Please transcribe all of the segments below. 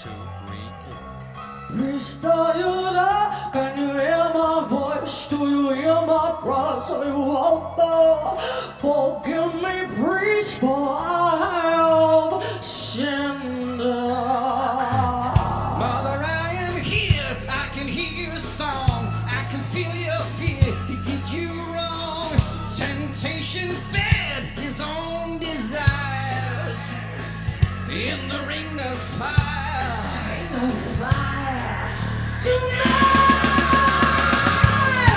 2, 3, 4. Priest, are you there? Can you hear my voice? Do you hear my cries? Are you out there? Forgive me, priest, for I have sinned. Mother, I am here. I can hear your song. I can feel your fear. He did you wrong. Temptation fed his own desires in the ring of fire. Tonight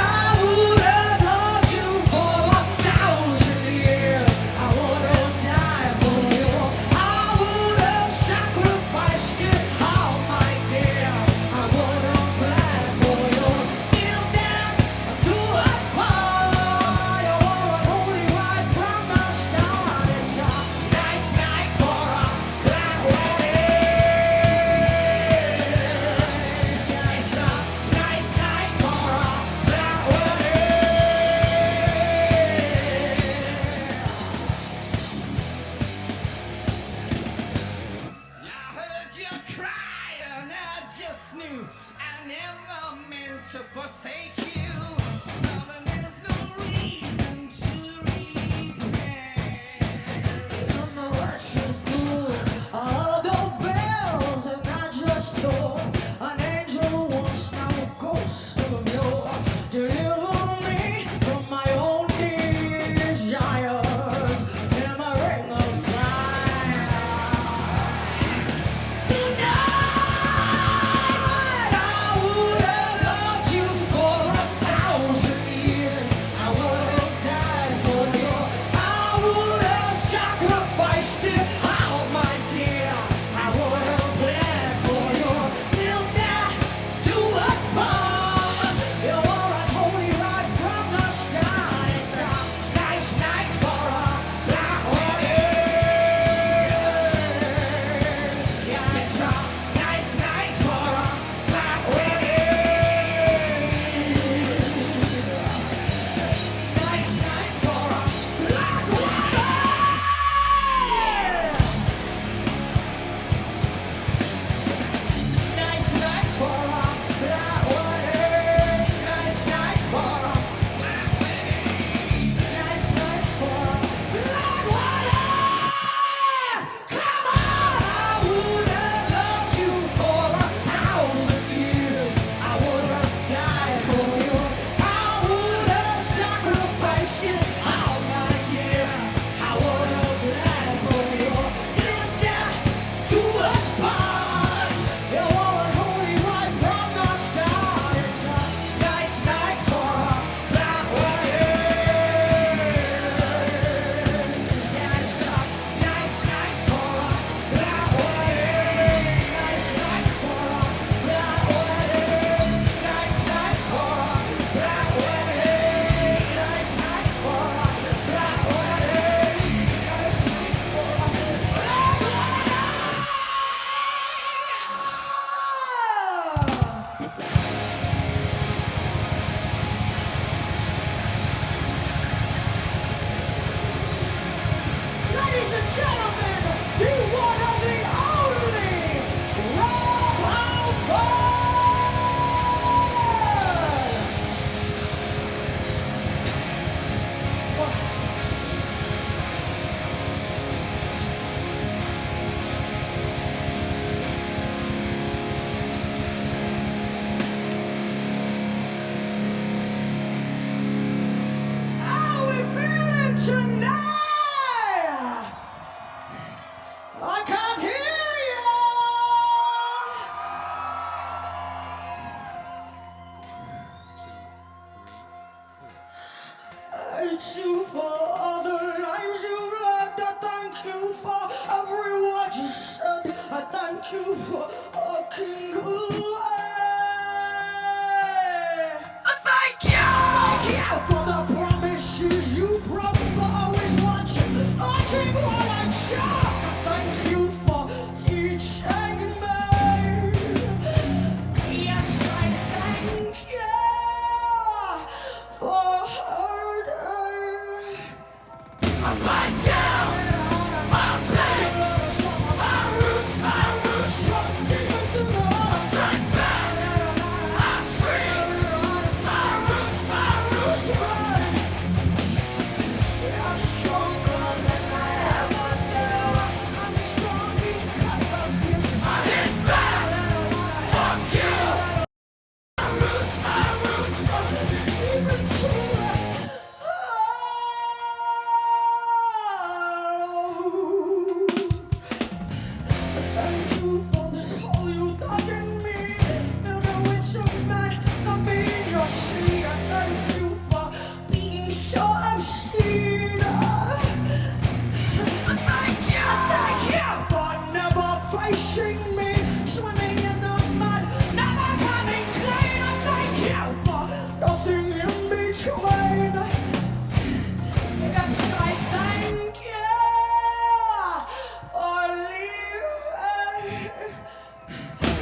I would have loved you for 1,000 years. I would have died for you. I would have sacrificed it all, my dear. I would have bled for you. Till death do us part. You were a holy right from the start. It's a nice night for a black wedding. It's a nice night for a black I heard you cry and I just knew I never meant to forsake you. Mother, there's no reason to regret. Don't know what you do. All the bells, and I just thought an angel once, now a ghost of you. Deliver me from my own desires in my ring of fire. Tonight I would have loved you for 1,000 years. I would have died for you. I would have sacrificed it all, my dear. I would have bled for you till death do us part. You were unholy right from the start. It's a nice night for a black wedding. Yeah, it's a nice night for a black wedding. Nice night for a black wedding. Nice night for a black wedding. Nice night for a black wedding. Nice night for a black wedding. Come on, I would have loved you for 1,000 years. I would have died for you. I would have sacrificed it all, my dear. I would have bled for you till death do us part. You were unholy right from the start. It's a nice night for a black wedding. Yeah, it's a nice night for a black wedding. Nice night for a black wedding. Nice night for a black wedding. Nice night for a black wedding. Nice night for a black wedding. Ladies and gentlemen, the one of the only Rob Halford! How we feeling tonight? I can't hear you. Thank you for all the lives you've led. I thank you for every word you said. I thank you for walking away. Thank you! Thank you for the promises you broke, for always watching while I shout. Thank you for teaching me. Yes, I thank you for hurting. I'm lying down, my place, my roots, my roots run deep.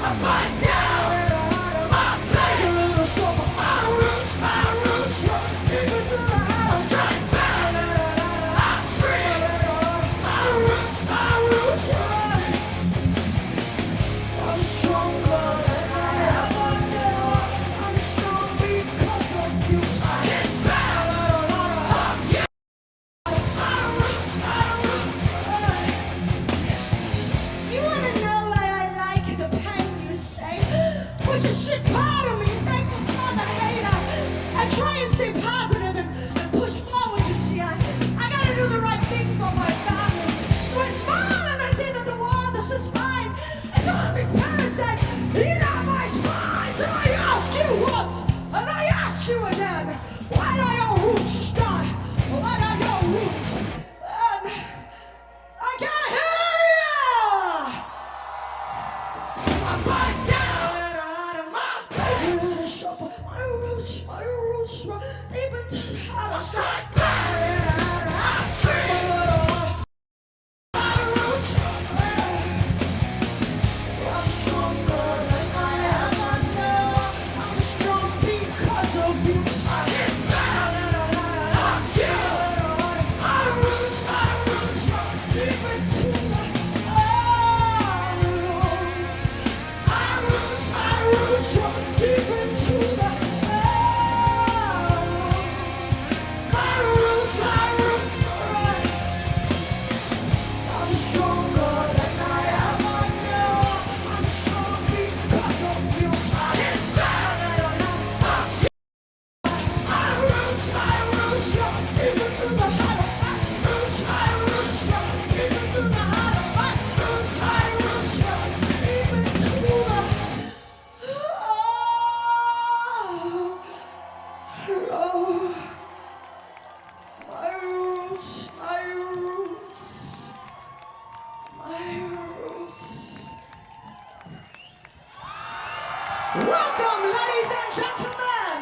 You wanna know why I like the pain you say? Push a shit part of me, thankful for the hate. I try and stay positive and push forward, you see. I gotta do the right thing for my family. So I smile and I say that the world is just fine. It's a loving parasite, eat out my spine. So I ask you once, and I ask you again, why are your roots start? What are your roots? I can't hear you! I'm back down and my roots run deep into the heart of strike back. My roots are stronger than I ever knew. I'm strong because of you. I hit back. Fuck you. My roots run deep into the heart. My roots run deep into the heart. My roots run. I'm stronger than I ever knew. I'm strong because of you. I hit back. Fuck you. My roots run deep into the heart. My roots run deep into the heart. My roots run deep into the heart. My roots. Welcome, ladies and gentlemen.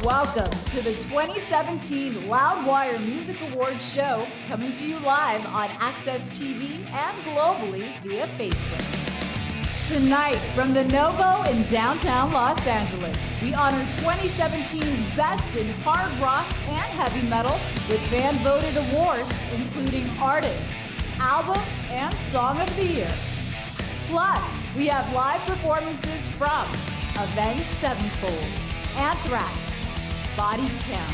Welcome to the 2017 Loudwire Music Awards show, coming to you live on Access TV and globally via Facebook. Tonight, from the Novo in downtown Los Angeles, we honor 2017's best in hard rock and heavy metal with fan-voted awards, including Artist, Album, and Song of the Year. Plus, we have live performances from Avenged Sevenfold, Anthrax, Body Count,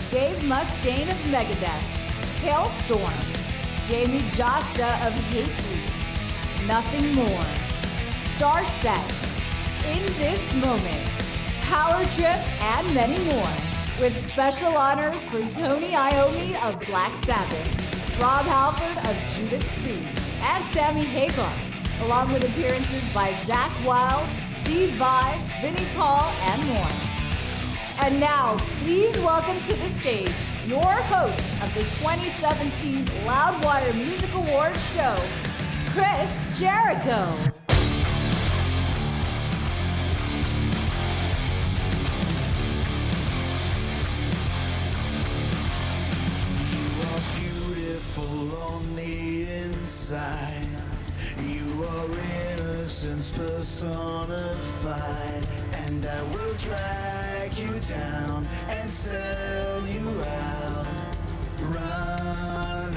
Dave Mustaine of Megadeth, Hailstorm, Jamey Jasta of Hatebreed, Nothing More, Starset, In This Moment, Power Trip, and many more, with special honors for Tony Iommi of Black Sabbath, Rob Halford of Judas Priest, and Sammy Hagar, along with appearances by Zakk Wylde, Steve Vai, Vinnie Paul, and more. And now, please welcome to the stage your host of the 2017 Loudwire Music Awards show, Chris Jericho. On the inside, you are innocence personified, and I will drag you down and sell you out. Run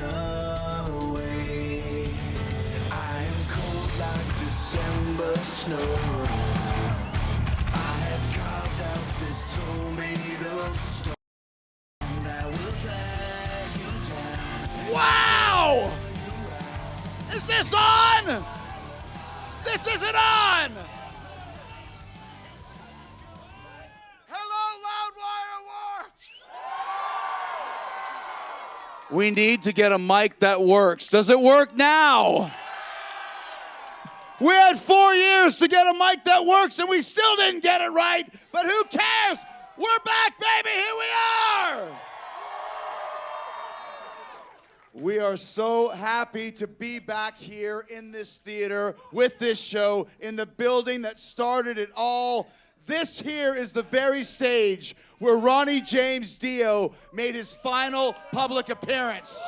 away. I am cold like December snow. I have carved out this soul made of stone, and I will drag you down. Wow! Is this on? This isn't on! Hello, Loudwire Awards! We need to get a mic that works. Does it work now? We had 4 years to get a mic that works and we still didn't get it right, but who cares? We're back, baby, here we are! We are so happy to be back here in this theater with this show, in the building that started it all. This here is the very stage where Ronnie James Dio made his final public appearance.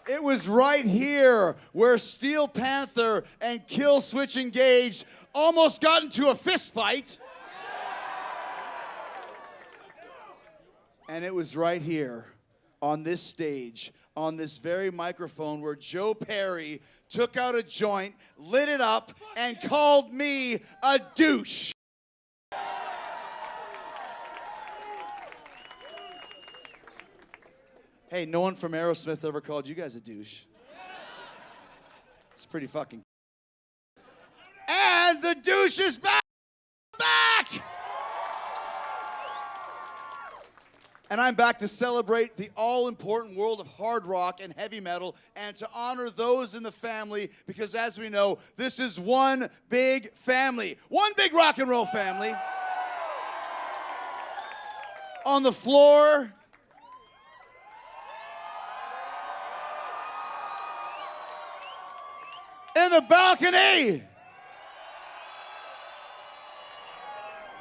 It was right here where Steel Panther and Killswitch Engage almost got into a fist fight. And it was right here on this stage, on this very microphone, where Joe Perry took out a joint, lit it up, and called me a douche. Hey, no one from Aerosmith ever called you guys a douche. It's pretty fucking. And the douche is back! And I'm back to celebrate the all-important world of hard rock and heavy metal and to honor those in the family, because as we know, this is one big family. One big rock and roll family. On the floor, in the balcony,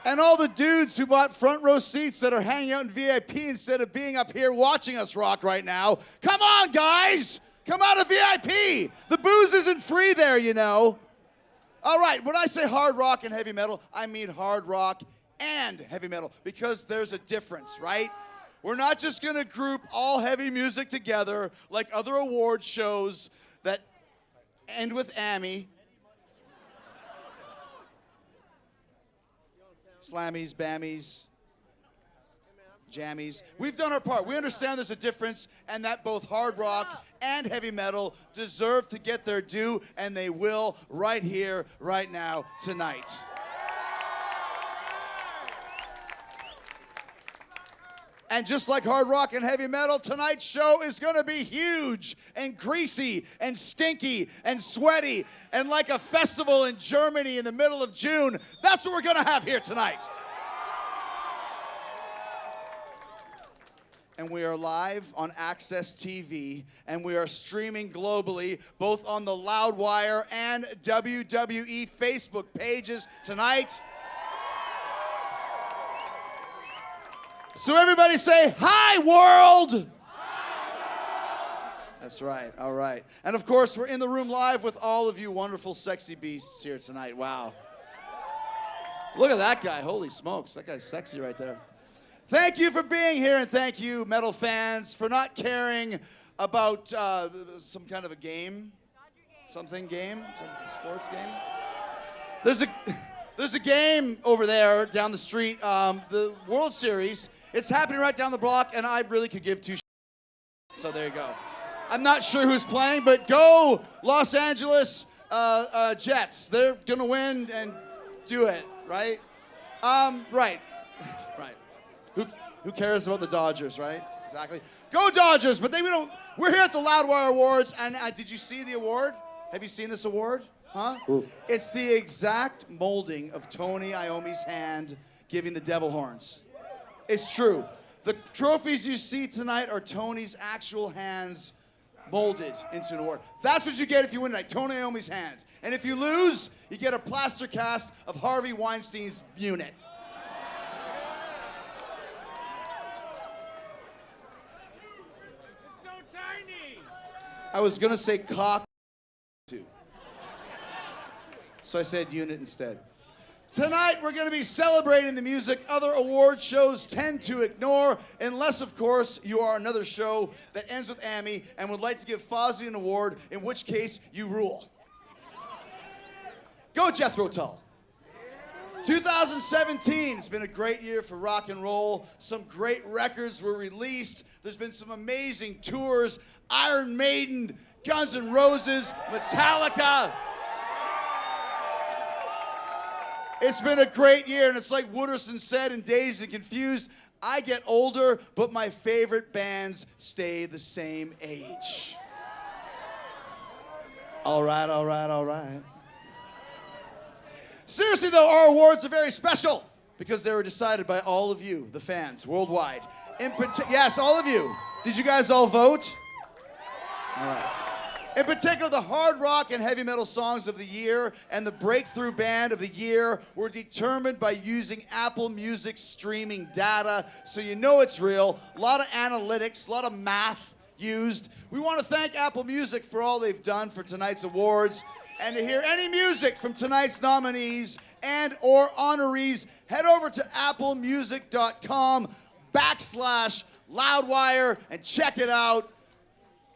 and all the dudes who bought front row seats that are hanging out in VIP instead of being up here watching us rock right now. Come on, guys! Come out of VIP! The booze isn't free there, you know. All right, when I say hard rock and heavy metal, I mean hard rock and heavy metal, because there's a difference, right? We're not just gonna group all heavy music together like other award shows that end with Iommi. Slammies, Bammies, Jammies. We've done our part. We understand there's a difference and that both hard rock and heavy metal deserve to get their due, and they will right here, right now, tonight. And just like hard rock and heavy metal, tonight's show is gonna be huge and greasy and stinky and sweaty and like a festival in Germany in the middle of June. That's what we're gonna have here tonight. And we are live on Access TV, and we are streaming globally, both on the Loudwire and WWE Facebook pages tonight. So everybody say, hi, world! That's right, all right. And of course, we're in the room live with all of you wonderful, sexy beasts here tonight. Wow. Look at that guy, holy smokes. That guy's sexy right there. Thank you for being here, and thank you, metal fans, for not caring about some kind of a game. Something game, some sports game. There's a game over there down the street, the World Series. It's happening right down the block, and I really could give two shits. So there you go. I'm not sure who's playing, but go Los Angeles Jets. They're gonna win and do it, right? Right. Who cares about the Dodgers, right? Exactly. Go Dodgers! But we don't. We're here at the Loudwire Awards, and did you see the award? Have you seen this award? Huh? Ooh. It's the exact molding of Tony Iommi's hand giving the devil horns. It's true. The trophies you see tonight are Tony's actual hands molded into an award. That's what you get if you win tonight, Tony Iommi's hand. And if you lose, you get a plaster cast of Harvey Weinstein's unit. It's so tiny! I was gonna say cock too. So I said unit instead. Tonight, we're going to be celebrating the music other award shows tend to ignore, unless, of course, you are another show that ends with Iommi and would like to give Fozzy an award, in which case, you rule. Go, Jethro Tull. 2017 has been a great year for rock and roll. Some great records were released. There's been some amazing tours. Iron Maiden, Guns N' Roses, Metallica. It's been a great year, and it's like Wooderson said in Dazed and Confused, I get older, but my favorite bands stay the same age. All right, all right, all right. Seriously, though, our awards are very special because they were decided by all of you, the fans, worldwide. Yes, all of you. Did you guys all vote? All right. In particular, the hard rock and heavy metal songs of the year and the breakthrough band of the year were determined by using Apple Music streaming data, so you know it's real. A lot of analytics, a lot of math used. We want to thank Apple Music for all they've done for tonight's awards. And to hear any music from tonight's nominees and or honorees, head over to applemusic.com/Loudwire and check it out.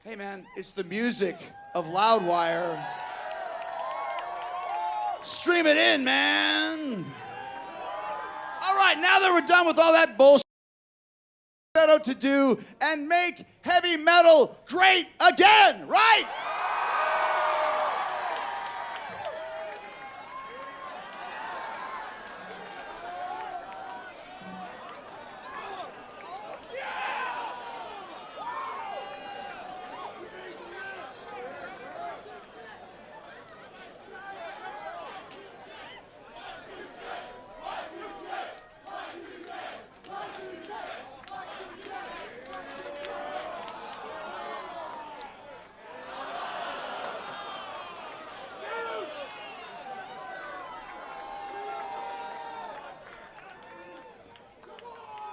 Hey man, it's the music of Loudwire. Stream it in, man. All right, now that we're done with all that bullshit, set out to do and make heavy metal great again, right?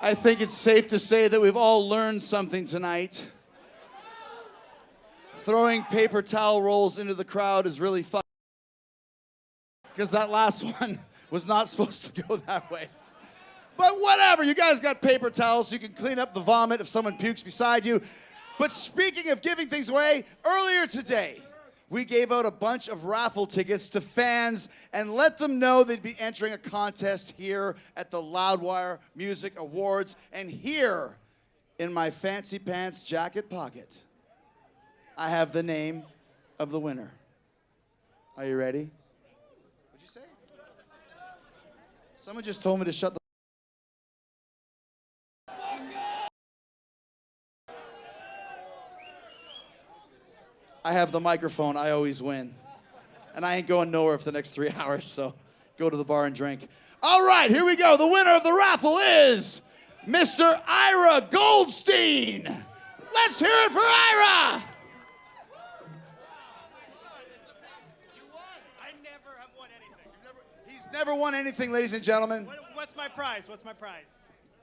I think it's safe to say that we've all learned something tonight. Throwing paper towel rolls into the crowd is really fun. Because that last one was not supposed to go that way. But whatever, you guys got paper towels so you can clean up the vomit if someone pukes beside you. But speaking of giving things away, earlier today, we gave out a bunch of raffle tickets to fans and let them know they'd be entering a contest here at the Loudwire Music Awards. And here, in my fancy pants jacket pocket, I have the name of the winner. Are you ready? What'd you say? Someone just told me to shut the... I have the microphone, I always win. And I ain't going nowhere for the next 3 hours, so go to the bar and drink. All right, here we go. The winner of the raffle is Mr. Ira Goldstein. Let's hear it for Ira. You won. I never have won anything. He's never won anything, ladies and gentlemen. What's my prize? What's my prize?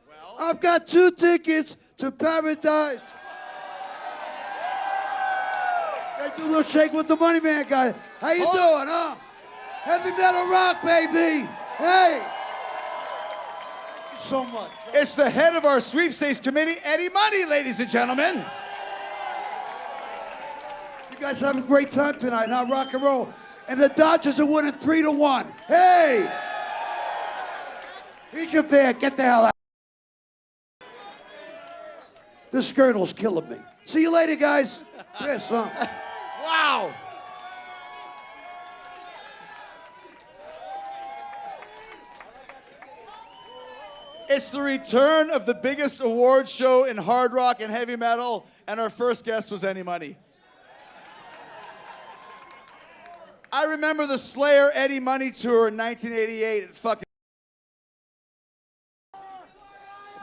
Well, I've got 2 tickets to paradise. I do a little shake with the money man guy. How you doing, huh? Heavy metal rock, baby. Hey. Thank you so much. it's the head of our sweepstakes committee, Eddie Money, ladies and gentlemen. You guys having a great time tonight, huh? Rock and roll. And the Dodgers are winning 3-1. Hey! Here's your band. Get the hell out. This girdle's killing me. See you later, guys. Chris, huh? Wow. It's the return of the biggest award show in hard rock and heavy metal, and our first guest was Eddie Money. I remember the Slayer Eddie Money tour in 1988 at fucking...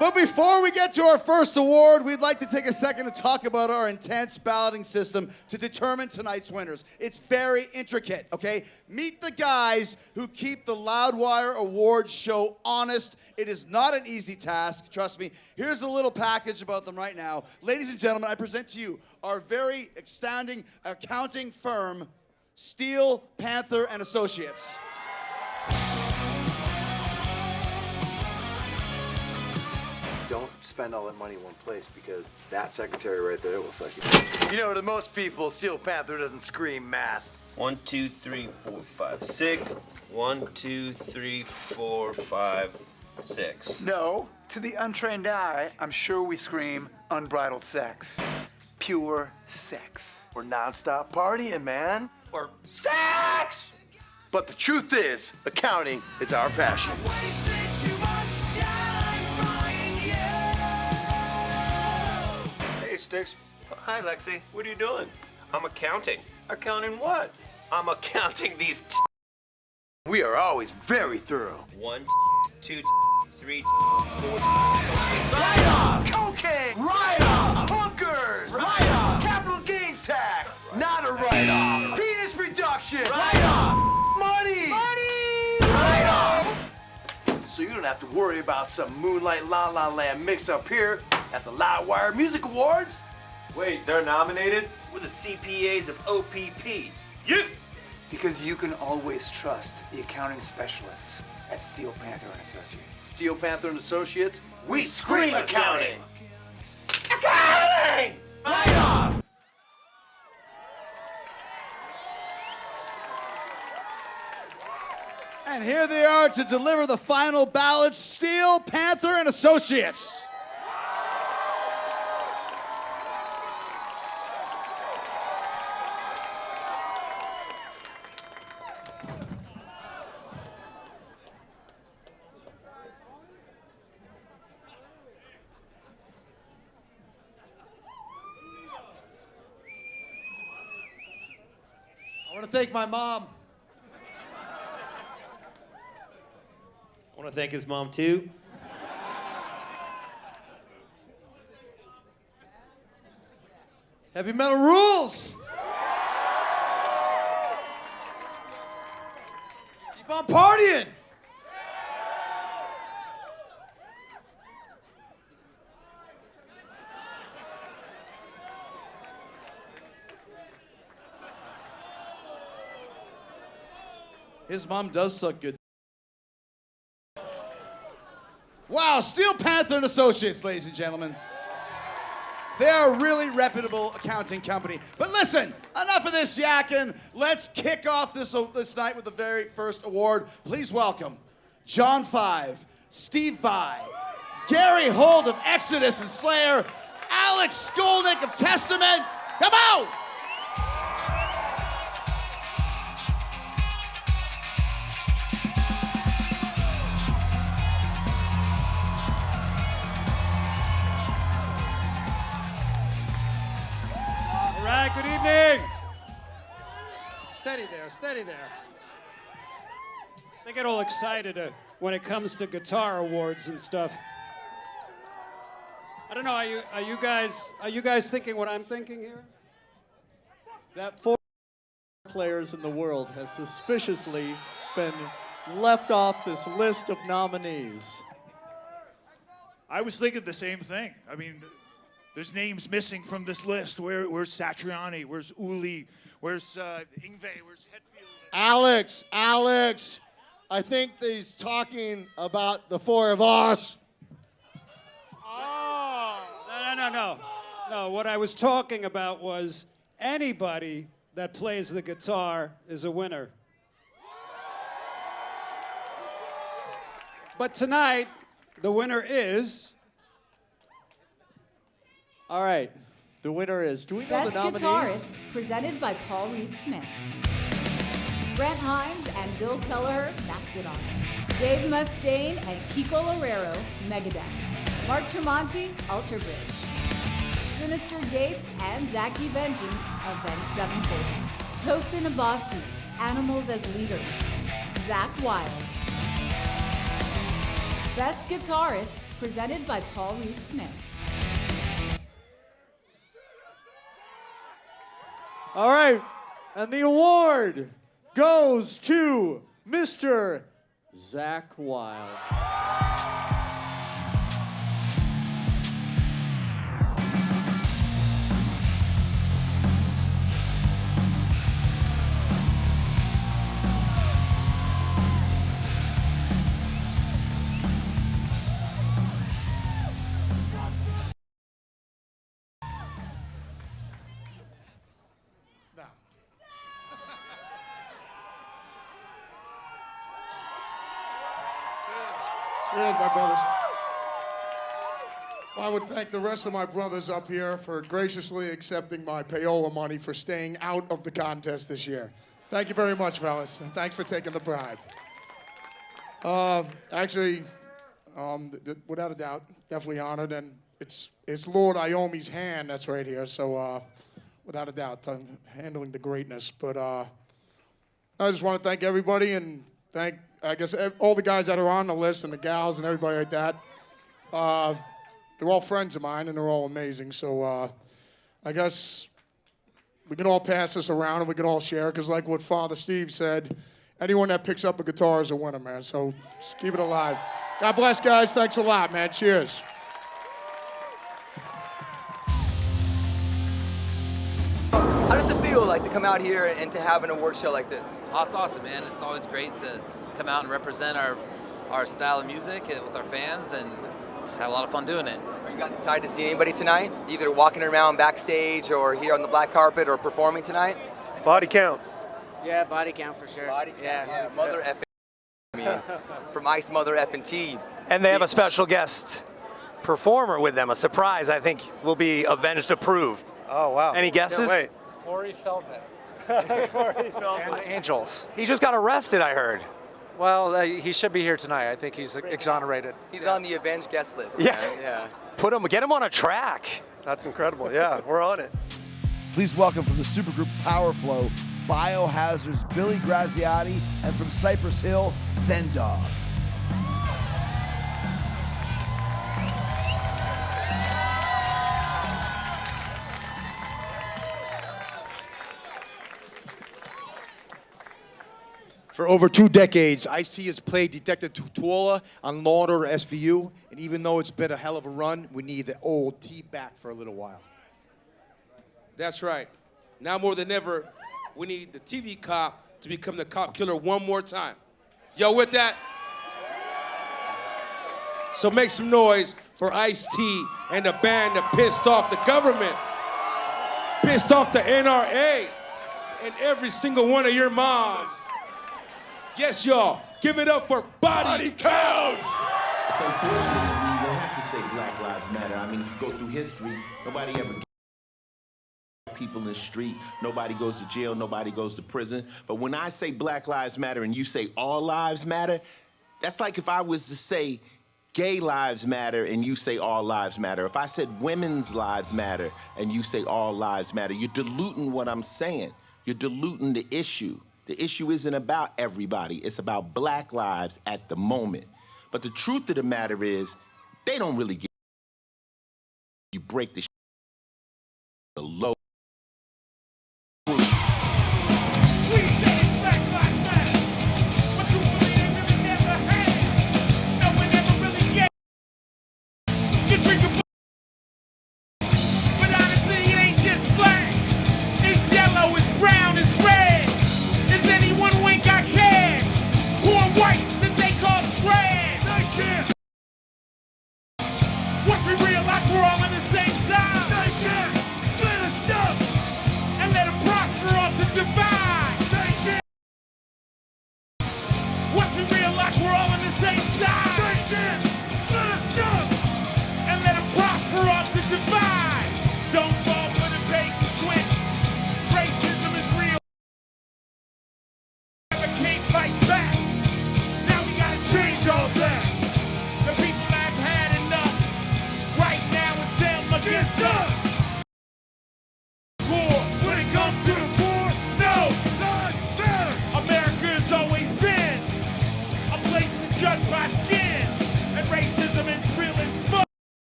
But before we get to our first award, we'd like to take a second to talk about our intense balloting system to determine tonight's winners. It's very intricate, okay? Meet the guys who keep the Loudwire Awards show honest. It is not an easy task, trust me. Here's a little package about them right now. Ladies and gentlemen, I present to you our very outstanding accounting firm, Steel Panther and Associates. Don't spend all that money in one place because that secretary right there looks like it. You know, to most people, Steel Panther doesn't scream math. 1, 2, 3, 4, 5, 6. 1, 2, 3, 4, 5, 6. No, to the untrained eye, I'm sure we scream unbridled sex. Pure sex. We're nonstop partying, man. Or sex! But the truth is, accounting is our passion. Hey, Sticks. Hi, Lexi. What are you doing? I'm accounting. Accounting what? I'm accounting these We are always very thorough. 1, 2, 3, 4. Write-off! Cocaine! Write-off! Hookers! Write-off! Capital gains tax! Not a write-off! you don't have to worry about some Moonlight La La Land mix up here at the Loudwire Music Awards. Wait, they're nominated? We're the CPAs of OPP. You! Because you can always trust the accounting specialists at Steel Panther and Associates. Steel Panther and Associates, We scream accounting! Accounting! Light off! And here they are to deliver the final ballot, Steel Panther and Associates. I want to thank my mom. I want to thank his mom too. Heavy metal rules. Keep on partying. His mom does suck good. Wow, Steel Panther and Associates, ladies and gentlemen. They are a really reputable accounting company. But listen, enough of this yakking. Let's kick off this night with the very first award. Please welcome John Five, Steve Vai, Gary Holt of Exodus and Slayer, Alex Skolnick of Testament. Come out! All right, good evening. Steady there, steady there. They get all excited when it comes to guitar awards and stuff. I don't know, are you guys thinking what I'm thinking here? That 4 players in the world has suspiciously been left off this list of nominees. I was thinking the same thing. I mean, there's names missing from this list. Where's Satriani? Where's Uli? Where's Yngwie? Where's Hetfield? Alex, I think he's talking about the 4 of us. Oh, no. What I was talking about was anybody that plays the guitar is a winner. But tonight, the winner is... All right, the winner is, do we know Best the nominees? Guitarist, presented by Paul Reed Smith. Brent Hines and Bill Kelleher, Mastodon. Dave Mustaine and Kiko Loureiro, Megadeth. Mark Tremonti, Alter Bridge. Sinister Gates and Zachy Vengeance, Avenged Sevenfold. Tosin Abasi, Animals as Leaders. Zakk Wylde. Best Guitarist, presented by Paul Reed Smith. All right, and the award goes to Mr. Zakk Wylde. Cheers, my brothers. Well, I would thank the rest of my brothers up here for graciously accepting my payola money for staying out of the contest this year. Thank you very much, fellas, and thanks for taking the bribe. Actually, without a doubt, definitely honored, and it's Lord Iommi's hand that's right here, so without a doubt, I'm handling the greatness. But I just want to thank everybody and thank, I guess, all the guys that are on the list and the gals and everybody like that. They're all friends of mine and they're all amazing. So I guess we can all pass this around and we can all share, because like what Father Steve said, anyone that picks up a guitar is a winner, man. So just keep it alive. God bless, guys. Thanks a lot, man. Cheers. How does it feel like to come out here and to have an award show like this? Oh, it's awesome, man. It's always great to come out and represent our style of music with our fans and just have a lot of fun doing it. Are you guys excited to see anybody tonight? Either walking around backstage or here on the black carpet or performing tonight? Body count. Yeah, body count for sure. Body count, yeah. Mother F***, I mean, from Ice Mother F&T. And they have a special guest performer with them, a surprise I think will be Avenged approved. Oh, wow. Any guesses? Can't wait. Corey Feldman. And the Angels. He just got arrested, I heard. Well, he should be here tonight. I think he's exonerated. He's on the Avenged guest list. Yeah. Man. Yeah. Get him on a track. That's incredible. Yeah, we're on it. Please welcome from the supergroup Power Flow, Biohazard's Billy Graziati, and from Cypress Hill, Sendog. For over 2 decades, Ice-T has played Detective Tutuola on Law & Order SVU, and even though it's been a hell of a run, we need the old T back for a little while. That's right. Now more than ever, we need the TV cop to become the cop killer one more time. Yo, with that? So make some noise for Ice-T and the band that pissed off the government, pissed off the NRA, and every single one of your moms. Yes, y'all, give it up for Body Count! It's unfortunate we will have to say Black Lives Matter. I mean, if you go through history, nobody ever people in the street, nobody goes to jail, nobody goes to prison. But when I say Black Lives Matter and you say all lives matter, that's like if I was to say gay lives matter and you say all lives matter. If I said women's lives matter and you say all lives matter, you're diluting what I'm saying. You're diluting the issue. The issue isn't about everybody. It's about Black lives at the moment. But the truth of the matter is, they don't really get you break the low.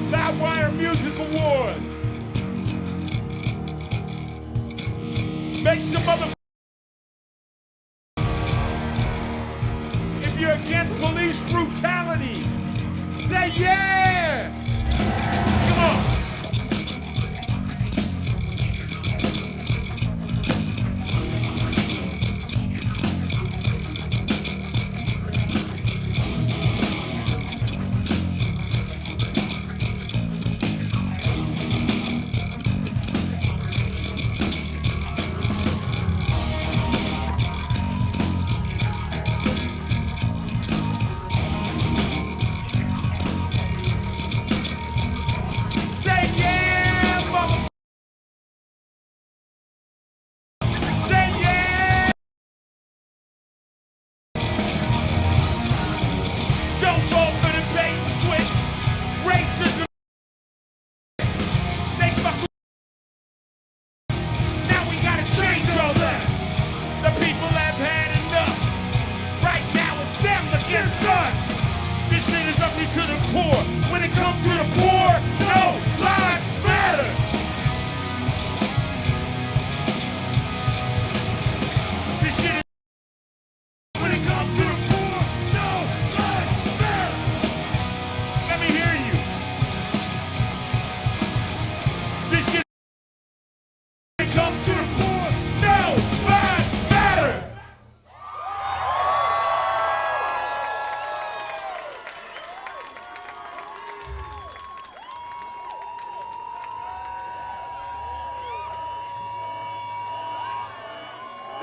Loudwire Music Awards. Make some mother. If you're against police brutality, say yeah. Come on.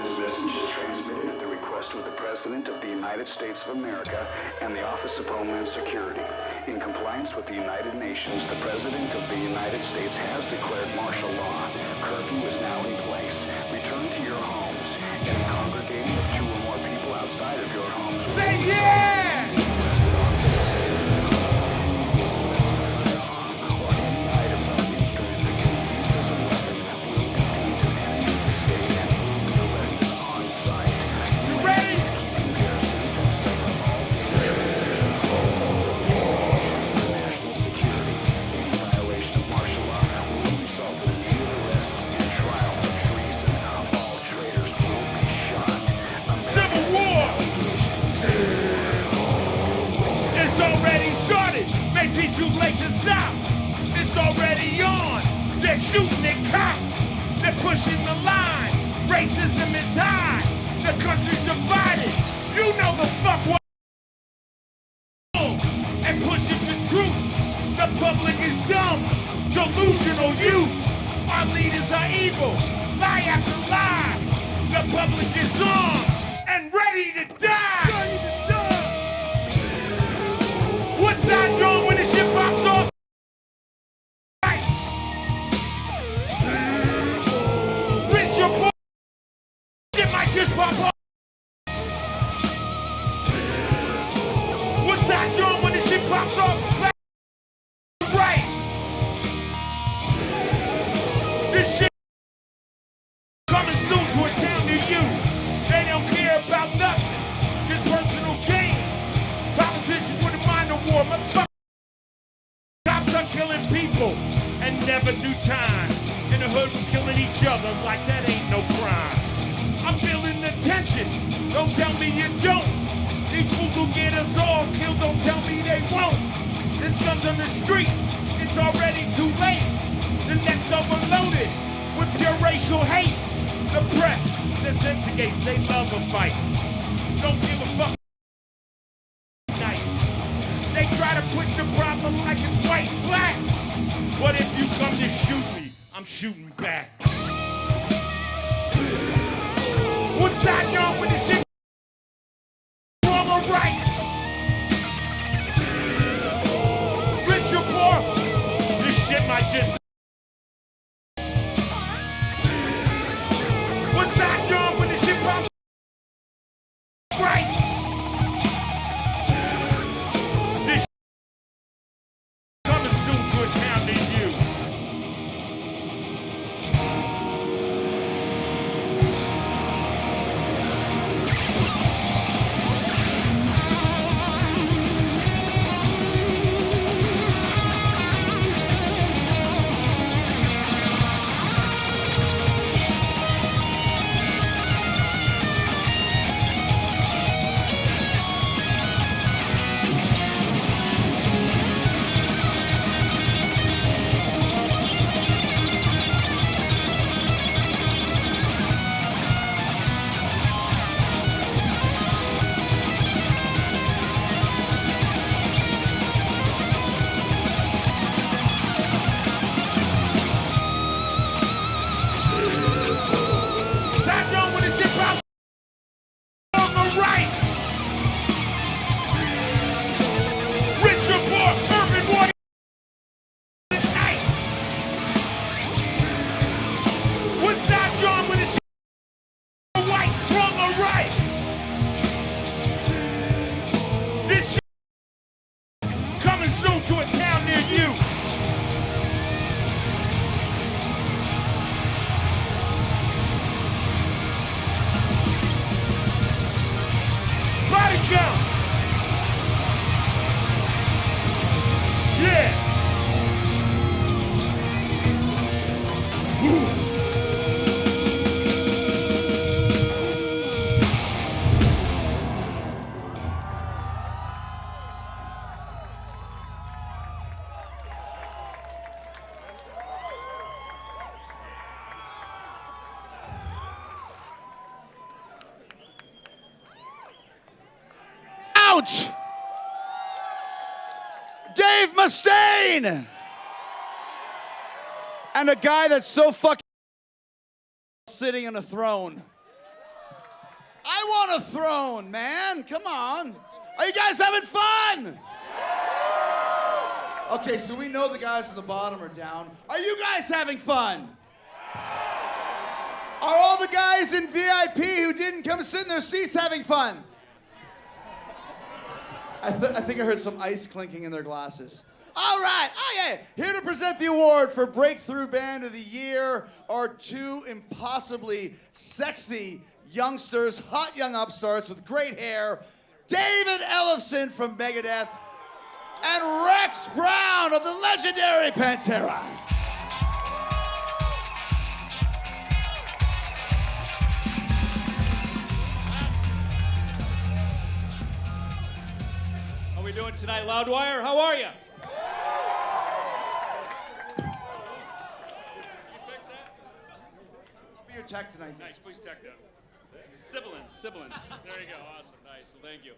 This message is transmitted at the request of the President of the United States of America and the Office of Homeland Security. In compliance with the United Nations, the President of the United States has declared martial law. Curfew is now in place. Return to your homes. Any congregating of 2 or more people outside of your homes. Say yeah! Too late to stop. It's already on. They're shooting at cops. They're pushing the line. Racism is high. The country's divided. You know the fuck what and pushing the truth. The public is dumb. Delusional youth. Our leaders are evil. Lie after lie. The public is armed and ready to die. What side you on when the shit pops off? Bitch, your boy. Shit might just pop off. What side you on when the shit pops off? Left, right. This shit coming soon to a town near you. They don't care about nothing. Just personal gain. Politicians with a mind of war. Motherfucker. Cops are killing people and never do time. In the hood, we're killing each other like that ain't no crime. I'm feeling the tension. Don't tell me you don't. These fools will get us all killed. Don't tell me they won't. There's guns on the street. It's already too late. The net's overloaded with pure racial hate. The press, the instigates, they love a fight. Don't give a fuck. They try to put the problem like it's white and black. What if you come to shoot me? I'm shooting back. What side you on with this shit? Wrong or right? Rich or poor? This shit might just. What side you on with this shit? Right? Ouch! Dave Mustaine! And a guy that's so fucking sitting on a throne. I want a throne, man. Come on. Are you guys having fun? Okay, so we know the guys at the bottom are down. Are you guys having fun? Are all the guys in VIP who didn't come sit in their seats having fun? I think I heard some ice clinking in their glasses. All right, okay. Here to present the award for Breakthrough Band of the Year are two impossibly sexy youngsters, hot young upstarts with great hair, David Ellefson from Megadeth and Rex Brown of the legendary Pantera. How we doing tonight, Loudwire? How are you? I'll be your tech tonight. Nice, please tech that. Sibilance. There you go, awesome, nice, well, thank you.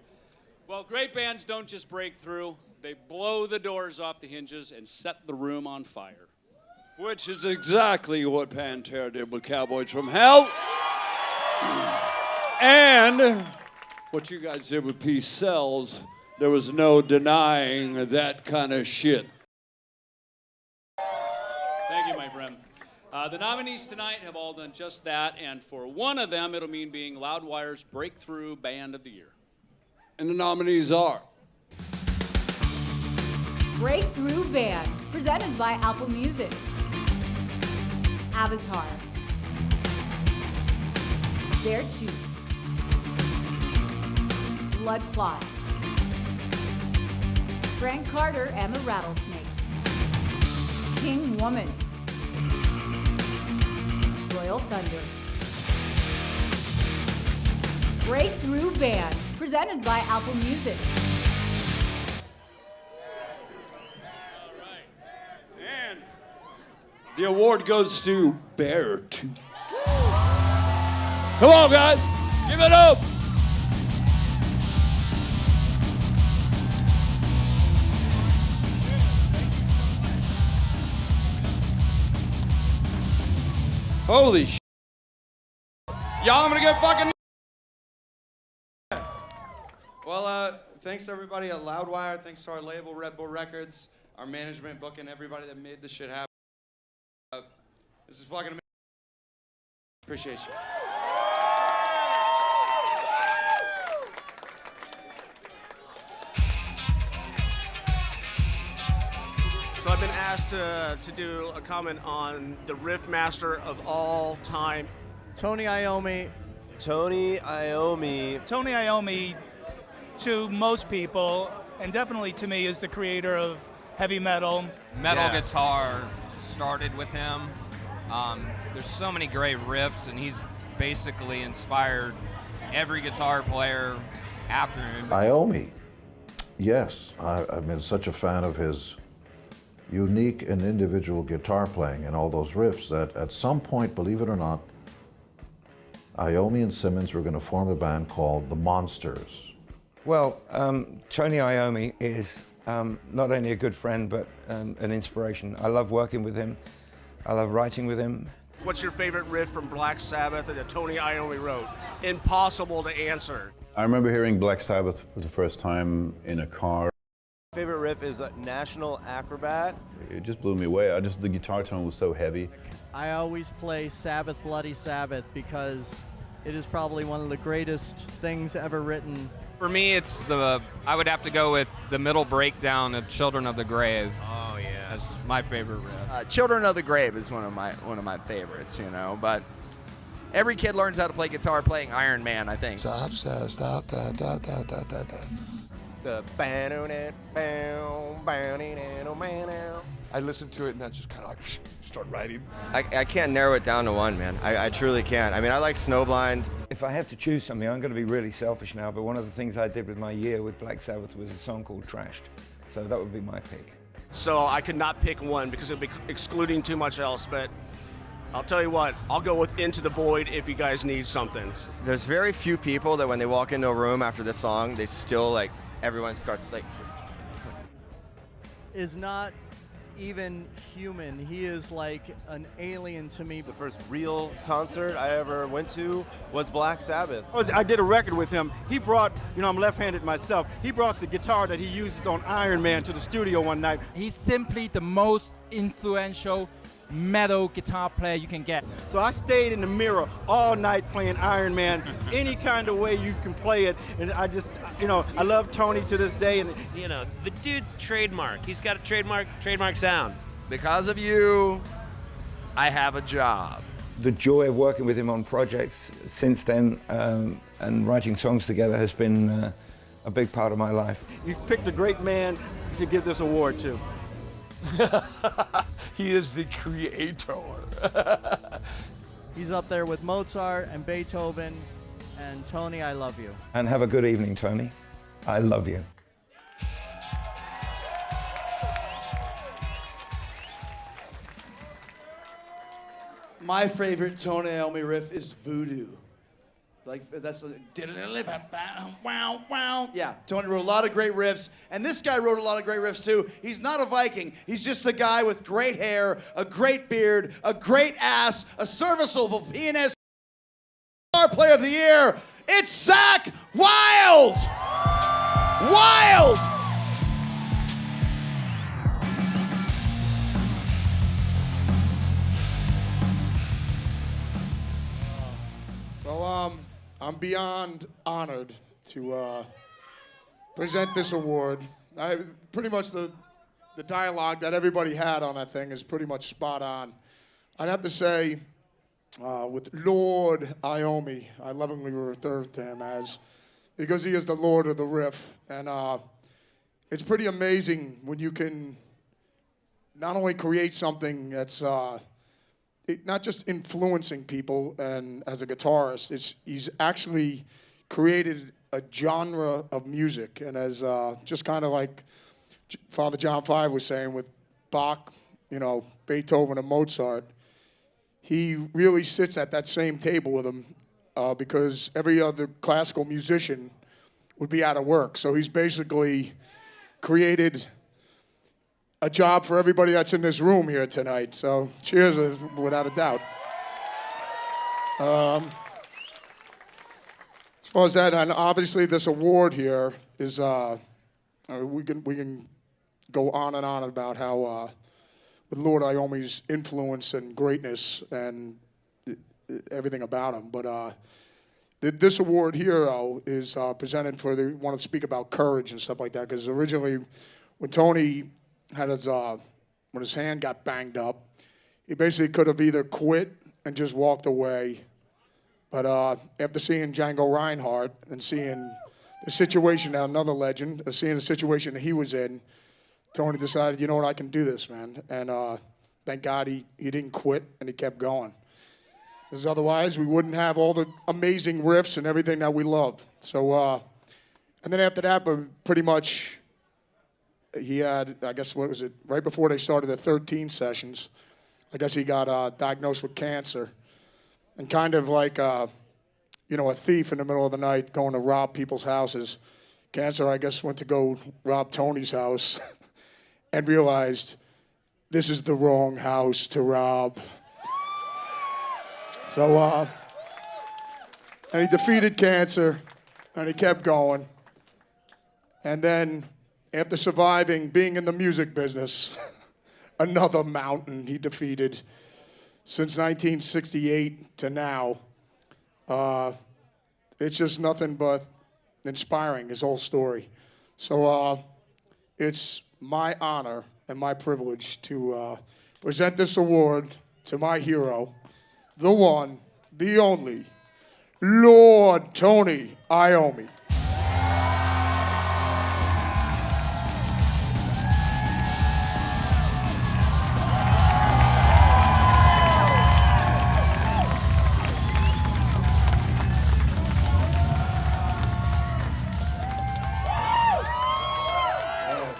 Well, great bands don't just break through, they blow the doors off the hinges and set the room on fire. Which is exactly what Pantera did with Cowboys from Hell. And what you guys did with Peace Sells, there was no denying that kind of shit. Thank you, my friend. The nominees tonight have all done just that, and for one of them, it'll mean being Loudwire's Breakthrough Band of the Year. And the nominees are Breakthrough Band, presented by Apple Music. Avatar. There Too. Blood Clot. Frank Carter and the Rattlesnakes. King Woman. Royal Thunder. Breakthrough Band, presented by Apple Music. And the award goes to Bear Tooth. Come on, guys, give it up. Holy shit. Y'all, I'm gonna get fucking. Well, thanks to everybody at Loudwire. Thanks to our label, Red Bull Records, our management, booking, everybody that made this shit happen. This is fucking amazing. Appreciate you. So I've been asked to do a comment on the riff master of all time, Tony Iommi. Tony Iommi. Tony Iommi, to most people, and definitely to me, is the creator of heavy metal. Metal guitar started with him. There's so many great riffs, and he's basically inspired every guitar player after him. Iommi, yes. I've been such a fan of his unique and individual guitar playing and all those riffs that at some point, believe it or not, Iommi and Simmons were going to form a band called The Monsters. Well, Tony Iommi is not only a good friend, but an inspiration. I love working with him. I love writing with him. What's your favorite riff from Black Sabbath that Tony Iommi wrote? Impossible to answer. I remember hearing Black Sabbath for the first time in a car. Favorite riff is National Acrobat. It just blew me away. The guitar tone was so heavy. I always play Sabbath Bloody Sabbath because it is probably one of the greatest things ever written. For me, I would have to go with the middle breakdown of Children of the Grave. Oh yeah, that's my favorite riff. Children of the Grave is one of my favorites, you know. But every kid learns how to play guitar playing Iron Man, I think. Stop, stop, da, da, da, da, da, da. The I listen to it and that's just kind of like start writing. I can't narrow it down to one, man. I truly can't. I mean, I like Snowblind. If I have to choose something, I'm going to be really selfish now, but one of the things I did with my year with Black Sabbath was a song called Trashed. So that would be my pick. So I could not pick one because it would be excluding too much else, but I'll tell you what, I'll go with Into the Void if you guys need something. There's very few people that when they walk into a room after this song, they still everyone starts is not even human. He is like an alien to me. The first real concert I ever went to was Black Sabbath. I did a record with him. He brought, I'm left-handed myself. He brought the guitar that he used on Iron Man to the studio one night. He's simply the most influential metal guitar player you can get. So I stayed in the mirror all night playing Iron Man, any kind of way you can play it. And I just, I love Tony to this day. And the dude's trademark. He's got a trademark sound. Because of you, I have a job. The joy of working with him on projects since then and writing songs together has been a big part of my life. You picked a great man to give this award to. He is the creator. He's up there with Mozart and Beethoven. And Tony, I love you. And have a good evening, Tony. I love you. My favorite Tony Iommi riff is Voodoo. Like, that's a... Wow, wow. Yeah, Tony wrote a lot of great riffs, and this guy wrote a lot of great riffs, too. He's not a Viking. He's just a guy with great hair, a great beard, a great ass, a serviceable penis. Guitar Player of the Year, it's Zakk Wylde! Wild! So, I'm beyond honored to present this award. Pretty much the dialogue that everybody had on that thing is pretty much spot on. I'd have to say, with Lord Iommi, I lovingly refer to him as, because he is the Lord of the riff. And it's pretty amazing when you can not only create something that's not just influencing people and as a guitarist, he's actually created a genre of music. And as just kind of like Father John V was saying with Bach, Beethoven and Mozart, he really sits at that same table with them because every other classical musician would be out of work. So he's basically created a job for everybody that's in this room here tonight. So cheers, without a doubt. As far as that, and obviously this award here is, we can go on and on about how with Lord Iommi's influence and greatness and everything about him. But this award here, though, is presented for the want to speak about courage and stuff like that. Because originally, when Tony had when his hand got banged up, he basically could have either quit and just walked away. But after seeing Django Reinhardt and seeing the situation, now another legend, seeing the situation that he was in, Tony decided, you know what, I can do this, man. And thank God he didn't quit and he kept going. Because otherwise we wouldn't have all the amazing riffs and everything that we love. So, and then after that, but pretty much he had, I guess, what was it, right before they started the 13 sessions, I guess he got diagnosed with cancer. And kind of like, a thief in the middle of the night going to rob people's houses. Cancer, I guess, went to go rob Tony's house and realized this is the wrong house to rob. So, and he defeated cancer, and he kept going. And then, after surviving, being in the music business, another mountain he defeated. Since 1968 to now, it's just nothing but inspiring, his whole story. So it's my honor and my privilege to present this award to my hero, the one, the only, Lord Tony Iommi.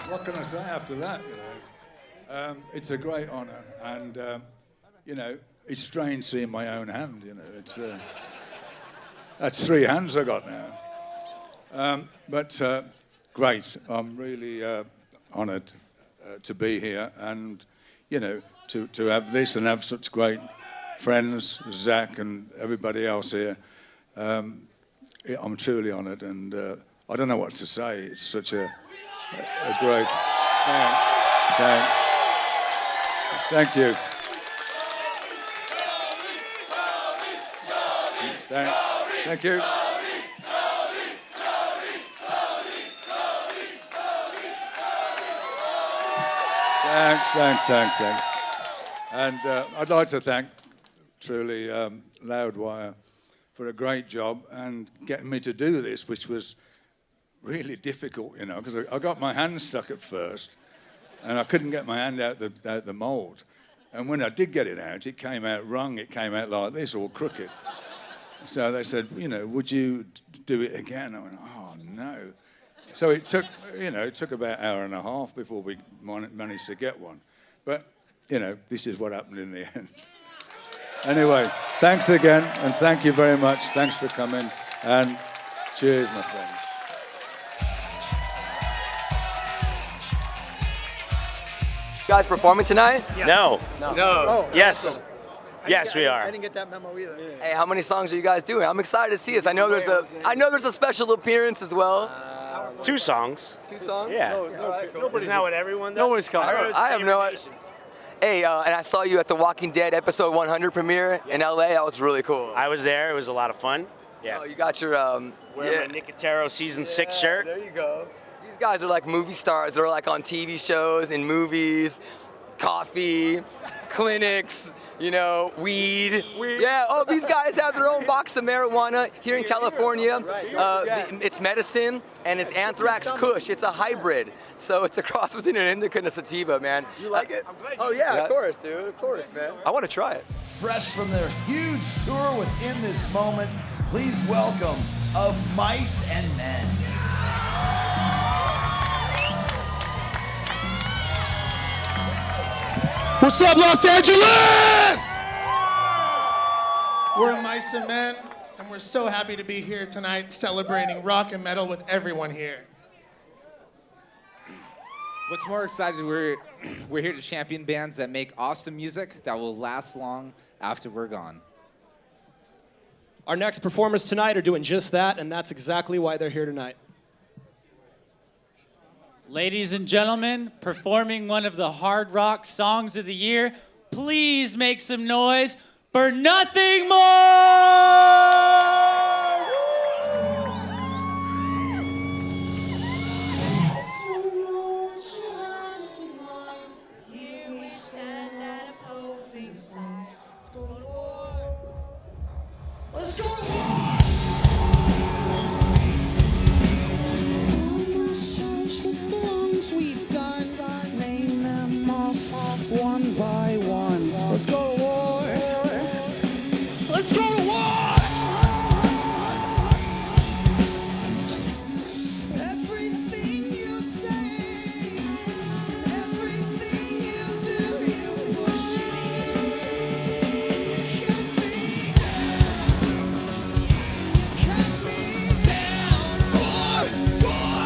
What can I say after that, it's a great honor, and, it's strange seeing my own hand, it's, that's 3 hands I got now. But great, I'm really honored to be here, and you know, to have this and have such great friends, Zakk and everybody else here. I'm truly honoured, and I don't know what to say. It's such a great. Thanks. Thank you. Thank you. Thanks. And I'd like to thank, truly, Loudwire for a great job and getting me to do this, which was really difficult, you know, because I got my hand stuck at first, and I couldn't get my hand out the mould. And when I did get it out, it came out wrong. It came out like this, all crooked. So they said, you know, would you do it again? I went, oh, no. So it took about an hour and a half before we managed to get one. But, you know, this is what happened in the end. Anyway, thanks again, and thank you very much. Thanks for coming, and cheers, my friend. You guys performing tonight? No. Oh, Yes. Yes, we are. I didn't get that memo either. Hey, how many songs are you guys doing? I'm excited to see this. I know there's a special appearance as well. 2 songs. 2 songs? Yeah. All right. Isn't that what everyone does? Nobody's coming. I have no idea. Hey, and I saw you at the Walking Dead episode 100 premiere in LA. That was really cool. I was there. It was a lot of fun. Yes. Oh, you got your Wearing my Nicotero season 6 shirt. There you go. These guys are like movie stars. They're like on TV shows, in movies, coffee, clinics, you know, weed. Yeah, oh, these guys have their own box of marijuana here in California. It's medicine, and it's Anthrax Kush. It's a hybrid. So it's a cross between an indica and a sativa, man. You like it? Oh, yeah, of course, dude. Of course, man. I want to try it. Fresh from their huge tour within this moment, please welcome Of Mice and Men. What's up, Los Angeles? We're Mice and Men, and we're so happy to be here tonight celebrating rock and metal with everyone here. What's more exciting, we're here to champion bands that make awesome music that will last long after we're gone. Our next performers tonight are doing just that, and that's exactly why they're here tonight. Ladies and gentlemen, performing one of the hard rock songs of the year, please make some noise for Nothing More! Let's go! We've done, name them off one by one. Let's go to war. Let's go to war. Everything you say, everything you do, you push it in, and you cut me down. War.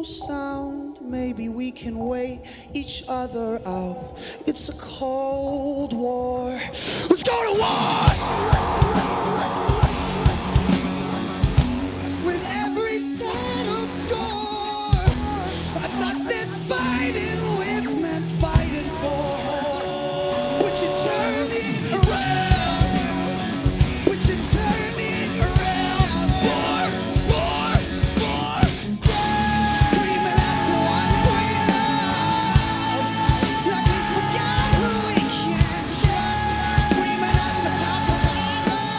Sound, maybe we can wait each other out. It's a cold war. Let's go to war! With every settled score, I thought that fighting with meant fighting for. But you turn it around. But you turn it around. War. Screaming at the ones we love, like we forgot who we can't trust. Screaming at the top of our lungs.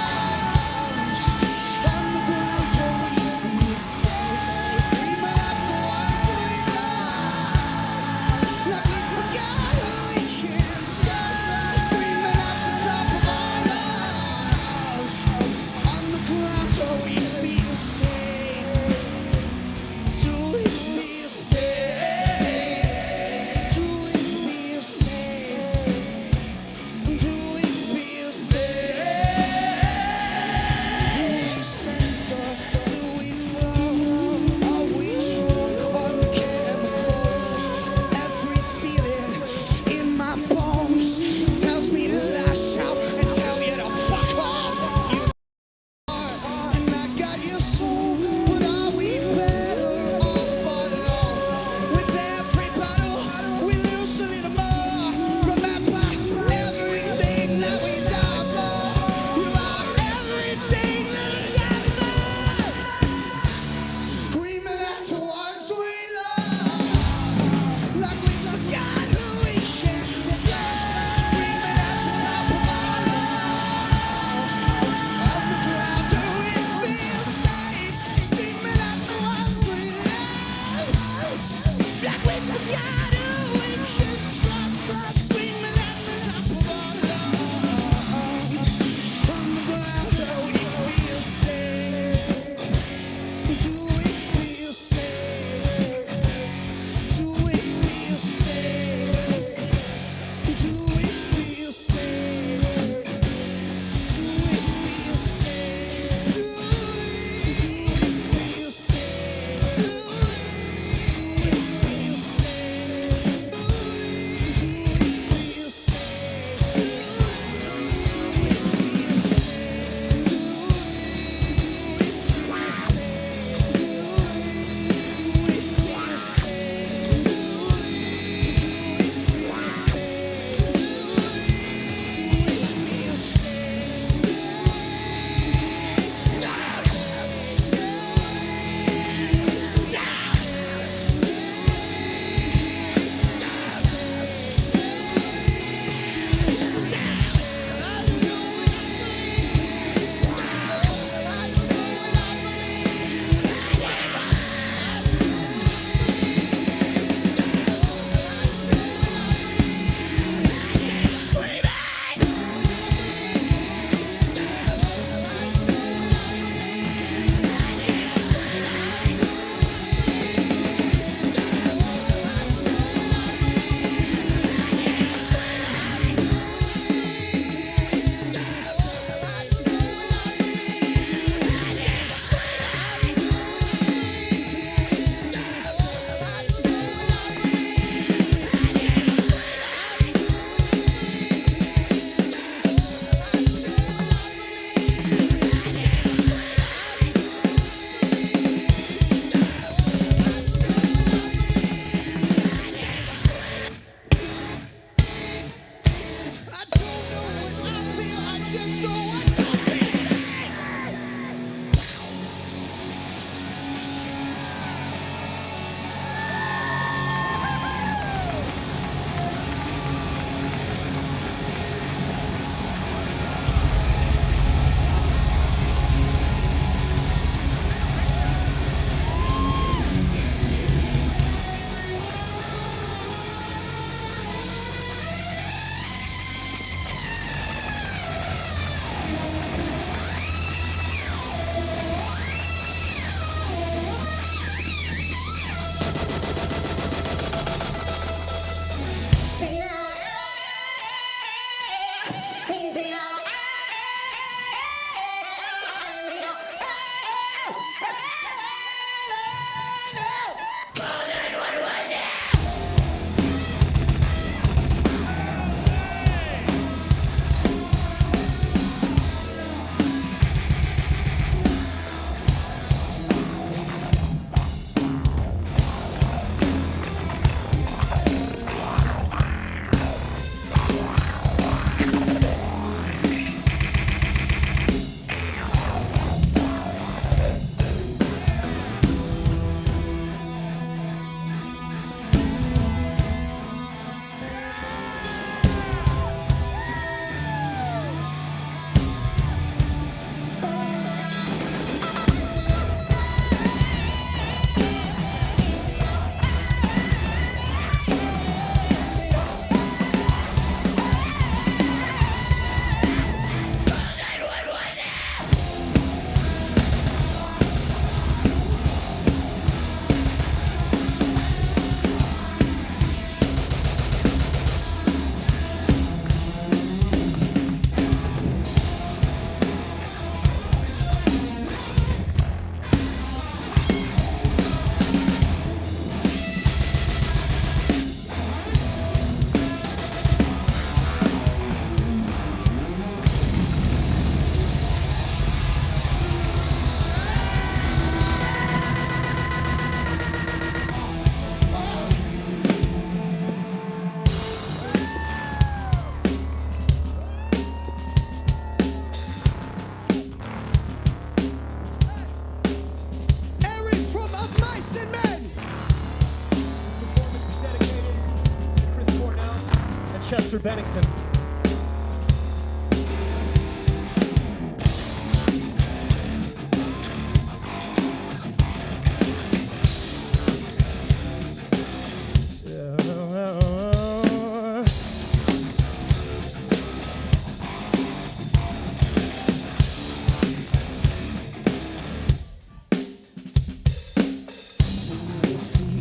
for Bennington.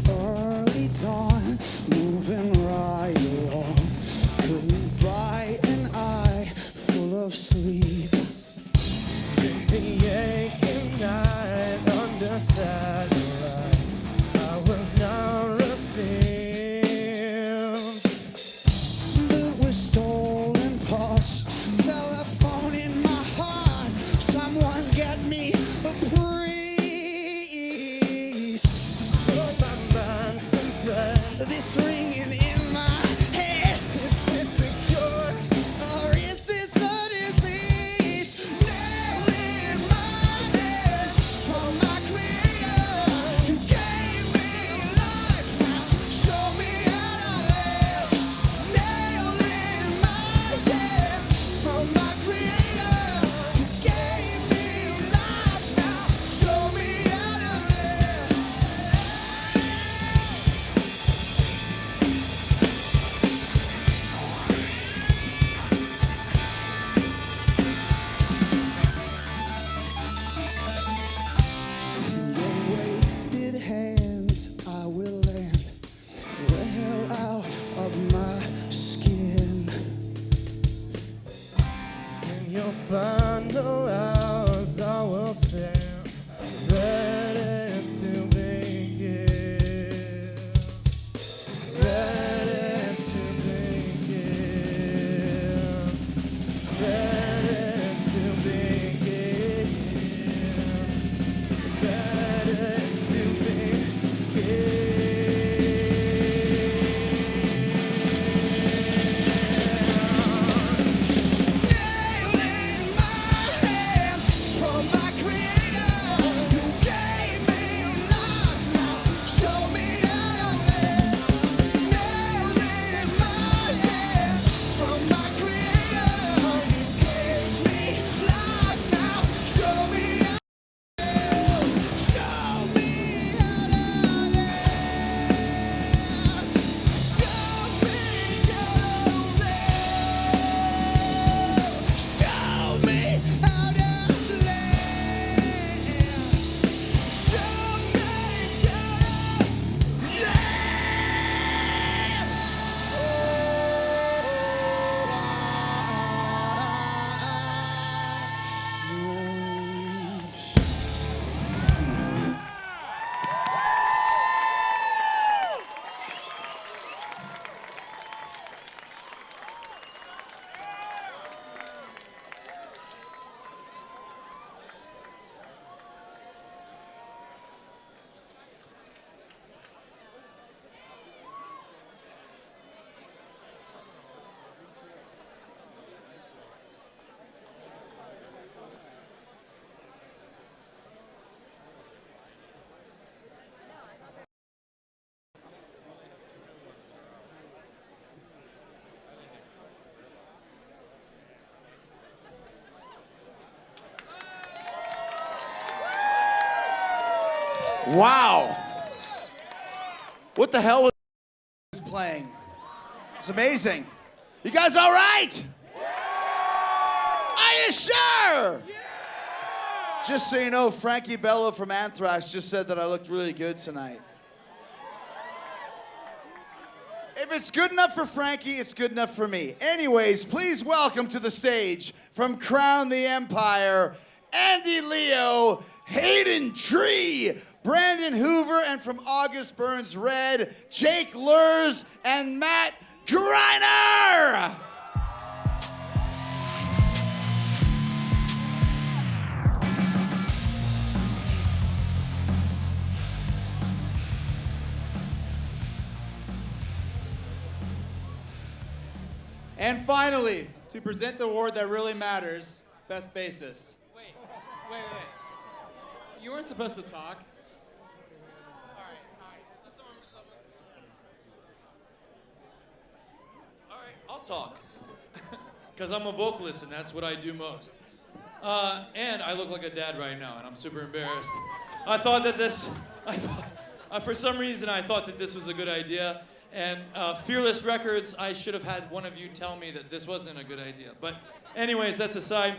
Early dawn, moving right along. Couldn't buy an eye full of sleep. The aching night under satellites, I was not received. But with stolen parts, telephone in my heart. Someone get me a priest. Oh, my mind's in bed. This ringing in my head. It's insecure. Or is this a disease? Nail in my head from my creator. You gave me life, now show me how to live. Nail in my head from my creator. You gave me life, now show me how to live. In your weighted hands, I will land the hell out of my skin. In your final hours, I will stand ready to begin. Ready to begin. Ready to begin. Ready to From my creator, you gave me life, now show me how to live. Nailed in my head. From my creator, you gave me life, now show me how to live. Show me how to live. Show me how to live. Show me how to Wow. What the hell was playing? It's amazing. You guys all right? Are you sure? Just so you know, Frankie Bello from Anthrax just said that I looked really good tonight. If it's good enough for Frankie, it's good enough for me. Anyways, please welcome to the stage from Crown the Empire, Andy Leo, Hayden Tree, Brandon Hoover, and from August Burns Red, Jake Lurs and Matt Greiner. And finally, to present the award that really matters, Best Bassist. Wait. You weren't supposed to talk. All right. I'll talk. Because I'm a vocalist and that's what I do most. And I look like a dad right now and I'm super embarrassed. For some reason I thought that this was a good idea. And Fearless Records, I should have had one of you tell me that this wasn't a good idea. But anyways, that's aside.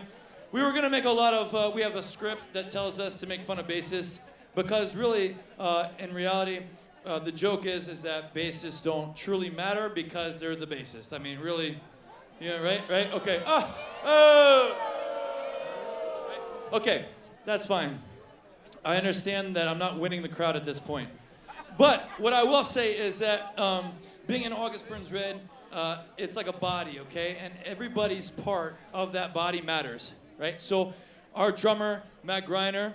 We were gonna make a lot of, we have a script that tells us to make fun of bassists because really, in reality, the joke is that bassists don't truly matter because they're the bassist. I mean, really, yeah, right? Okay, okay, that's fine. I understand that I'm not winning the crowd at this point. But what I will say is that being in August Burns Red, it's like a body, okay? And everybody's part of that body matters, right? So our drummer, Matt Greiner,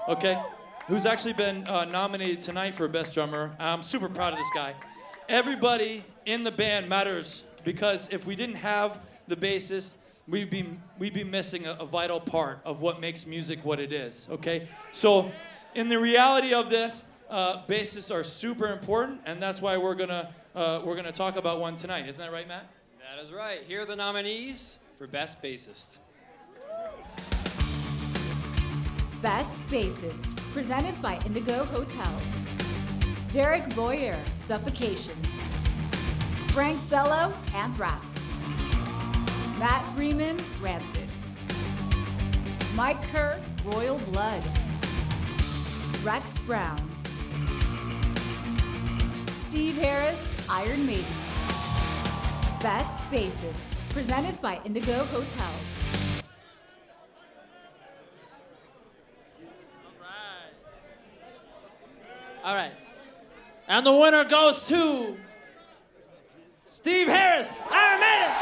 okay, who's actually been nominated tonight for Best Drummer. I'm super proud of this guy. Everybody in the band matters because if we didn't have the bassist, we'd be missing a vital part of what makes music what it is, okay? So in the reality of this, bassists are super important, and that's why we're gonna talk about one tonight. Isn't that right, Matt? That is right. Here are the nominees for Best Bassist. Best Bassist, presented by Indigo Hotels. Derek Boyer, Suffocation. Frank Bello, Anthrax. Matt Freeman, Rancid. Mike Kerr, Royal Blood. Rex Brown. Steve Harris, Iron Maiden. Best Bassist, presented by Indigo Hotels. All right. And the winner goes to Steve Harris, Iron Maiden.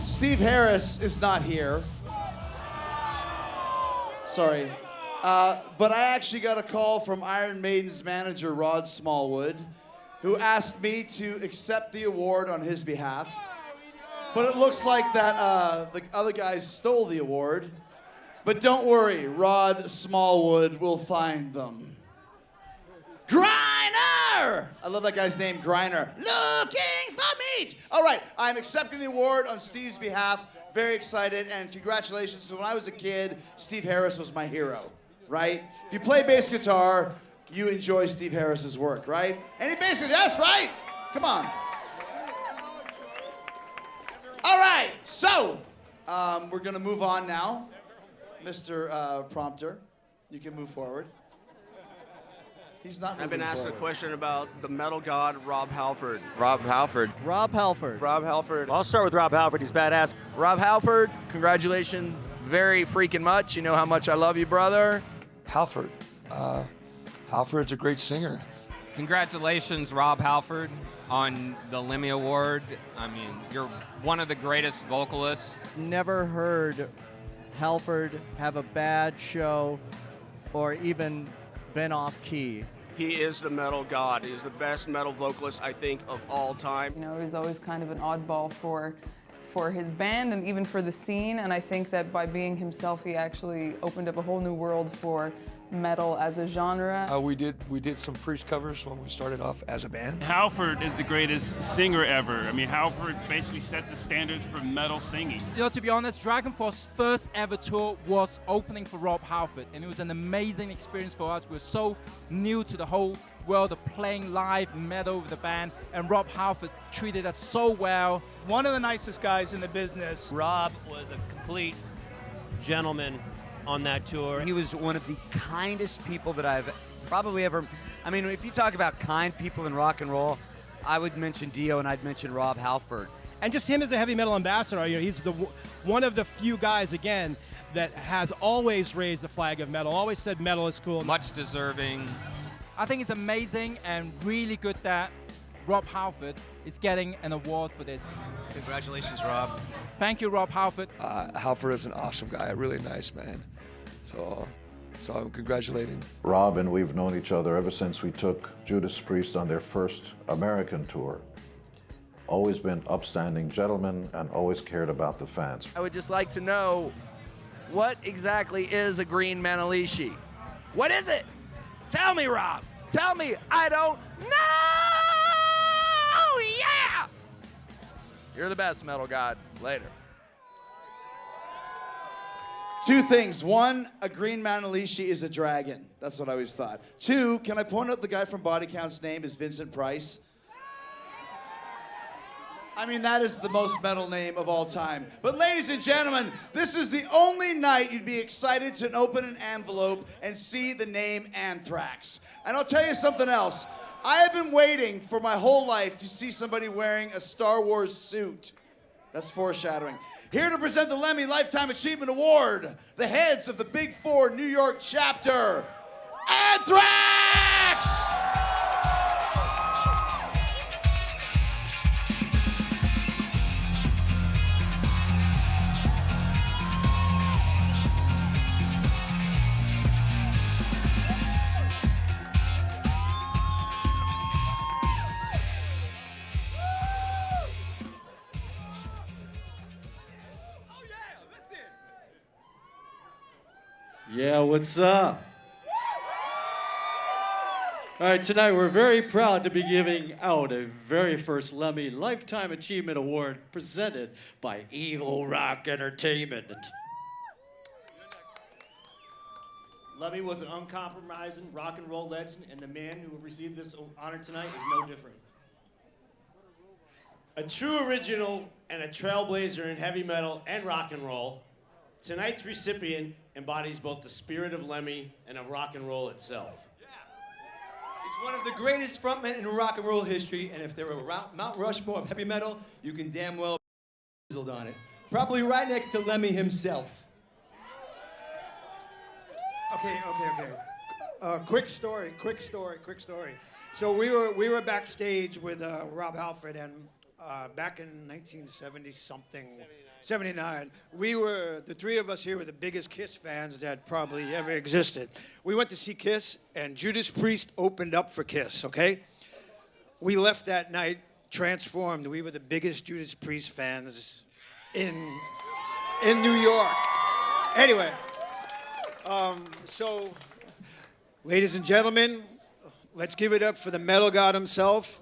Steve Harris is not here. Sorry. But I actually got a call from Iron Maiden's manager, Rod Smallwood, who asked me to accept the award on his behalf. But it looks like that the other guys stole the award. But don't worry, Rod Smallwood will find them. Griner! I love that guy's name, Griner. Looking for meat! All right, I'm accepting the award on Steve's behalf. Very excited, and congratulations, because when I was a kid, Steve Harris was my hero, right? If you play bass guitar, you enjoy Steve Harris's work, right? Any bass guitar? Yes, right? Come on. All right, so we're gonna move on now. Mr. Prompter, you can move forward. He's not moving I've been asked forward. a question about the metal god, Rob Halford. Rob Halford. Rob Halford. Rob Halford. I'll start with Rob Halford. He's badass. Rob Halford, congratulations very freaking much. You know how much I love you, brother. Halford. Halford's a great singer. Congratulations, Rob Halford, on the Lemmy Award. I mean, you're one of the greatest vocalists. Never heard Halford have a bad show or even been off key. He is the metal god. He's the best metal vocalist, I think, of all time. You know, he was always kind of an oddball for his band and even for the scene, and I think that by being himself, he actually opened up a whole new world for metal as a genre. We did some Priest covers when we started off as a band. Halford is the greatest singer ever. I mean, Halford basically set the standards for metal singing. You know, to be honest, DragonForce's first ever tour was opening for Rob Halford, and it was an amazing experience for us. We were so new to the whole world of playing live metal with the band, and Rob Halford treated us so well. One of the nicest guys in the business. Rob was a complete gentleman on that tour. He was one of the kindest people that I've probably ever, I mean, if you talk about kind people in rock and roll, I would mention Dio and I'd mention Rob Halford. And just him as a heavy metal ambassador, you know, he's one of the few guys, again, that has always raised the flag of metal, always said metal is cool. Much deserving. I think it's amazing and really good that Rob Halford is getting an award for this. Congratulations, Rob. Thank you, Rob Halford. Halford is an awesome guy, a really nice man. So I'm congratulating. Rob and we've known each other ever since we took Judas Priest on their first American tour. always been upstanding gentlemen and always cared about the fans. I would just like to know, what exactly is a green Manalishi? What is it? Tell me, Rob. Tell me. I don't know. Yeah. You're the best, Metal God. Later. Two things. One, a green Manalishi is a dragon. That's what I always thought. Two, can I point out the guy from Body Count's name is Vincent Price? I mean, that is the most metal name of all time. But ladies and gentlemen, this is the only night you'd be excited to open an envelope and see the name Anthrax. And I'll tell you something else. I have been waiting for my whole life to see somebody wearing a Star Wars suit. That's foreshadowing. Here to present the Lemmy Lifetime Achievement Award, the heads of the Big Four New York chapter, Anthrax! Yeah, what's up? All right, tonight we're very proud to be giving out a very first Lemmy Lifetime Achievement Award presented by Evil Rock Entertainment. Lemmy was an uncompromising rock and roll legend, and the man who received this honor tonight is no different. A true original and a trailblazer in heavy metal and rock and roll, tonight's recipient embodies both the spirit of Lemmy and of rock and roll itself. He's one of the greatest frontmen in rock and roll history, and if there were a Mount Rushmore of heavy metal, you can damn well be chiseled on it. Probably right next to Lemmy himself. Okay. Quick story. So we were backstage with Rob Halford, and back in 1970-something, 79, the three of us here were the biggest Kiss fans that probably ever existed. We went to see Kiss, and Judas Priest opened up for Kiss, okay? We left that night transformed. We were the biggest Judas Priest fans in New York. Anyway, so, ladies and gentlemen, let's give it up for the metal god himself.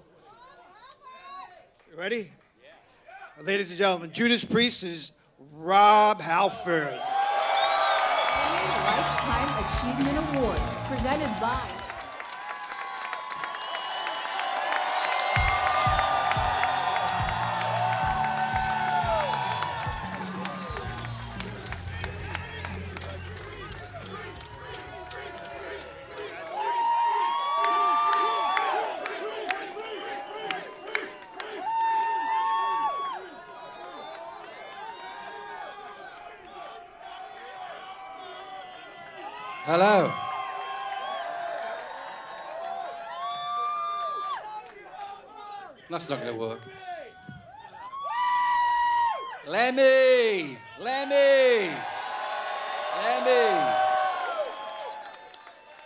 You ready? Yeah. Ladies and gentlemen, Judas Priest is Rob Halford. Lifetime Achievement Award presented by Hello. That's not going to work. Lemmy!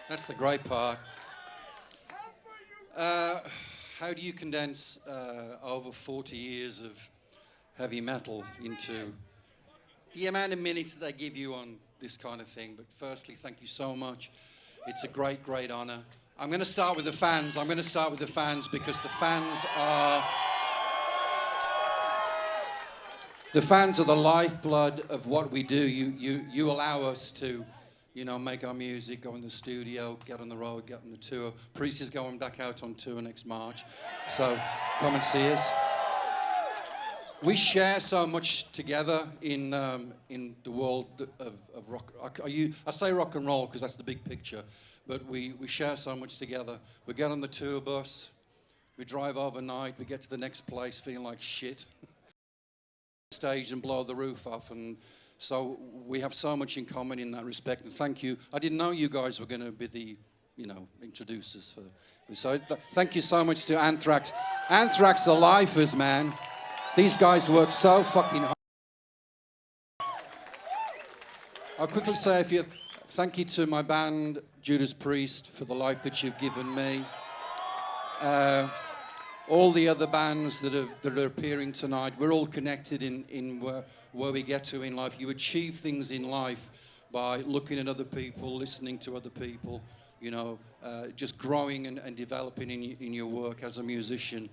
That's the great part. How do you condense over 40 years of heavy metal into the amount of minutes that they give you on this kind of thing? But firstly, thank you so much. It's a great, great honor. I'm going to start with the fans. Because the fans are the lifeblood of what we do. You allow us to, make our music, go in the studio, get on the road, get on the tour. Priest is going back out on tour next March, so come and see us. We share so much together in the world of rock. I say rock and roll because that's the big picture, but we share so much together. We get on the tour bus, we drive overnight, we get to the next place feeling like shit, stage and blow the roof off, and so we have so much in common in that respect. And thank you. I didn't know you guys were going to be the, introducers for. So thank you so much to Anthrax. Anthrax are lifers, man. These guys work so fucking hard. I'll quickly say thank you to my band, Judas Priest, for the life that you've given me. all the other bands that are appearing tonight, we're all connected in where we get to in life. You achieve things in life by looking at other people, listening to other people, you know, just growing and developing in your work as a musician,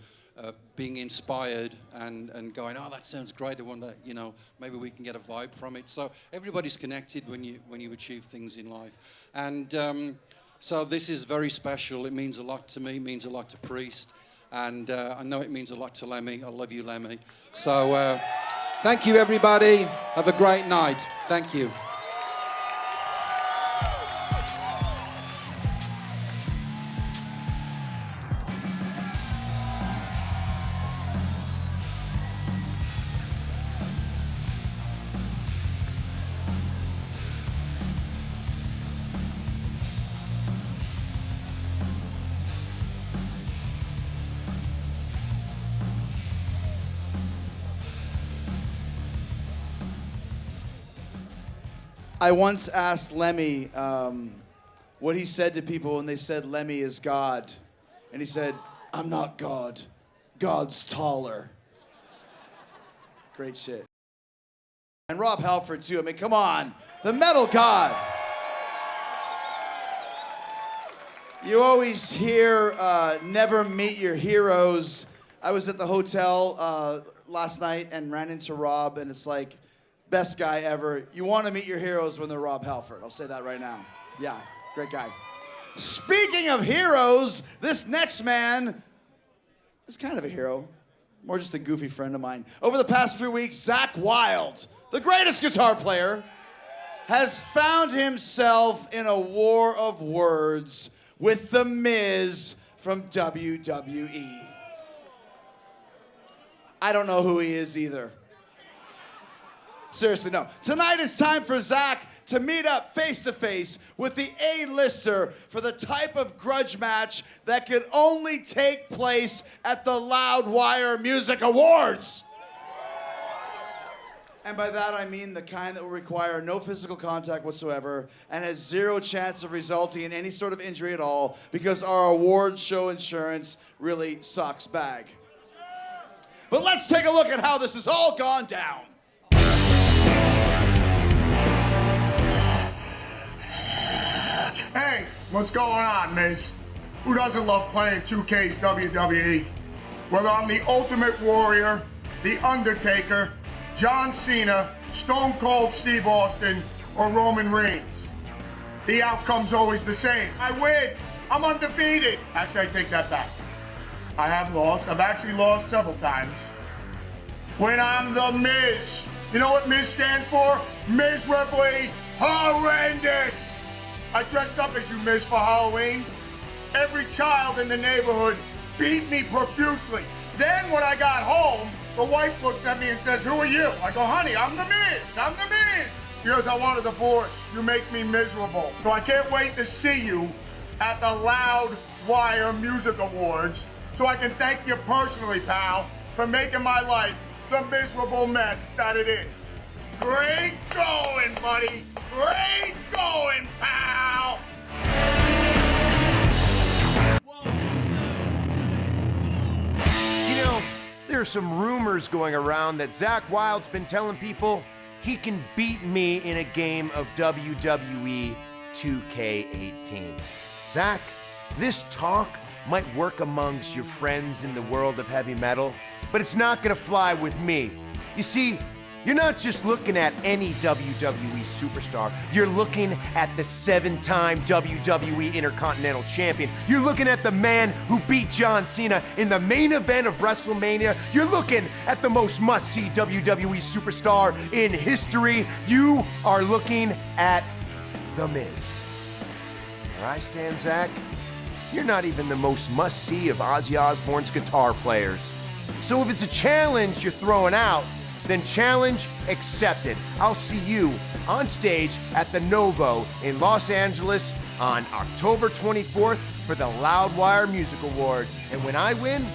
being inspired and going, oh, that sounds great. I wonder, you know, maybe we can get a vibe from it. So everybody's connected when you achieve things in life. And so this is very special. It means a lot to me, it means a lot to Priest. And I know it means a lot to Lemmy. I love you, Lemmy. So thank you, everybody. Have a great night. Thank you. I once asked Lemmy what he said to people when they said Lemmy is God. And he said, I'm not God. God's taller. Great shit. And Rob Halford, too. I mean, come on. The metal god. You always hear never meet your heroes. I was at the hotel last night and ran into Rob, and it's like, best guy ever. You want to meet your heroes when they're Rob Halford. I'll say that right now. Yeah, great guy. Speaking of heroes, this next man is kind of a hero. More just a goofy friend of mine. Over the past few weeks, Zakk Wylde, the greatest guitar player, has found himself in a war of words with The Miz from WWE. I don't know who he is either. Seriously, no. Tonight it's time for Zakk to meet up face-to-face with the A-lister for the type of grudge match that could only take place at the Loudwire Music Awards. And by that I mean the kind that will require no physical contact whatsoever and has zero chance of resulting in any sort of injury at all because our award show insurance really sucks bag. But let's take a look at how this has all gone down. Hey, what's going on, Miz? Who doesn't love playing 2K's WWE? Whether I'm the Ultimate Warrior, The Undertaker, John Cena, Stone Cold Steve Austin, or Roman Reigns. The outcome's always the same. I win. I'm undefeated. Actually, I take that back. I have lost. I've actually lost several times. When I'm the Miz. You know what Miz stands for? Miserably horrendous. I dressed up as you, Miz, for Halloween. Every child in the neighborhood beat me profusely. Then when I got home, the wife looks at me and says, who are you? I go, honey, I'm the Miz. I'm the Miz. Because I want a divorce. You make me miserable. So I can't wait to see you at the Loudwire Music Awards so I can thank you personally, pal, for making my life the miserable mess that it is. Great going, buddy. Great going, pal. You know, there's some rumors going around that Zakk Wylde's been telling people he can beat me in a game of WWE 2K18. Zakk, this talk might work amongst your friends in the world of heavy metal, but it's not gonna fly with me. You see, you're not just looking at any WWE superstar. You're looking at the 7-time WWE Intercontinental Champion. You're looking at the man who beat John Cena in the main event of WrestleMania. You're looking at the most must-see WWE superstar in history. You are looking at The Miz. Where I stand, Zakk, you're not even the most must-see of Ozzy Osbourne's guitar players. So if it's a challenge you're throwing out, then challenge accepted. I'll see you on stage at the Novo in Los Angeles on October 24th for the Loudwire Music Awards. And when I win,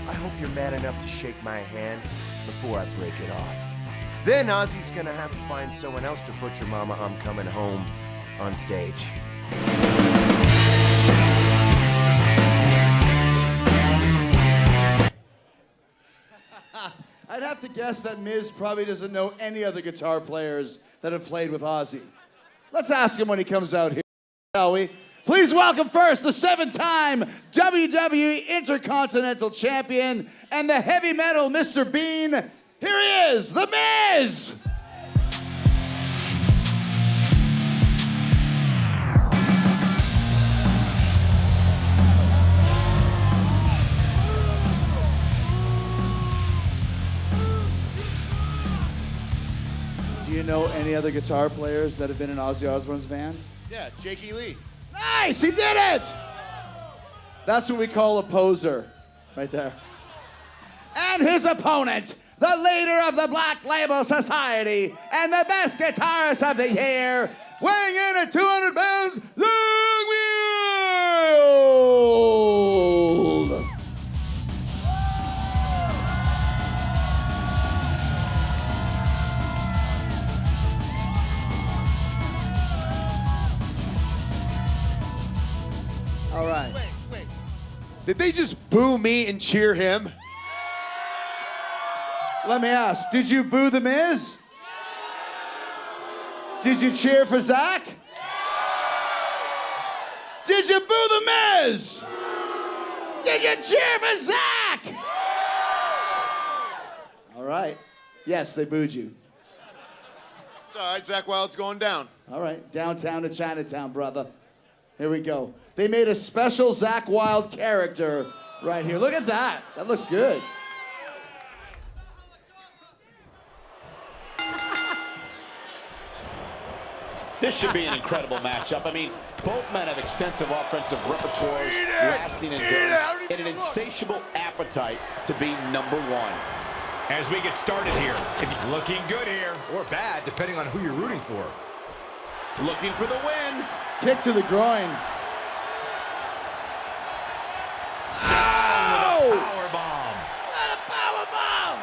I hope you're mad enough to shake my hand before I break it off. Then Ozzy's gonna have to find someone else to butcher Mama I'm Coming Home on stage. I'd have to guess that Miz probably doesn't know any other guitar players that have played with Ozzy. Let's ask him when he comes out here, shall we? Please welcome first the 7-time WWE Intercontinental Champion and the heavy metal Mr. Bean. Here he is, The Miz! Do you know any other guitar players that have been in Ozzy Osbourne's band? Yeah, Jakey Lee. Nice, he did it! That's what we call a poser, right there. And his opponent, the leader of the Black Label Society and the best guitarist of the year, weighing in at 200 pounds, Zakk Wylde! All right. Wait. Did they just boo me and cheer him? Let me ask, did you boo The Miz? Did you cheer for Zakk? Did you boo The Miz? Did you cheer for Zakk? All right. Yes, they booed you. It's all right, Zakk Wylde's going down. All right, downtown to Chinatown, brother. Here we go. They made a special Zakk Wylde character right here. Look at that. That looks good. This should be an incredible matchup. I mean, both men have extensive offensive repertoires, lasting endurance, and an insatiable appetite to be number one. As we get started here, looking good here, or bad, depending on who you're rooting for. Looking for the win. Kick to the groin. Oh! Power bomb. Power bomb!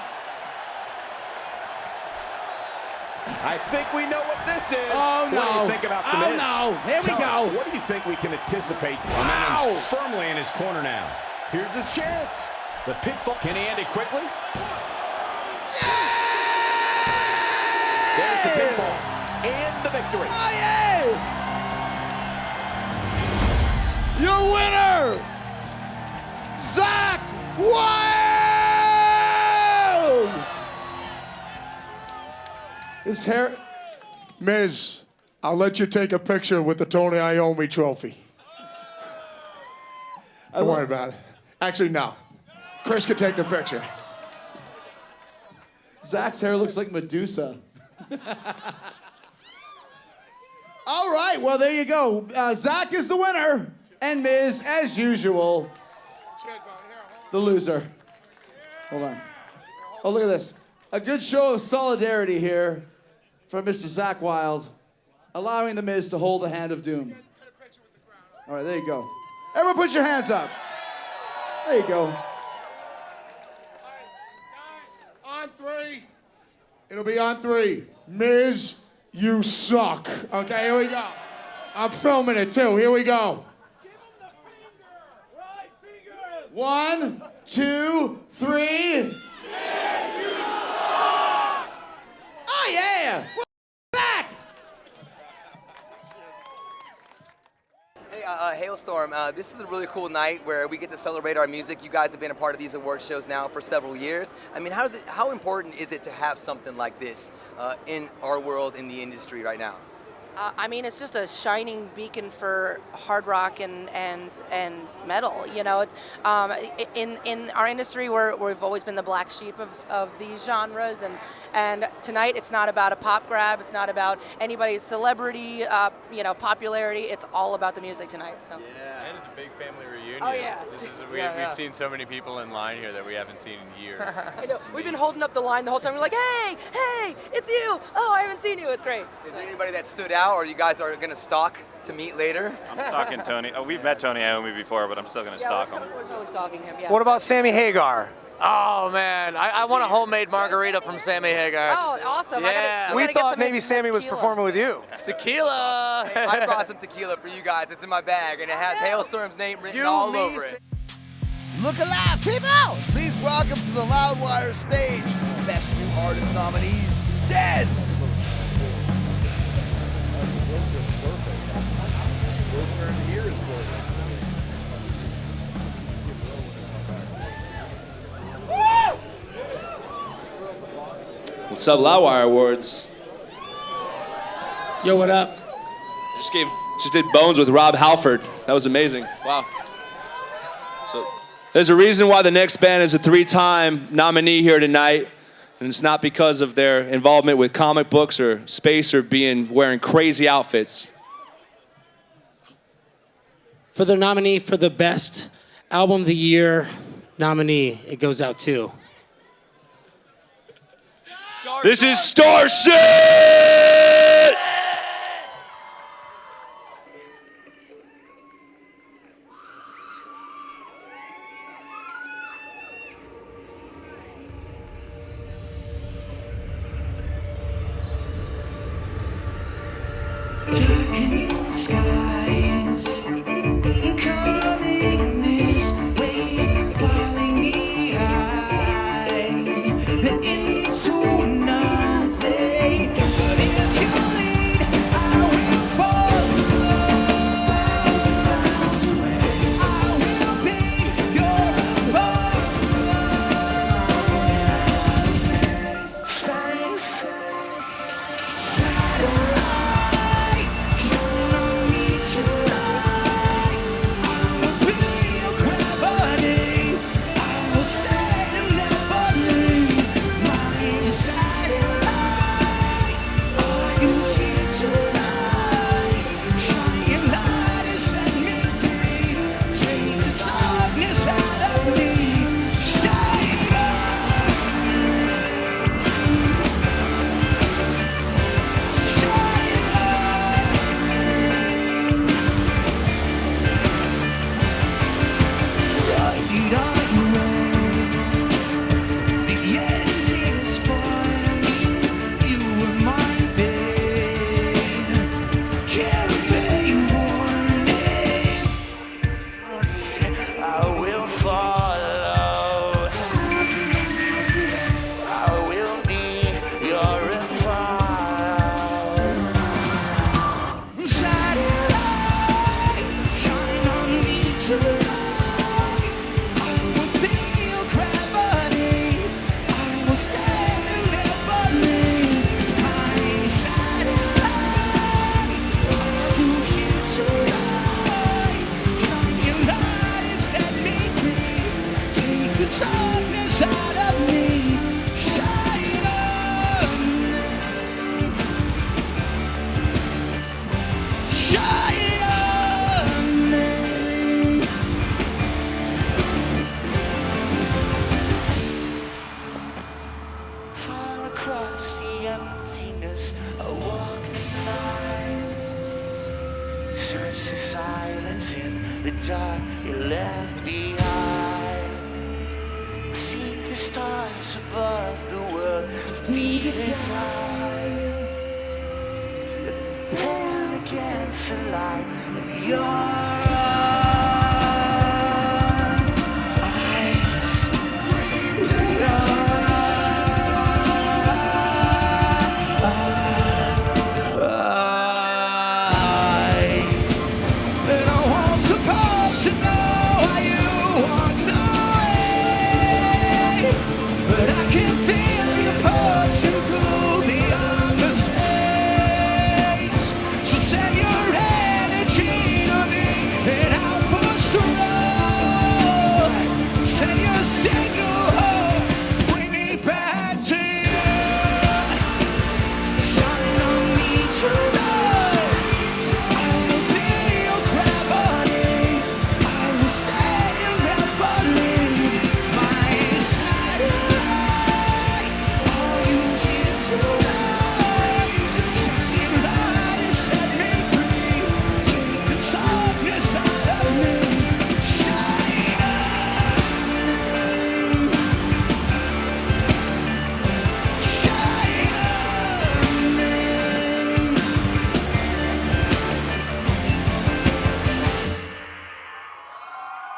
I think we know what this is. Oh, no. What do you think about the Miz? Oh, no. Here we Tell go. us, what do you think we can anticipate? Momentum's firmly in his corner now. Here's his chance. The pitfall. Can he end it quickly? There's the pinfall and the victory. Oh, yeah! Your winner, Zakk Wylde! His hair... Miz, I'll let you take a picture with the Tony Iommi trophy. Don't worry about it. Actually, no. Chris can take the picture. Zakk's hair looks like Medusa. All right, well, there you go. Zakk is the winner, and Miz, as usual, the loser. Hold on. Oh, look at this. A good show of solidarity here from Mr. Zakk Wylde, allowing the Miz to hold the hand of doom. All right, there you go. Everyone put your hands up. There you go. On three. It'll be on three. Miz, you suck. Okay, here we go. I'm filming it too. Here we go. 1, 2, 3. Oh, yeah! We're back! Hey, Hailstorm, this is a really cool night where we get to celebrate our music. You guys have been a part of these award shows now for several years. I mean, how important is it to have something like this in our world, in the industry right now? I mean, it's just a shining beacon for hard rock and metal. You know, it's in our industry we've always been the black sheep of these genres, and tonight it's not about a pop grab. It's not about anybody's celebrity, popularity. It's all about the music tonight. So. Yeah. And it's a big family reunion. Oh yeah. We've seen so many people in line here that we haven't seen in years. I know. We've been holding up the line the whole time. We're like, hey, it's you. Oh, I haven't seen you. It's great. Is there anybody that stood out, or you guys are going to stalk to meet later? I'm stalking Tony. Oh, we've met Tony Iommi before, but I'm still going to stalk him. We're totally stalking him, yeah. What about Sammy Hagar? Oh, man. I want a homemade margarita from Sammy Hagar. Oh, awesome. Yeah. We thought maybe Sammy was performing with you. Tequila. Hey, I brought some tequila for you guys. It's in my bag, and it has Hailstorm's name written all over it. Look alive, people! Please welcome to the Loudwire stage Best New Artist nominees, Dead! What's up, Loudwire Awards? Yo, what up? Just did Bones with Rob Halford. That was amazing. Wow. So there's a reason why the next band is a 3-time nominee here tonight, and it's not because of their involvement with comic books or space or wearing crazy outfits. For the nominee for the best album of the year nominee, it goes out to. This is Starship!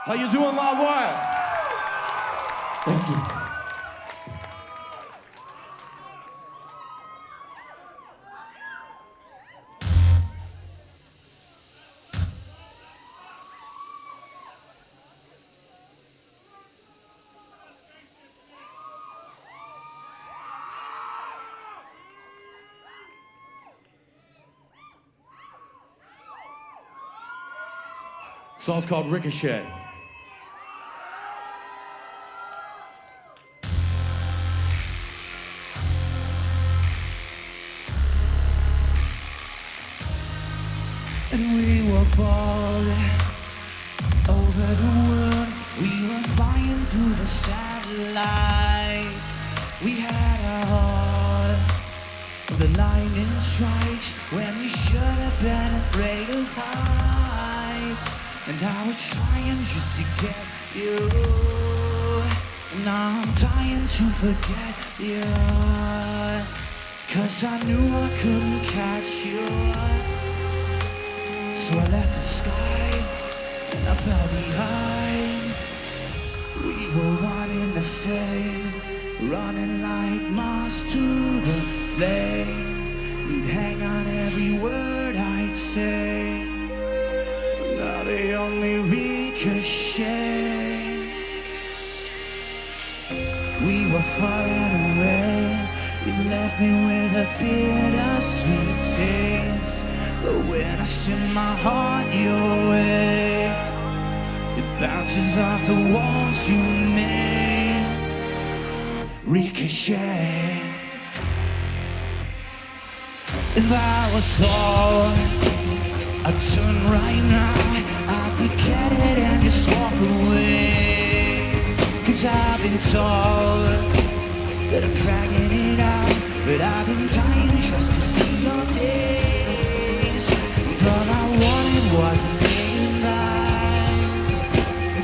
How you doing, Loudwire? Thank you. Song's called Ricochet. And we were falling over the world. We were flying through the satellites. We had a heart of the lightning strikes when we should have been afraid of heights. And I was trying just to get you, and now I'm dying to forget you, 'cause I knew I couldn't catch you. So I left the sky and I fell behind. We were one in the same, running like moths to the flames. You'd hang on every word I'd say. Now they only ricochet. We were falling away. You left me with a bittersweet taste. But when I send my heart your way, it bounces off the walls you made. Ricochet. If I was tall, I'd turn right now. I could get it and just walk away. 'Cause I've been told that I'm dragging it out, but I've been dying just to see your days. All I wanted was to say goodbye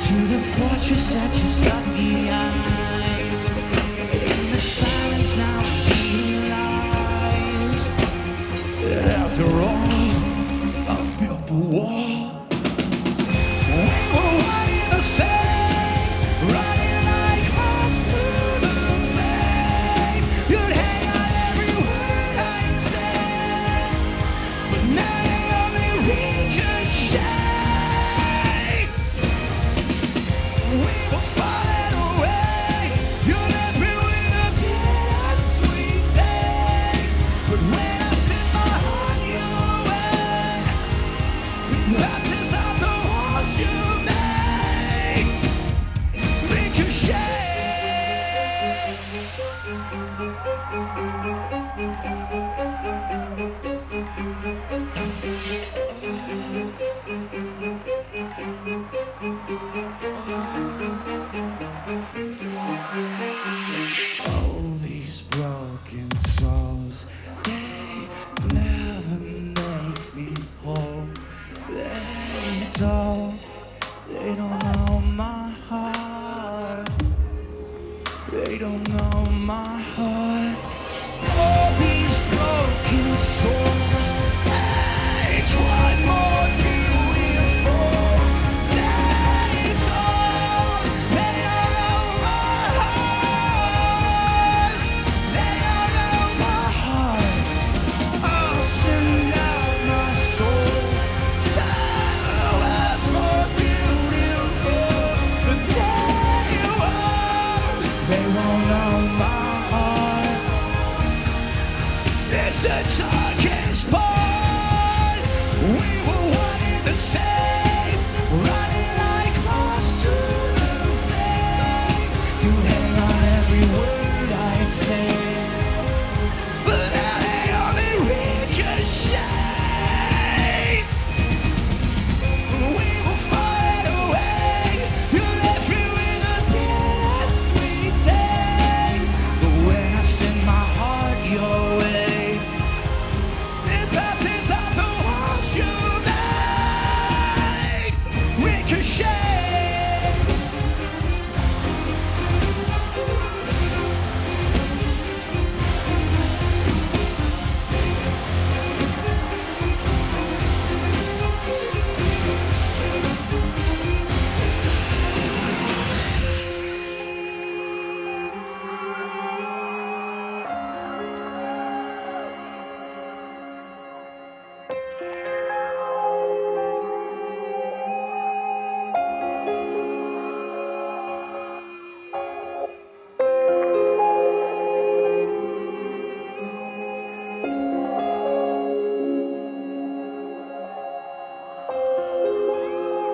to the fortress that you stuck behind. In the silence now I realize that after all, I built the wall. We were one in the same, running like moths to the flame. You'd hang on every word I'd say, but now ricochet. We were falling away. You left me with a bittersweet taste. But when I send my heart your way, it bounces off the walls you made. Ricochet. All these broken souls, they never make me whole. They don't know my heart. They don't know my heart. All these broken souls, each one more beautiful. They don't know my heart. They don't know my heart. I'll send out my soul. Send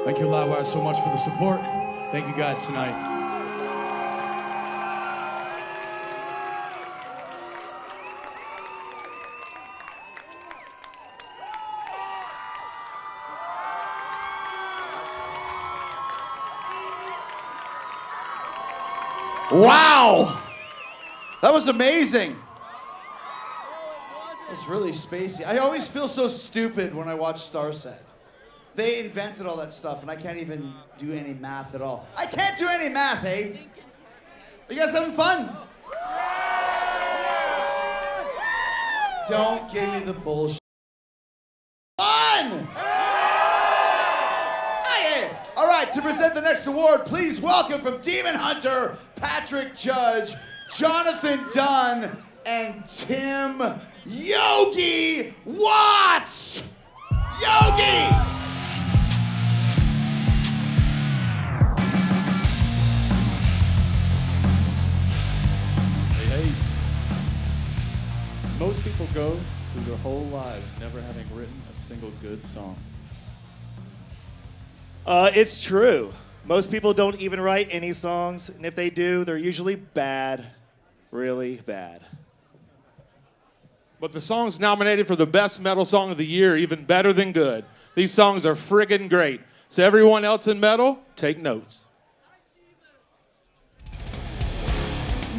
Thank you, Loudwire, so much for the support. Thank you guys tonight. Wow! That was amazing. That was really spacey. I always feel so stupid when I watch Starset. They invented all that stuff, and I can't even do any math at all. I can't do any math, eh? Are you guys having fun? Don't give me the bullshit. Fun! Hey! All right, to present the next award, please welcome from Demon Hunter, Patrick Judge, Jonathan Dunn, and Tim Yogi Watts! Yogi! Most people go through their whole lives never having written a single good song. It's true. Most people don't even write any songs, and if they do, they're usually bad, really bad. But the songs nominated for the Best Metal Song of the Year are even better than good. These songs are friggin' great. So everyone else in metal, take notes.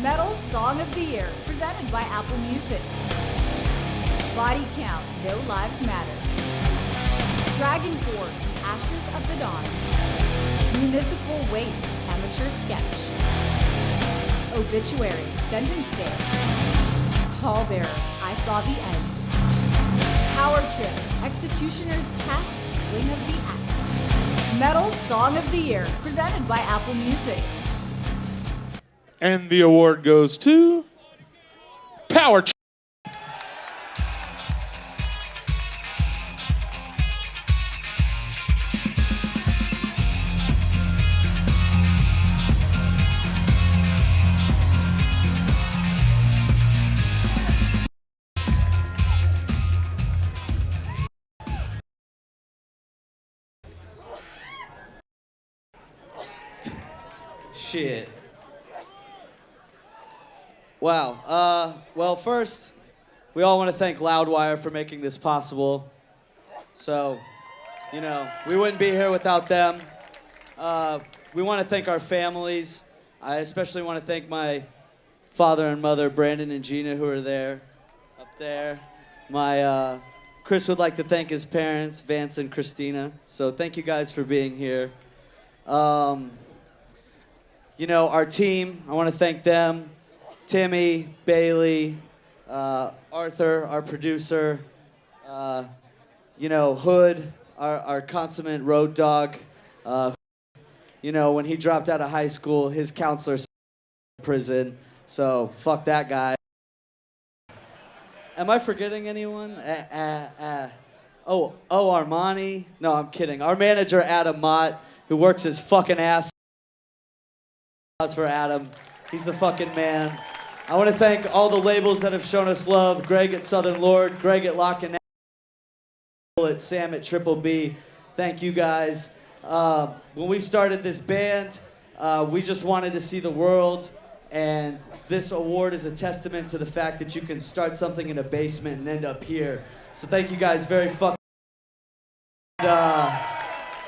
Metal Song of the Year, presented by Apple Music. Body Count, No Lives Matter. Dragon Force, Ashes of the Dawn. Municipal Waste, Amateur Sketch. Obituary, Sentence Day. Pallbearer, I Saw the End. Power Trip, Executioner's Tax, Swing of the Axe. Metal Song of the Year, presented by Apple Music. And the award goes to Power Trip. Shit. Wow. Well, first, we all want to thank Loudwire for making this possible. So, you know, we wouldn't be here without them. We want to thank our families. I especially want to thank my father and mother, Brandon and Gina, who are there, up there. Chris would like to thank his parents, Vance and Christina. So thank you guys for being here. You know, our team, I want to thank them. Timmy, Bailey, Arthur, our producer, you know, Hood, our consummate road dog. You know, when he dropped out of high school, his counselor in prison, so fuck that guy. Am I forgetting anyone? Oh, Armani. No, I'm kidding. Our manager, Adam Mott, who works his fucking ass. For Adam. He's the fucking man. I want to thank all the labels that have shown us love. Greg at Southern Lord, Greg at Lock and at Sam at Triple B. Thank you guys. When we started this band, we just wanted to see the world, and this award is a testament to the fact that you can start something in a basement and end up here. So thank you guys very fucking much.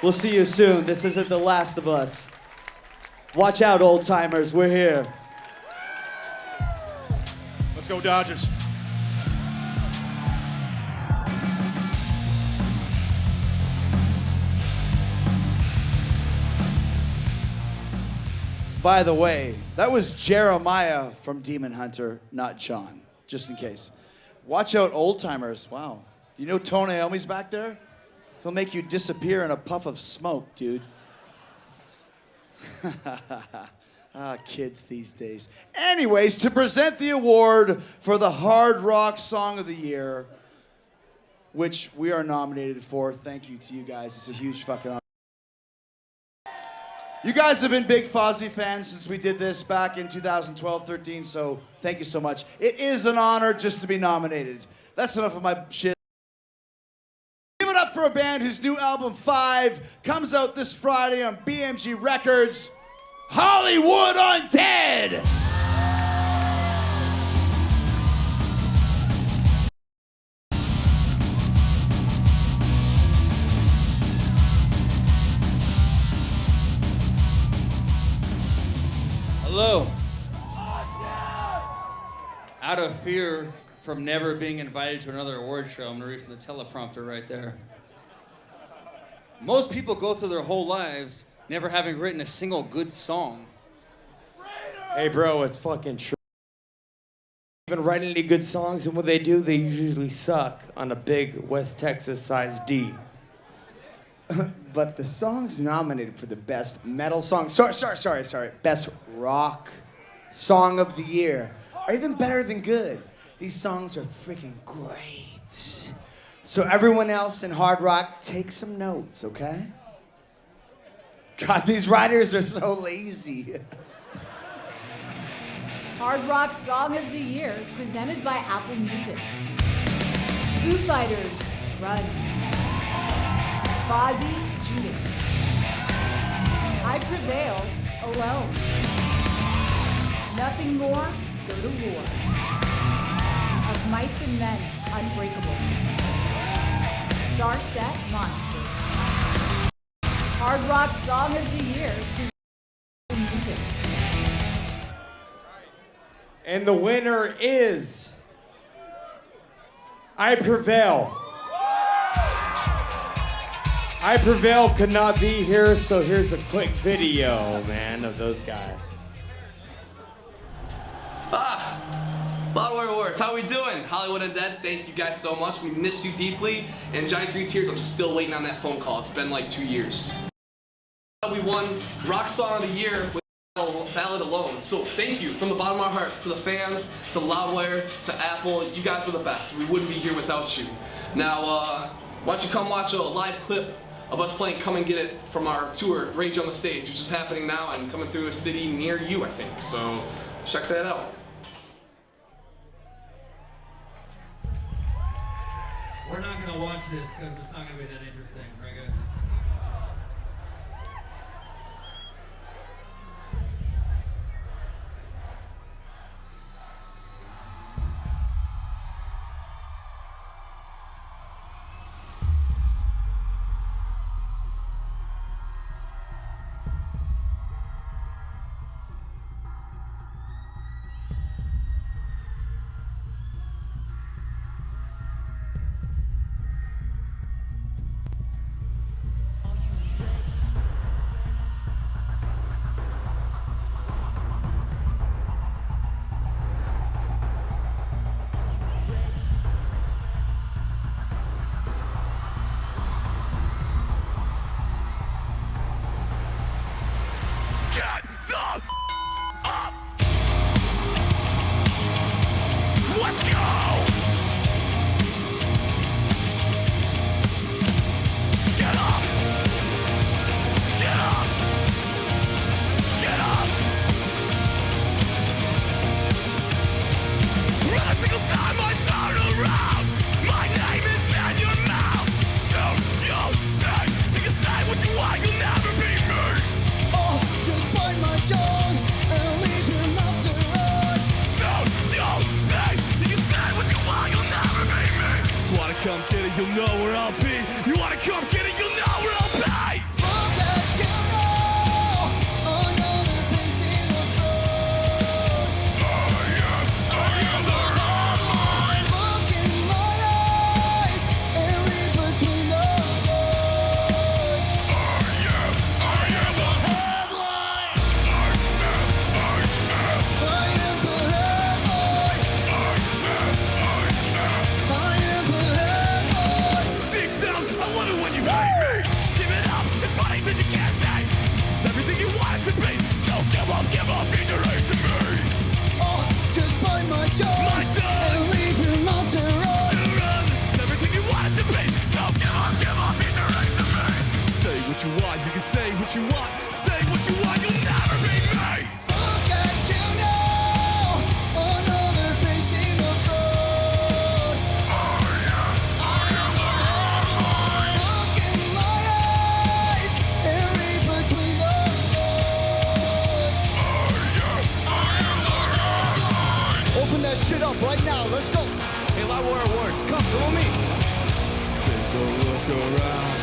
We'll see you soon. This isn't the last of us. Watch out, old timers. We're here. Let's go, Dodgers. By the way, that was Jeremiah from Demon Hunter, not John, just in case. Watch out, old timers. Wow. You know Tony Iommi's back there? He'll make you disappear in a puff of smoke, dude. Kids these days. Anyways, to present the award for the Hard Rock Song of the Year, which we are nominated for. Thank you to you guys. It's a huge fucking honor. You guys have been big Fozzy fans since we did this back in 2012-13, so thank you so much. It is an honor just to be nominated. That's enough of my shit. Give it up for for a band whose new album 5 comes out this Friday on BMG Records, Hollywood Undead. Hello. Out of fear from never being invited to another award show, I'm gonna read from the teleprompter right there. Most people go through their whole lives never having written a single good song. Hey, bro, it's fucking true. Even write any good songs, and when they do, they usually suck on a big West Texas size D. But the songs nominated for the best metal song, sorry, best rock song of the year are even better than good. These songs are freaking great. So everyone else in hard rock, take some notes, okay? God, these writers are so lazy. Hard Rock Song of the Year, presented by Apple Music. Foo Fighters, Run. Fozzy, Judas. I Prevail, Alone. Nothing More, Go to War. Of Mice and Men, Unbreakable. Star Set, Monster. Hard Rock Song of the Year, presented by Apple Music. And the winner is I Prevail. I Prevail could not be here, so here's a quick video, man, of those guys. Loudwire Awards, how we doing? Hollywood Undead, thank you guys so much. We miss you deeply. And Giant 3 Tears, I'm still waiting on that phone call. It's been like 2 years. We won Rock Song of the Year with Ballad Alone. So thank you from the bottom of our hearts to the fans, to Loudwire, to Apple. You guys are the best. We wouldn't be here without you. Now, why don't you come watch a live clip of us playing Come and Get It from our tour, Rage on the Stage, which is happening now and coming through a city near you, I think. So check that out. We're not going to watch this because it's not going to be that interesting, right guys? Come get it, you'll know where I'll be. You wanna come get it, you'll know where I'll be. Look at you now, another piece in the road. I am the hotline. Look in my eyes and read between the lines. I am the headline. I am the headline. Deep down, I love it when you hate me. Give it up, it's funny that you can't say. This is everything you want it to be. So give up, feed your hate to me. Oh, just bite my tongue, and leave your mouth to run. This is everything you want it to be. So give up, feed your hate to me. Say what you want, you can say what you want. Say what you want, you'll never be me. Look at you now, another face in the road. I am the hotline. crowd. Let's go. Hey, Loudwire Awards, come with me. Take a look around.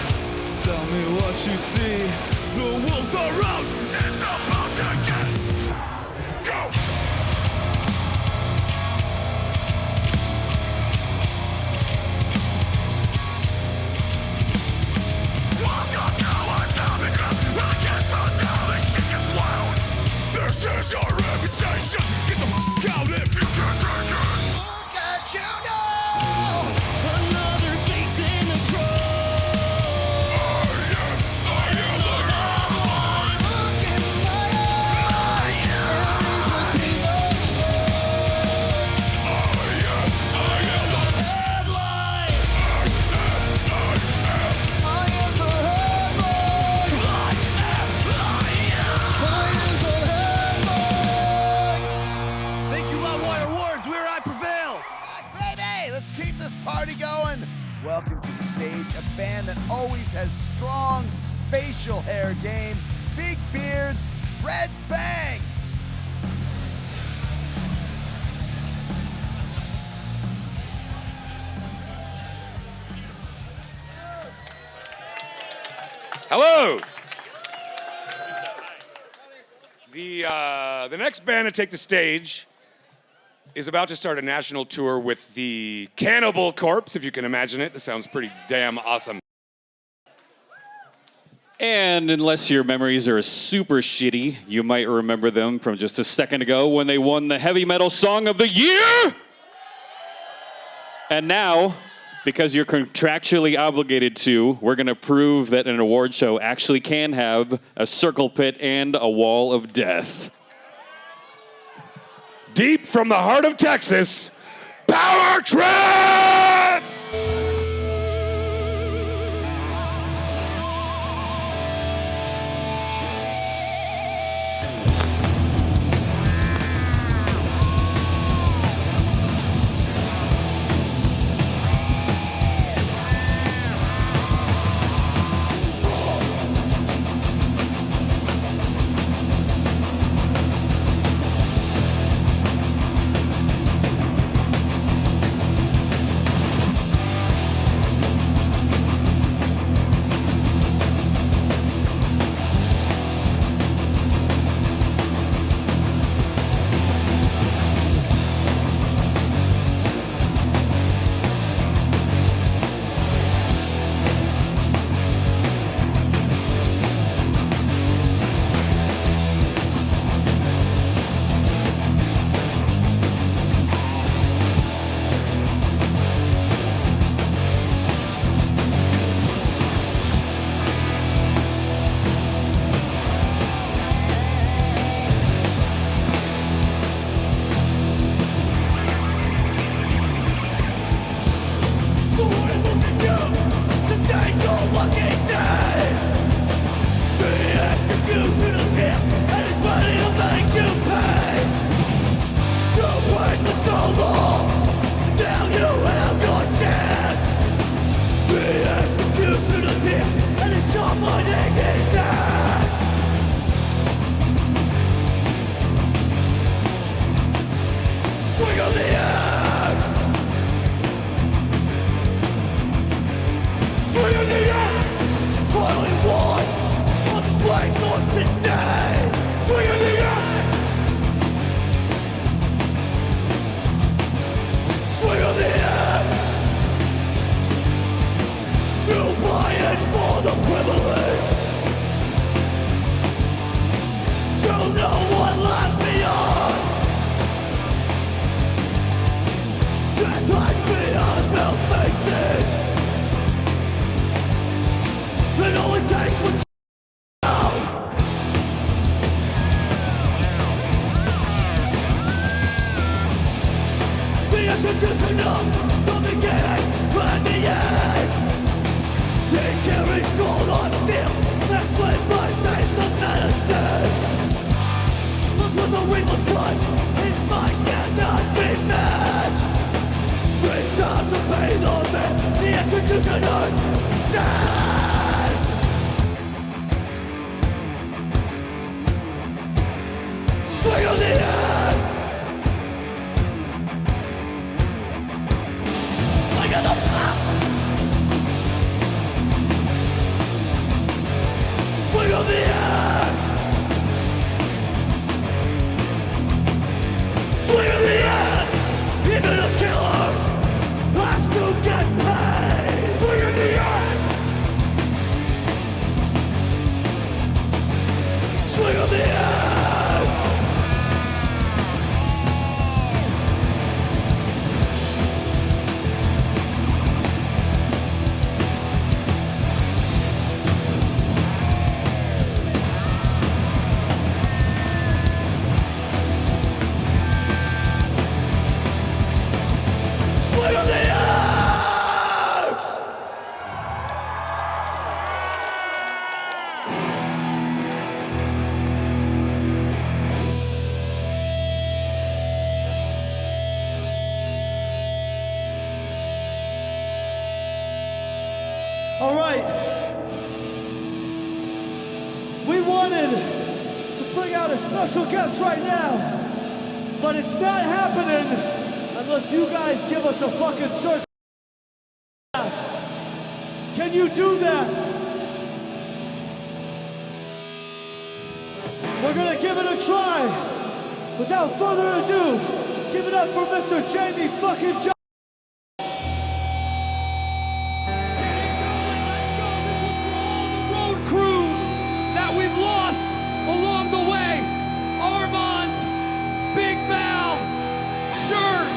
Tell me what you see. The wolves are out. It's about to get. Go. Welcome to our zombie ground. Against the devil, this shit gets loud. This is your reputation. Get the f*** out if you can take it. Look at you now. Another face in the crowd. I am the headline. Look in my eyes. Everybody's I am the headline. I am the Thank you, Loudwire Awards. Where I prevail. Baby, let's keep this party going. Welcome to the stage, a band that always has strong facial hair game, big beards, red fang. Hello. The next band to take the stage is about to start a national tour with the Cannibal Corpse, if you can imagine it. It sounds pretty damn awesome. And unless your memories are super shitty, you might remember them from just a second ago when they won the Heavy Metal Song of the Year! And now, because you're contractually obligated to, we're going to prove that an award show actually can have a circle pit and a wall of death. Deep from the heart of Texas, Power Trip! right. We wanted to bring out a special guest right now, but it's not happening unless you guys give us a fucking circle. Can you do that? We're gonna give it a try. Without further ado, give it up for Mr. Jamey fucking Jasta. Road crew that we've lost along the way. Armand, Big Val, Shirt,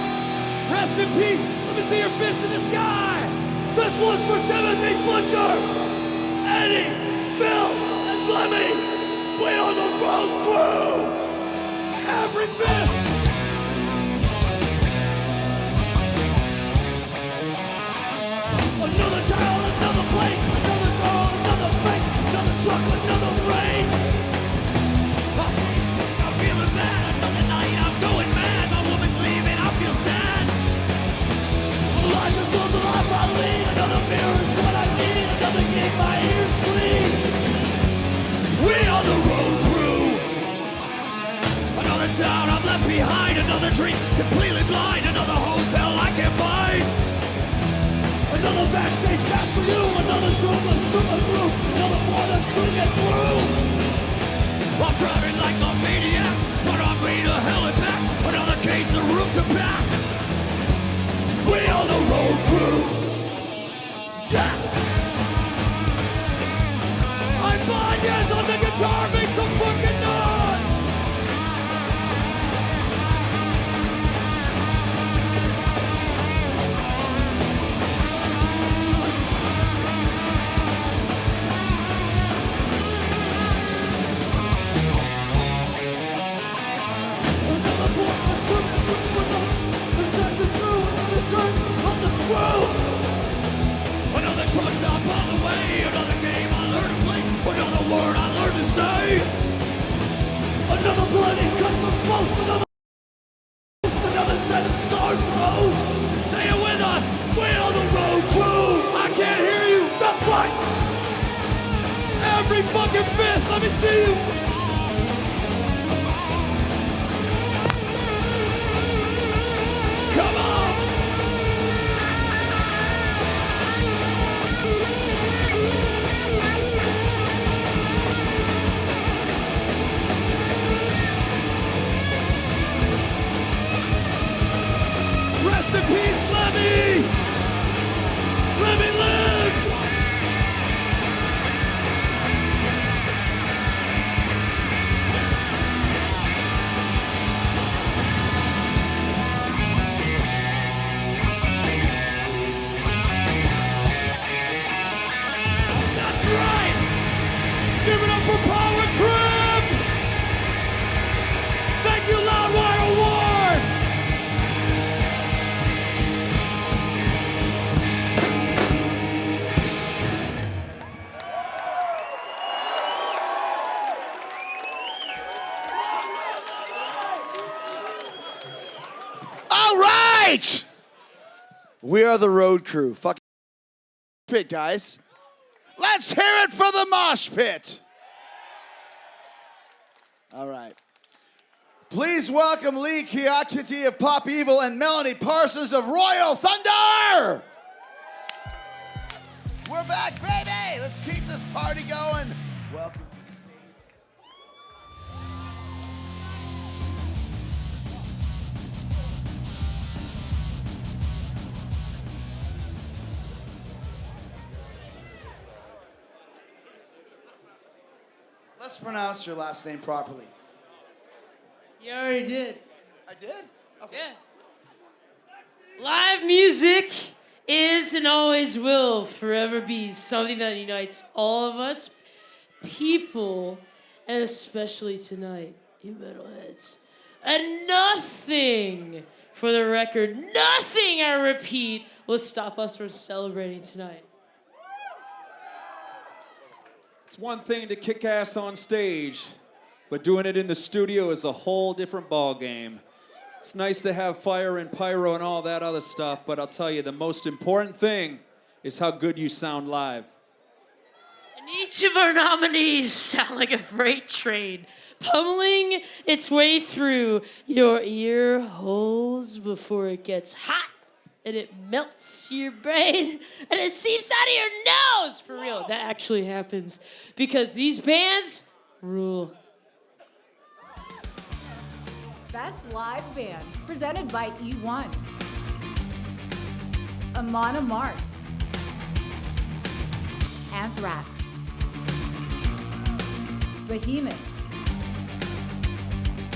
rest in peace. Let me see your fist in the sky. This one's for Timothy Butcher, Eddie, Phil, and Lemmy. We are the road crew. Every fist. Another town, another place, another door, another fate, another truck, another rain. I'm feeling bad, another night, I'm going mad. My woman's leaving, I feel sad. Well, I just love the life I lead. Another beer is what I need. Another gig, my ears bleed. We are the road crew. Another town I'm left behind. Another dream, completely blind. Another hotel I can't find. Another backstage pass for you. Another tour, super glue. Another boy that's soon get through. I'm driving like a maniac, but I'm me to hell and back. Another case of room to back. We are the road crew. Yeah. I'm blind, yes, on the guitar, make some fucking noise. Another boy, protected through another turn on the screw. Another truck stop on the way. Another game I learned to play. Another word I learned to say. Another bloody custom post. Another set of scars to rose. Say it with us. We are the road crew. I can't hear you. That's right. Every fucking fist. Let me see you. Come on. Rest in peace, Lemmy! Lemmy lives! That's right! Give it up for Power Trip! Thank you, Loudwire Awards! All right! We are the road crew. Fucking pit, guys. Let's hear it for the mosh pit. All right. Please welcome Lee Kiakiti of Pop Evil and Melanie Parsons of Royal Thunder. We're back, baby. Let's keep this party going. Welcome to the stage. Let's pronounce your last name properly. You already did. I did? Okay. Yeah. Live music is and always will forever be something that unites all of us, people, and especially tonight, you metalheads. And nothing, for the record, nothing, I repeat, will stop us from celebrating tonight. It's one thing to kick ass on stage, but doing it in the studio is a whole different ball game. It's nice to have fire and pyro and all that other stuff, but I'll tell you, the most important thing is how good you sound live. Each of our nominees sound like a freight train pummeling its way through your ear holes before it gets hot and it melts your brain and it seeps out of your nose. For real, that actually happens because these bands rule. Best Live Band, presented by E1. Amon Amarth. Anthrax. Behemoth.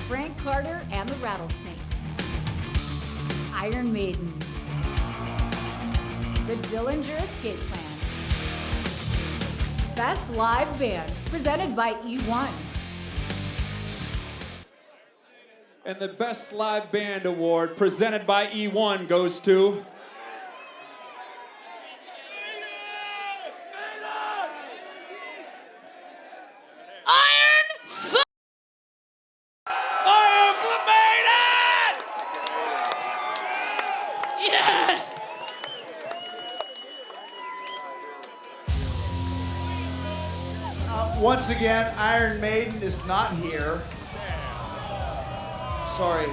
Frank Carter and the Rattlesnakes. Iron Maiden. The Dillinger Escape Plan. Best Live Band, presented by E1. And the Best Live Band Award, presented by E1, goes to... Yes! Once again, Iron Maiden is not here. Sorry.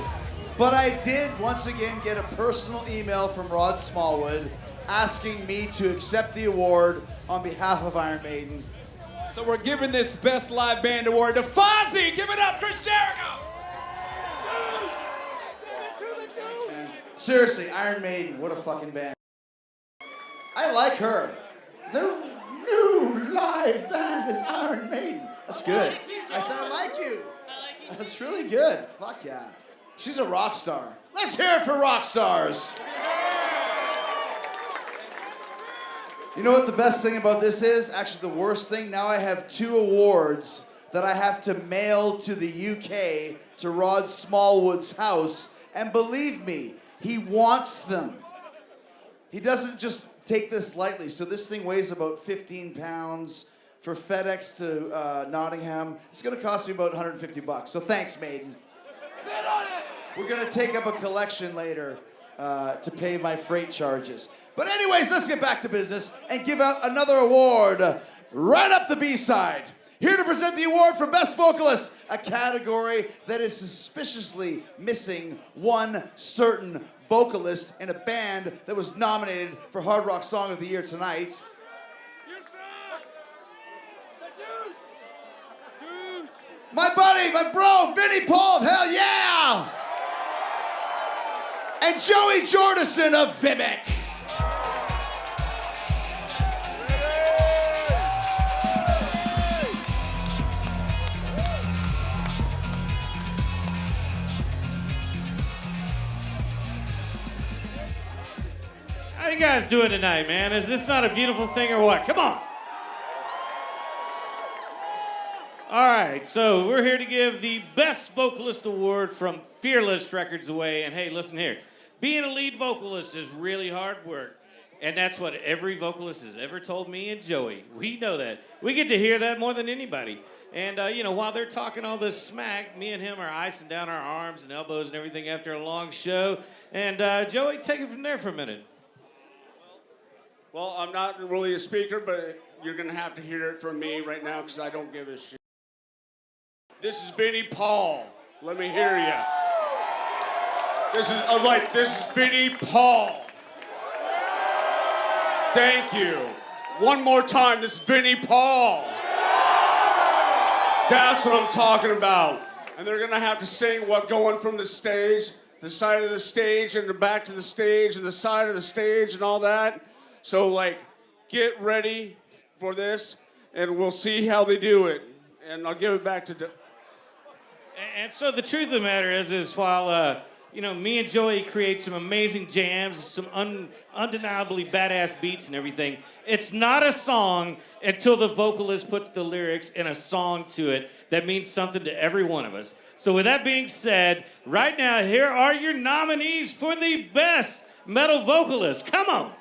But I did once again get a personal email from Rod Smallwood asking me to accept the award on behalf of Iron Maiden. So we're giving this Best Live Band Award to Fozzy! Give it up, Chris Jericho! Seriously, Iron Maiden, what a fucking band. I like her. The new live band is Iron Maiden. That's good. I said I like you. That's really good. Fuck yeah. She's a rock star. Let's hear it for rock stars. You know what the best thing about this is? Actually, the worst thing, now I have 2 awards that I have to mail to the UK to Rod Smallwood's house. And believe me, he wants them. He doesn't just take this lightly. So this thing weighs about 15 pounds. For FedEx to Nottingham, it's gonna cost me about 150 bucks. So thanks, Maiden. We're gonna take up a collection later to pay my freight charges. But anyways, let's get back to business and give out another award right up the B-side. Here to present the award for Best Vocalist, a category that is suspiciously missing one certain vocalist in a band that was nominated for Hard Rock Song of the Year tonight. My buddy, my bro, Vinnie Paul of Hell Yeah! And Joey Jordison of Vimic. How you guys doing tonight, man? Is this not a beautiful thing or what? Come on. All right, so we're here to give the Best Vocalist Award from Fearless Records away. And hey, listen here. Being a lead vocalist is really hard work. And that's what every vocalist has ever told me and Joey. We know that. We get to hear that more than anybody. And, you know, while they're talking all this smack, me and him are icing down our arms and elbows and everything after a long show. And, Joey, take it from there for a minute. Well, I'm not really a speaker, but you're going to have to hear it from me right now because I don't give a shit. This is Vinnie Paul. Let me hear you. This is Vinnie Paul. Thank you. One more time, this is Vinnie Paul. That's what I'm talking about. And they're gonna have to sing what going from the stage, the side of the stage, and the back to the stage, and the side of the stage, and all that. So, like, get ready for this, and we'll see how they do it. And I'll give it back to... And so the truth of the matter is while, you know, me and Joey create some amazing jams, some undeniably badass beats and everything, it's not a song until the vocalist puts the lyrics in a song to it that means something to every one of us. So with that being said, right now, here are your nominees for the Best Metal Vocalist. Come on.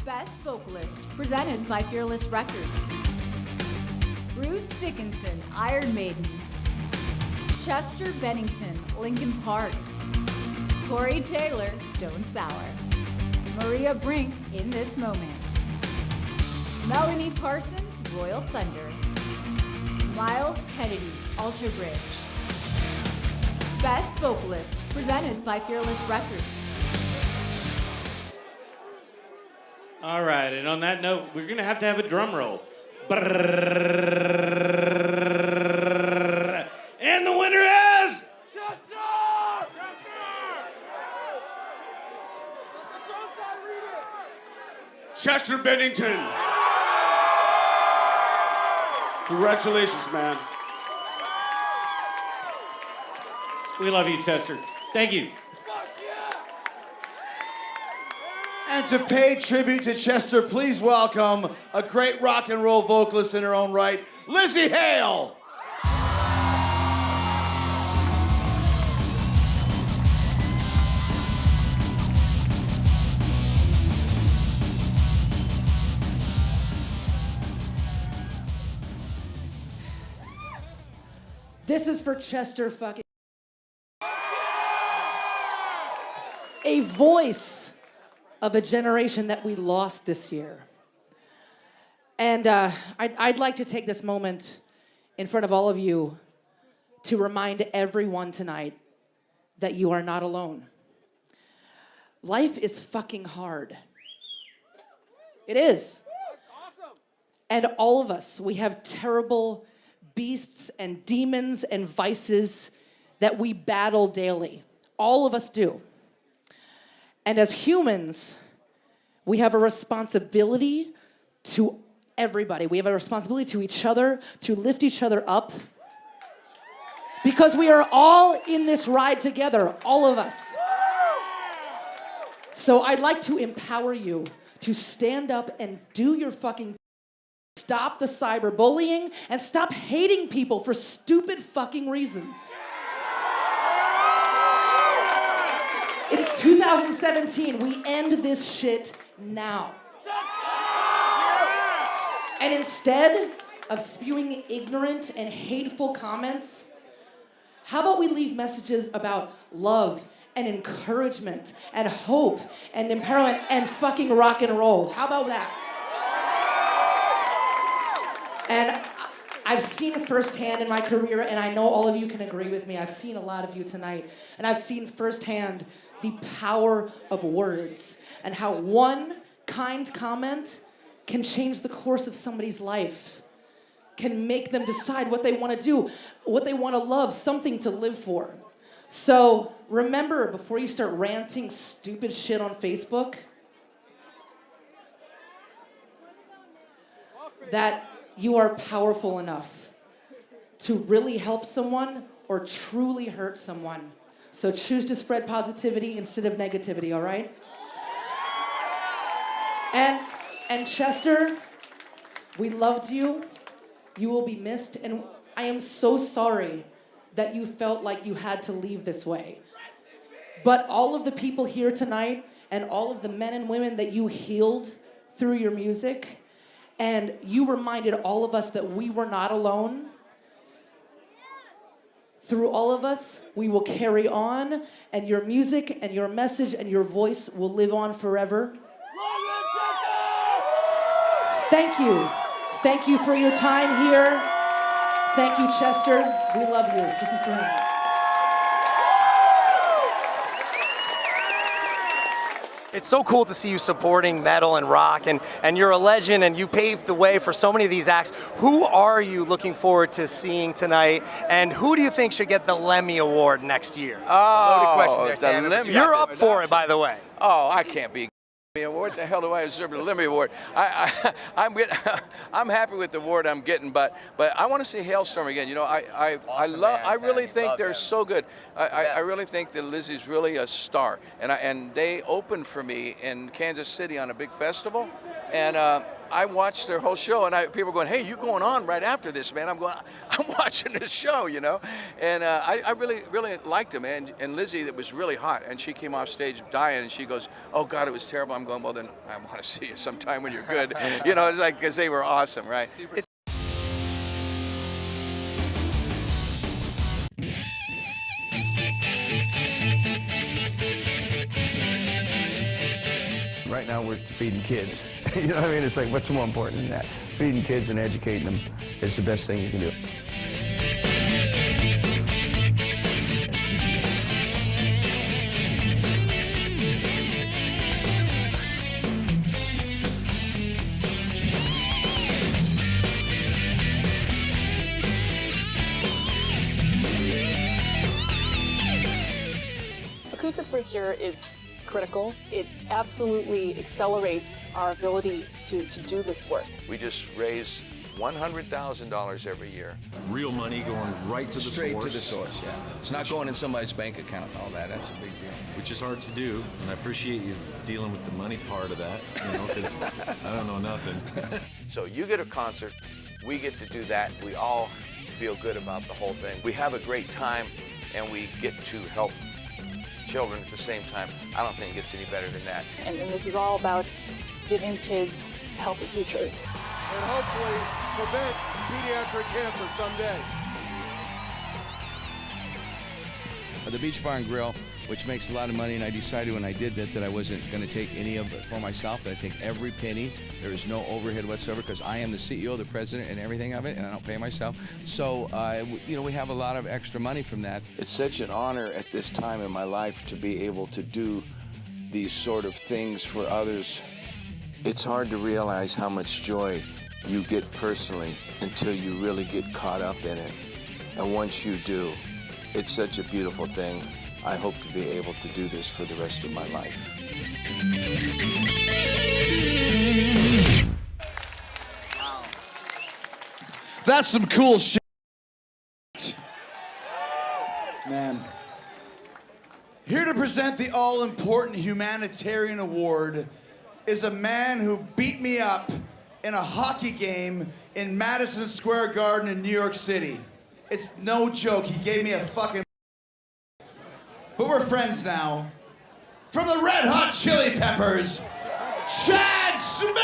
Best Vocalist, presented by Fearless Records. Bruce Dickinson, Iron Maiden. Chester Bennington, Linkin Park. Corey Taylor, Stone Sour. Maria Brink, In This Moment. Melanie Parsons, Royal Thunder. Miles Kennedy, Alter Bridge. Best Vocalist, presented by Fearless Records. All right, and on that note, we're gonna have a drum roll. And the winner is Chester Bennington. Congratulations, man. We love you, Chester. Thank you. And to pay tribute to Chester, please welcome a great rock and roll vocalist in her own right, Lzzy Hale. This is for Chester fucking. A voice of a generation that we lost this year. And I'd like to take this moment in front of all of you to remind everyone tonight that you are not alone. Life is fucking hard. It is. And all of us, we have terrible beasts and demons and vices that we battle daily. All of us do. And as humans, we have a responsibility to everybody. We have a responsibility to each other, to lift each other up. Because we are all in this ride together, all of us. So I'd like to empower you to stand up and do your fucking. Stop the cyberbullying and stop hating people for stupid fucking reasons. It's 2017. We end this shit now. And instead of spewing ignorant and hateful comments, how about we leave messages about love and encouragement and hope and empowerment and fucking rock and roll? How about that? And I've seen firsthand in my career, and I know all of you can agree with me, I've seen a lot of you tonight, and I've seen firsthand the power of words and how one kind comment can change the course of somebody's life, can make them decide what they want to do, what they want to love, something to live for. So remember, before you start ranting stupid shit on Facebook, that you are powerful enough to really help someone or truly hurt someone. So choose to spread positivity instead of negativity, all right? And Chester, we loved you. You will be missed, and I am so sorry that you felt like you had to leave this way. But all of the people here tonight and all of the men and women that you healed through your music, and you reminded all of us that we were not alone. Through all of us, we will carry on, and your music and your message and your voice will live on forever. Thank you. Thank you for your time here. Thank you, Chester. We love you. This is for him. It's so cool to see you supporting metal and rock, and you're a legend, and you paved the way for so many of these acts. Who are you looking forward to seeing tonight, and who do you think should get the Lemmy Award next year? Oh, loaded question there, the Sam. Lemmy. You're up for it, by the way. Oh, I can't be. What the hell do I deserve the Lemmy Award? I'm happy with the award I'm getting, but I want to see Hailstorm again. You know, I really think they're so good. I really think that Lizzy's really a star, and they opened for me in Kansas City on a big festival, and I watched their whole show, and people were going, "Hey, you're going on right after this, man." I'm watching this show, you know, and I really liked them, and Lizzy, that was really hot, and she came off stage dying, and she goes, "Oh God, it was terrible." I'm going, "Well, then I want to see you sometime when you're good," you know. It's like, because they were awesome, right? Right now we're feeding kids. You know what I mean? It's like, what's more important than that? Feeding kids and educating them is the best thing you can do. Acoustic work here is critical. It absolutely accelerates our ability to do this work. We just raise $100,000 every year. Real money going right to the Straight source. to the source, yeah. It's not going in somebody's bank account and all that. That's a big deal. Which is hard to do, and I appreciate you dealing with the money part of that, you know, because I don't know nothing. So you get a concert, we get to do that. We all feel good about the whole thing. We have a great time, and we get to help children at the same time. I don't think it gets any better than that. And this is all about giving kids healthy futures. And hopefully prevent pediatric cancer someday. The Beach Bar and Grill, which makes a lot of money, and I decided when I did that I wasn't going to take any of it for myself, that I take every penny. There is no overhead whatsoever because I am the CEO, the president, and everything of it, and I don't pay myself. So, you know, we have a lot of extra money from that. It's such an honor at this time in my life to be able to do these sort of things for others. It's hard to realize how much joy you get personally until you really get caught up in it. And once you do, it's such a beautiful thing. I hope to be able to do this for the rest of my life. That's some cool shit. Man. Here to present the all-important humanitarian award is a man who beat me up in a hockey game in Madison Square Garden in New York City. It's no joke, he gave me a fucking... But we're friends now. From the Red Hot Chili Peppers, Chad Smith!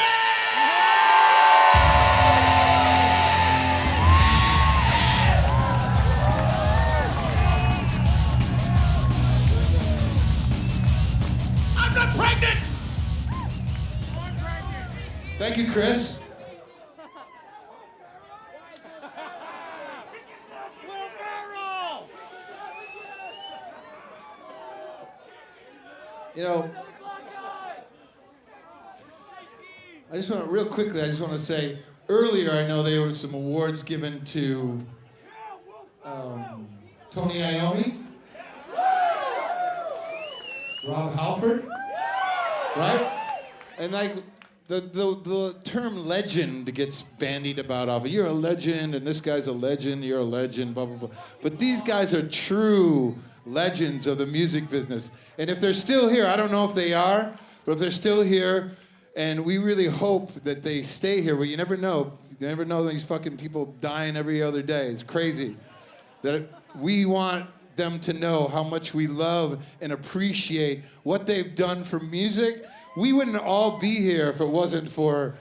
I'm not pregnant! Thank you, Chris. You know, I just want to, real quickly, I just want to say, earlier I know there were some awards given to Tony Iommi, Rob Halford, right? And like, the term legend gets bandied about often. You're a legend, and this guy's a legend, you're a legend, blah, blah, blah. But these guys are true legends of the music business. And if they're still here, I don't know if they are, but if they're still here, and we really hope that they stay here, but you never know. You never know these fucking people dying every other day. It's crazy. That we want them to know how much we love and appreciate what they've done for music. We wouldn't all be here if it wasn't for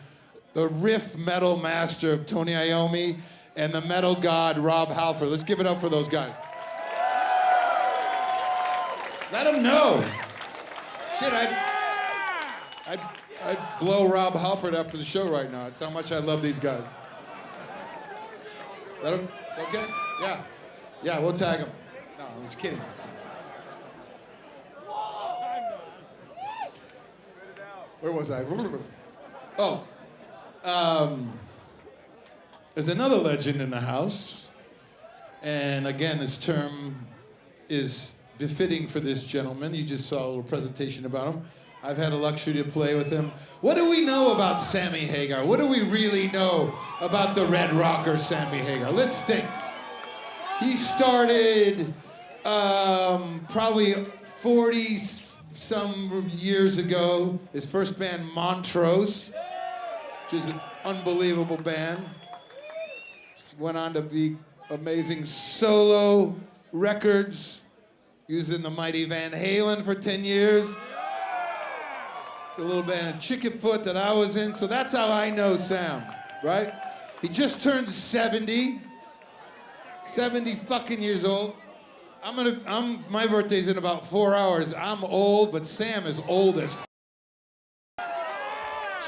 the riff metal master of Tony Iommi and the metal god Rob Halford. Let's give it up for those guys. Let them know. Shit, I'd blow Rob Halford after the show right now. That's how much I love these guys. Let them, okay? Yeah. Yeah, we'll tag them. No, I'm just kidding. Where was I? Oh. There's another legend in the house. And again, this term is befitting for this gentleman. You just saw a little presentation about him. I've had the luxury to play with him. What do we know about Sammy Hagar? What do we really know about the Red Rocker Sammy Hagar? Let's think. He started probably 40-some years ago. His first band, Montrose, which is an unbelievable band. Went on to be amazing solo records. He was in the mighty Van Halen for 10 years. A little band of Chickenfoot that I was in. So that's how I know Sam, right? He just turned 70. 70 fucking years old. My birthday's in about 4 hours. I'm old, but Sam is old as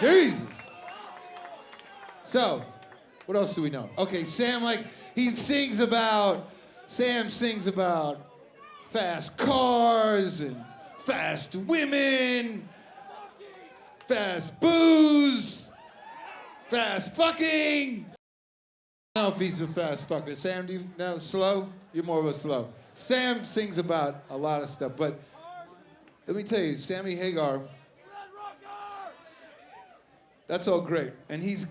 Jesus. So, what else do we know? Okay, Sam, Sam sings about fast cars and fast women, fast booze, fast fucking. I don't know if he's a fast fucker. Sam, do you know slow? You're more of a slow. Sam sings about a lot of stuff, but let me tell you, Sammy Hagar, that's all great. And he's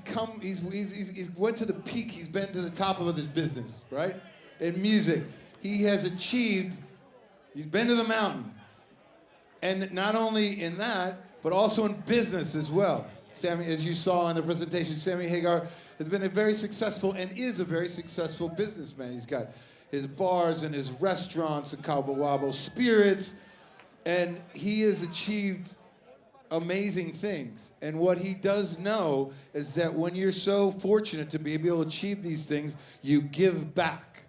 went to the peak, he's been to the top of his business, right? In music. He has achieved, he's been to the mountain. And not only in that, but also in business as well. Sammy, as you saw in the presentation, Sammy Hagar has been a very successful and is a very successful businessman. He's got his bars and his restaurants and Cabo Wabo Spirits, and he has achieved amazing things. And what he does know is that when you're so fortunate to be able to achieve these things, you give back.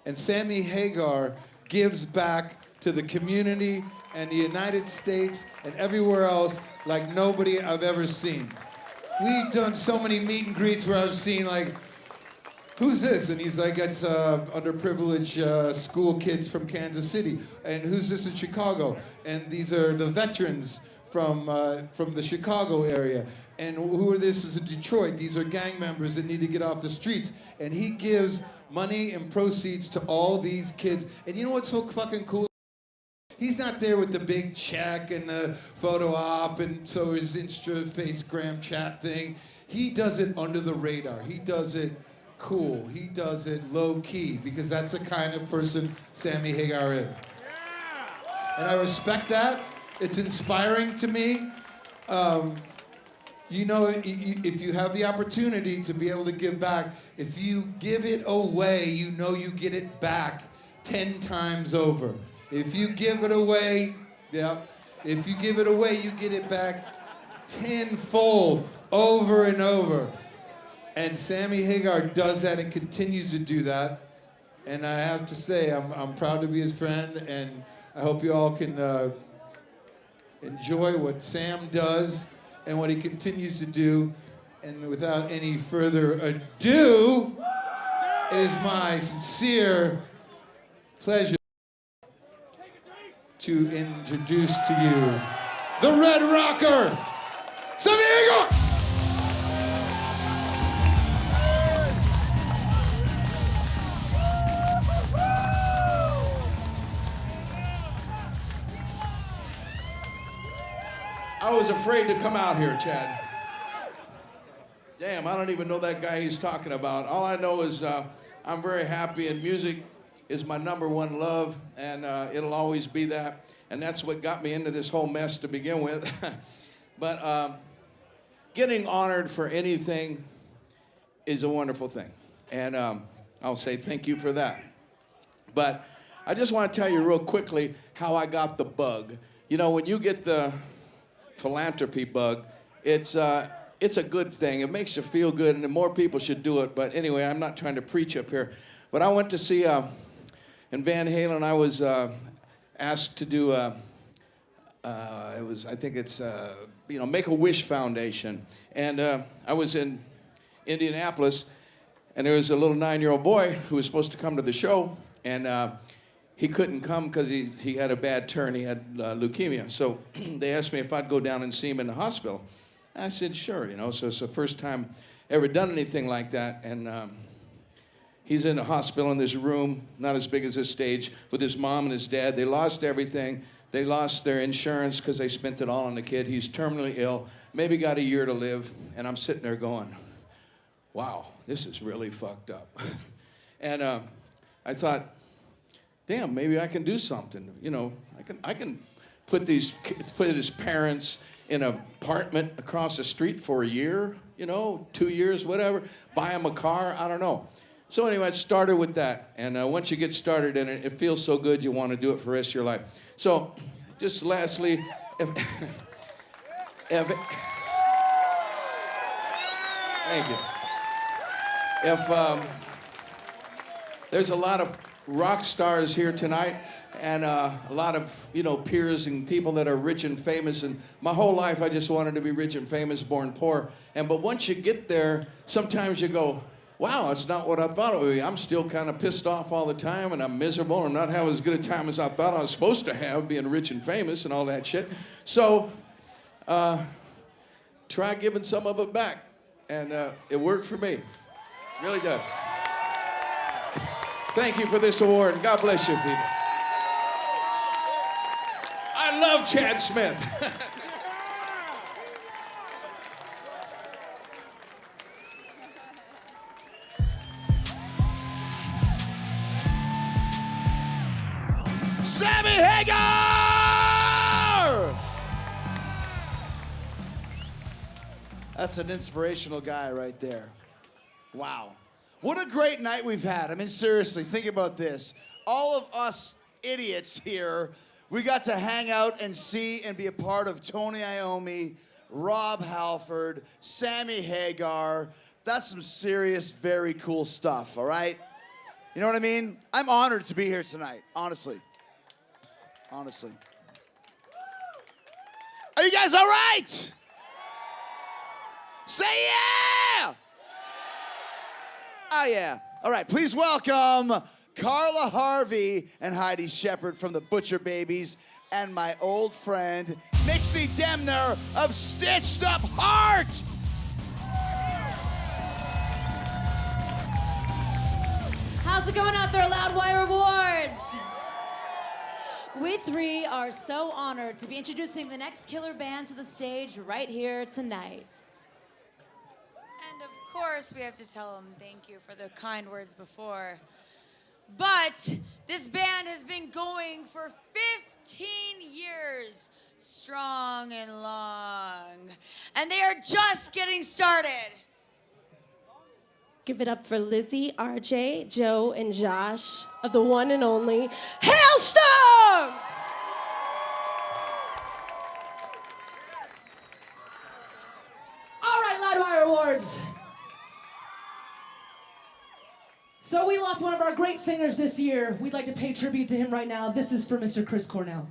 And Sammy Hagar gives back to the community and the United States and everywhere else like nobody I've ever seen. We've done so many meet and greets where I've seen like, who's this? And he's like, it's underprivileged school kids from Kansas City. And who's this in Chicago? And these are the veterans from the Chicago area. And who are this is in Detroit? These are gang members that need to get off the streets. And he gives money and proceeds to all these kids. And you know what's so fucking cool? He's not there with the big check and the photo op and so his Instagram chat thing. He does it under the radar. He does it cool. He does it low key because that's the kind of person Sammy Hagar is. And I respect that. It's inspiring to me. You know, if you have the opportunity to be able to give back, if you give it away, you know you get it back 10 times over. If you give it away, if you give it away, you get it back tenfold over and over. And Sammy Hagar does that and continues to do that. And I have to say, I'm proud to be his friend, and I hope you all can enjoy what Sam does and what he continues to do. And without any further ado, it is my sincere pleasure to introduce to you the Red Rocker, Sammy Hagar! I was afraid to come out here, Chad. Damn, I don't even know that guy he's talking about. All I know is I'm very happy, and music is my #1 love, and it'll always be that. And that's what got me into this whole mess to begin with. But getting honored for anything is a wonderful thing. And I'll say thank you for that. But I just want to tell you real quickly how I got the bug. You know, when you get the philanthropy bug, it's a good thing. It makes you feel good, and more people should do it. But anyway, I'm not trying to preach up here. But I went to see, in Van Halen, I was asked to do, I think it's, Make-A-Wish Foundation. And I was in Indianapolis, and there was a little 9-year-old boy who was supposed to come to the show, and he couldn't come because he had a bad turn. He had leukemia. So they asked me if I'd go down and see him in the hospital. I said, sure, So it's the first time ever done anything like that. And he's in the hospital in this room, not as big as this stage, with his mom and his dad. They lost everything. They lost their insurance because they spent it all on the kid. He's terminally ill, maybe got a year to live. And I'm sitting there going, wow, this is really fucked up. And I thought, damn, maybe I can do something. I can put his parents in an apartment across the street for a year, 2 years, whatever, buy him a car, I don't know. So anyway, I started with that. And once you get started in it, it feels so good you want to do it for the rest of your life. So just lastly, thank you. If there's a lot rock stars here tonight, and a lot of, peers and people that are rich and famous. And my whole life, I just wanted to be rich and famous, born poor. But once you get there, sometimes you go, wow, it's not what I thought it would be. I'm still kind of pissed off all the time, and I'm miserable. I'm not having as good a time as I thought I was supposed to have, being rich and famous and all that shit. So, try giving some of it back. And it worked for me. It really does. Thank you for this award, and God bless you, people. I love Chad Smith. Sammy Hagar! That's an inspirational guy right there. Wow. What a great night we've had. I mean, seriously, think about this. All of us idiots here, we got to hang out and see and be a part of Tony Iommi, Rob Halford, Sammy Hagar. That's some serious, very cool stuff, all right? You know what I mean? I'm honored to be here tonight, honestly. Honestly. Are you guys all right? Say yeah! Oh, yeah. All right, please welcome Carla Harvey and Heidi Shepard from the Butcher Babies and my old friend, Nixie Demner of Stitched Up Heart! How's it going out there, Loudwire Awards? We three are so honored to be introducing the next killer band to the stage right here tonight. And of course, we have to tell them thank you for the kind words before. But this band has been going for 15 years, strong and long. And they are just getting started. Give it up for Lizzie, RJ, Joe, and Josh of the one and only Hailstorm! All right, Loudwire Awards. So we lost one of our great singers this year. We'd like to pay tribute to him right now. This is for Mr. Chris Cornell.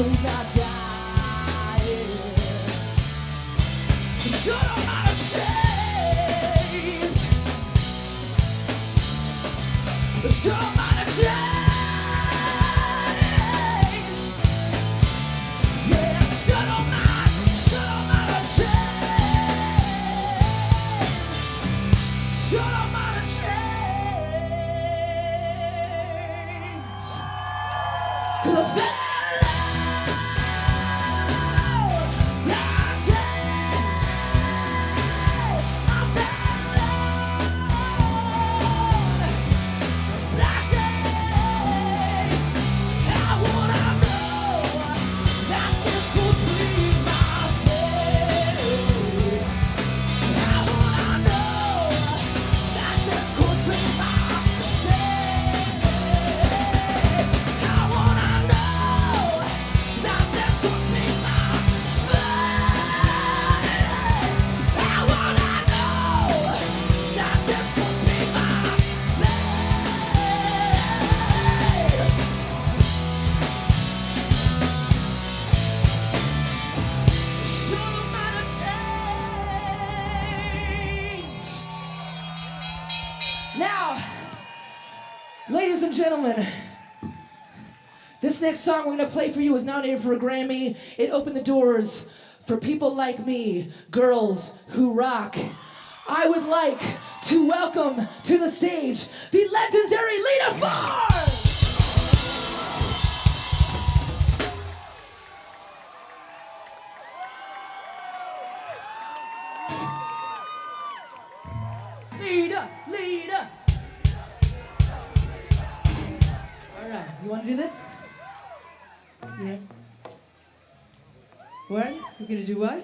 think I died. Should I might have changed? Should I might have changed? Yeah, should I might have changed? Should I might have changed? 'Cause I fell Now, ladies and gentlemen, this next song we're gonna play for you was nominated for a Grammy. It opened the doors for people like me, girls who rock. I would like to welcome to the stage the legendary Lita Ford! Leader. All right, you want to do this? Yeah. What? We're gonna do what?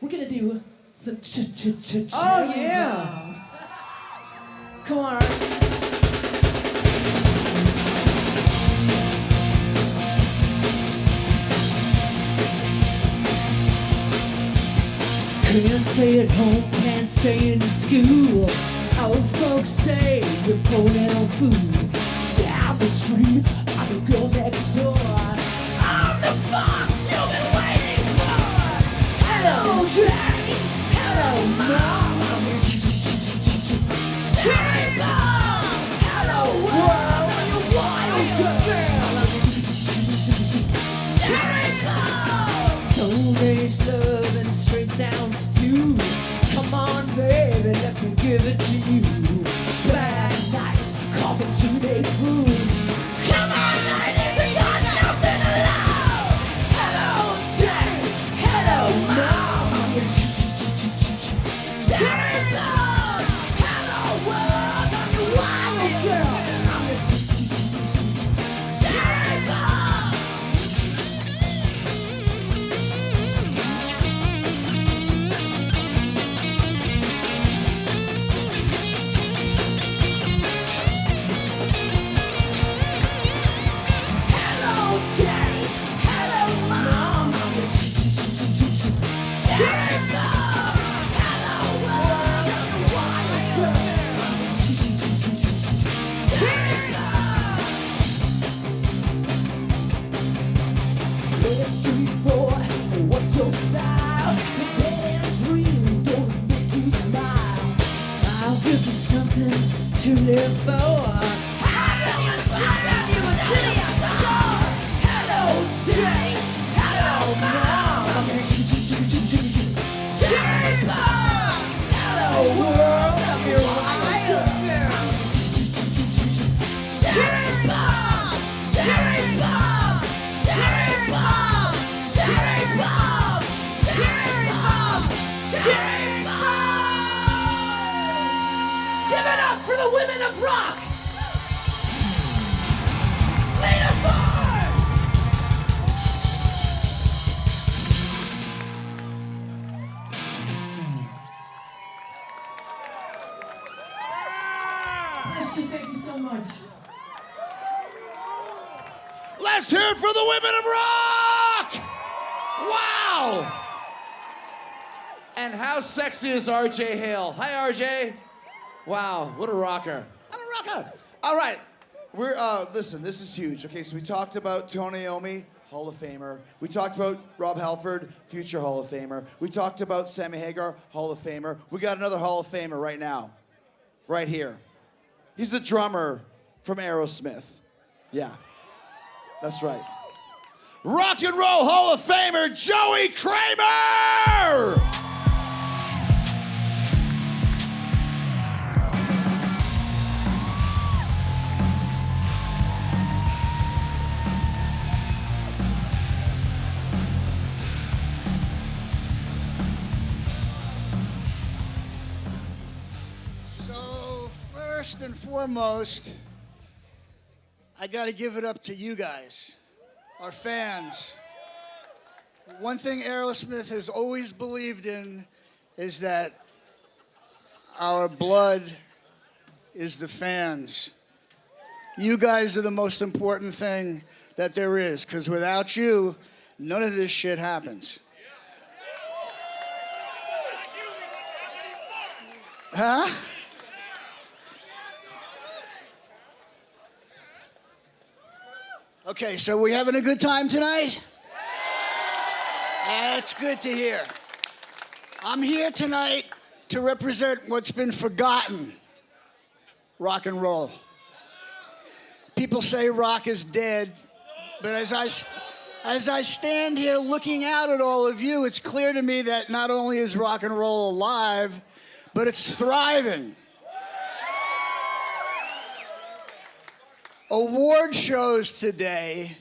We're gonna do some Oh yeah. Come on. Can't stay at home, can't stay in school. Our folks say you're pulling on food. Down the street, I'm the girl next door. I'm the fox you've been waiting for. Hello, Daddy. Hello, Mom. I'm your cherry bomb. Hello, world. I'm your wild girl. Cherry bomb. Stone Age love and straight sounds too. Come on, baby, let me give it to you. Bad nights, causing 2-day blues. Come on, ladies, you got nothing to love. Hello, Daddy. Hello, Mom. I'm your cherry bomb. Hello, world. I'm your wild girl. I'm your cherry bomb. Hello, Daddy. Hello, Mom. I'm your cherry bomb. Hello, world. I'm your wild girl. I'm your cherry bomb. Little street boy, what's your style? Your dead dreams don't make you smile. I'll give you something to live for. I'll give you until your soul. Hello, Daddy. Hello, Mom. I'm your cherry bomb. Hello, world. I'm your wild girl. Cherry bomb. Cherry bomb. Cherry bomb. Cherry bomb. Cherry bomb. Cherry bomb. Give it up for the women of rock. Lita Ford. Bless you, thank you so much. Let's hear it for the women of rock! Wow! And how sexy is RJ Hale? Hi, RJ. Wow, what a rocker. I'm a rocker. All right. Listen, this is huge. Okay, so we talked about Tony Iommi. Hall of Famer. We talked about Rob Halford, future Hall of Famer. We talked about Sammy Hagar, Hall of Famer. We got another Hall of Famer right now, right here. He's the drummer from Aerosmith. Yeah, that's right. Rock and Roll Hall of Famer, Joey Kramer! First and foremost, I got to give it up to you guys, our fans. One thing Aerosmith has always believed in is that our blood is the fans. You guys are the most important thing that there is, because without you, none of this shit happens. Huh? Okay, so we having a good time tonight? That's good to hear. I'm here tonight to represent what's been forgotten, rock and roll. People say rock is dead, but as I stand here looking out at all of you, it's clear to me that not only is rock and roll alive, but it's thriving. Award shows today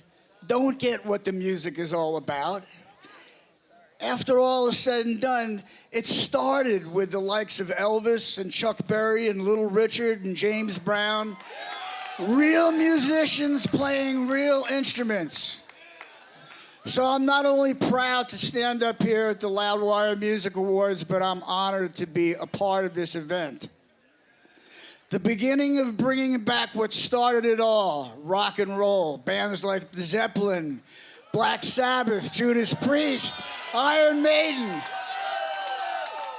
don't get what the music is all about. After all is said and done, it started with the likes of Elvis and Chuck Berry and Little Richard and James Brown. Real musicians playing real instruments. So I'm not only proud to stand up here at the Loudwire Music Awards, but I'm honored to be a part of this event. The beginning of bringing back what started it all, rock and roll. Bands like The Zeppelin, Black Sabbath, Judas Priest, Iron Maiden.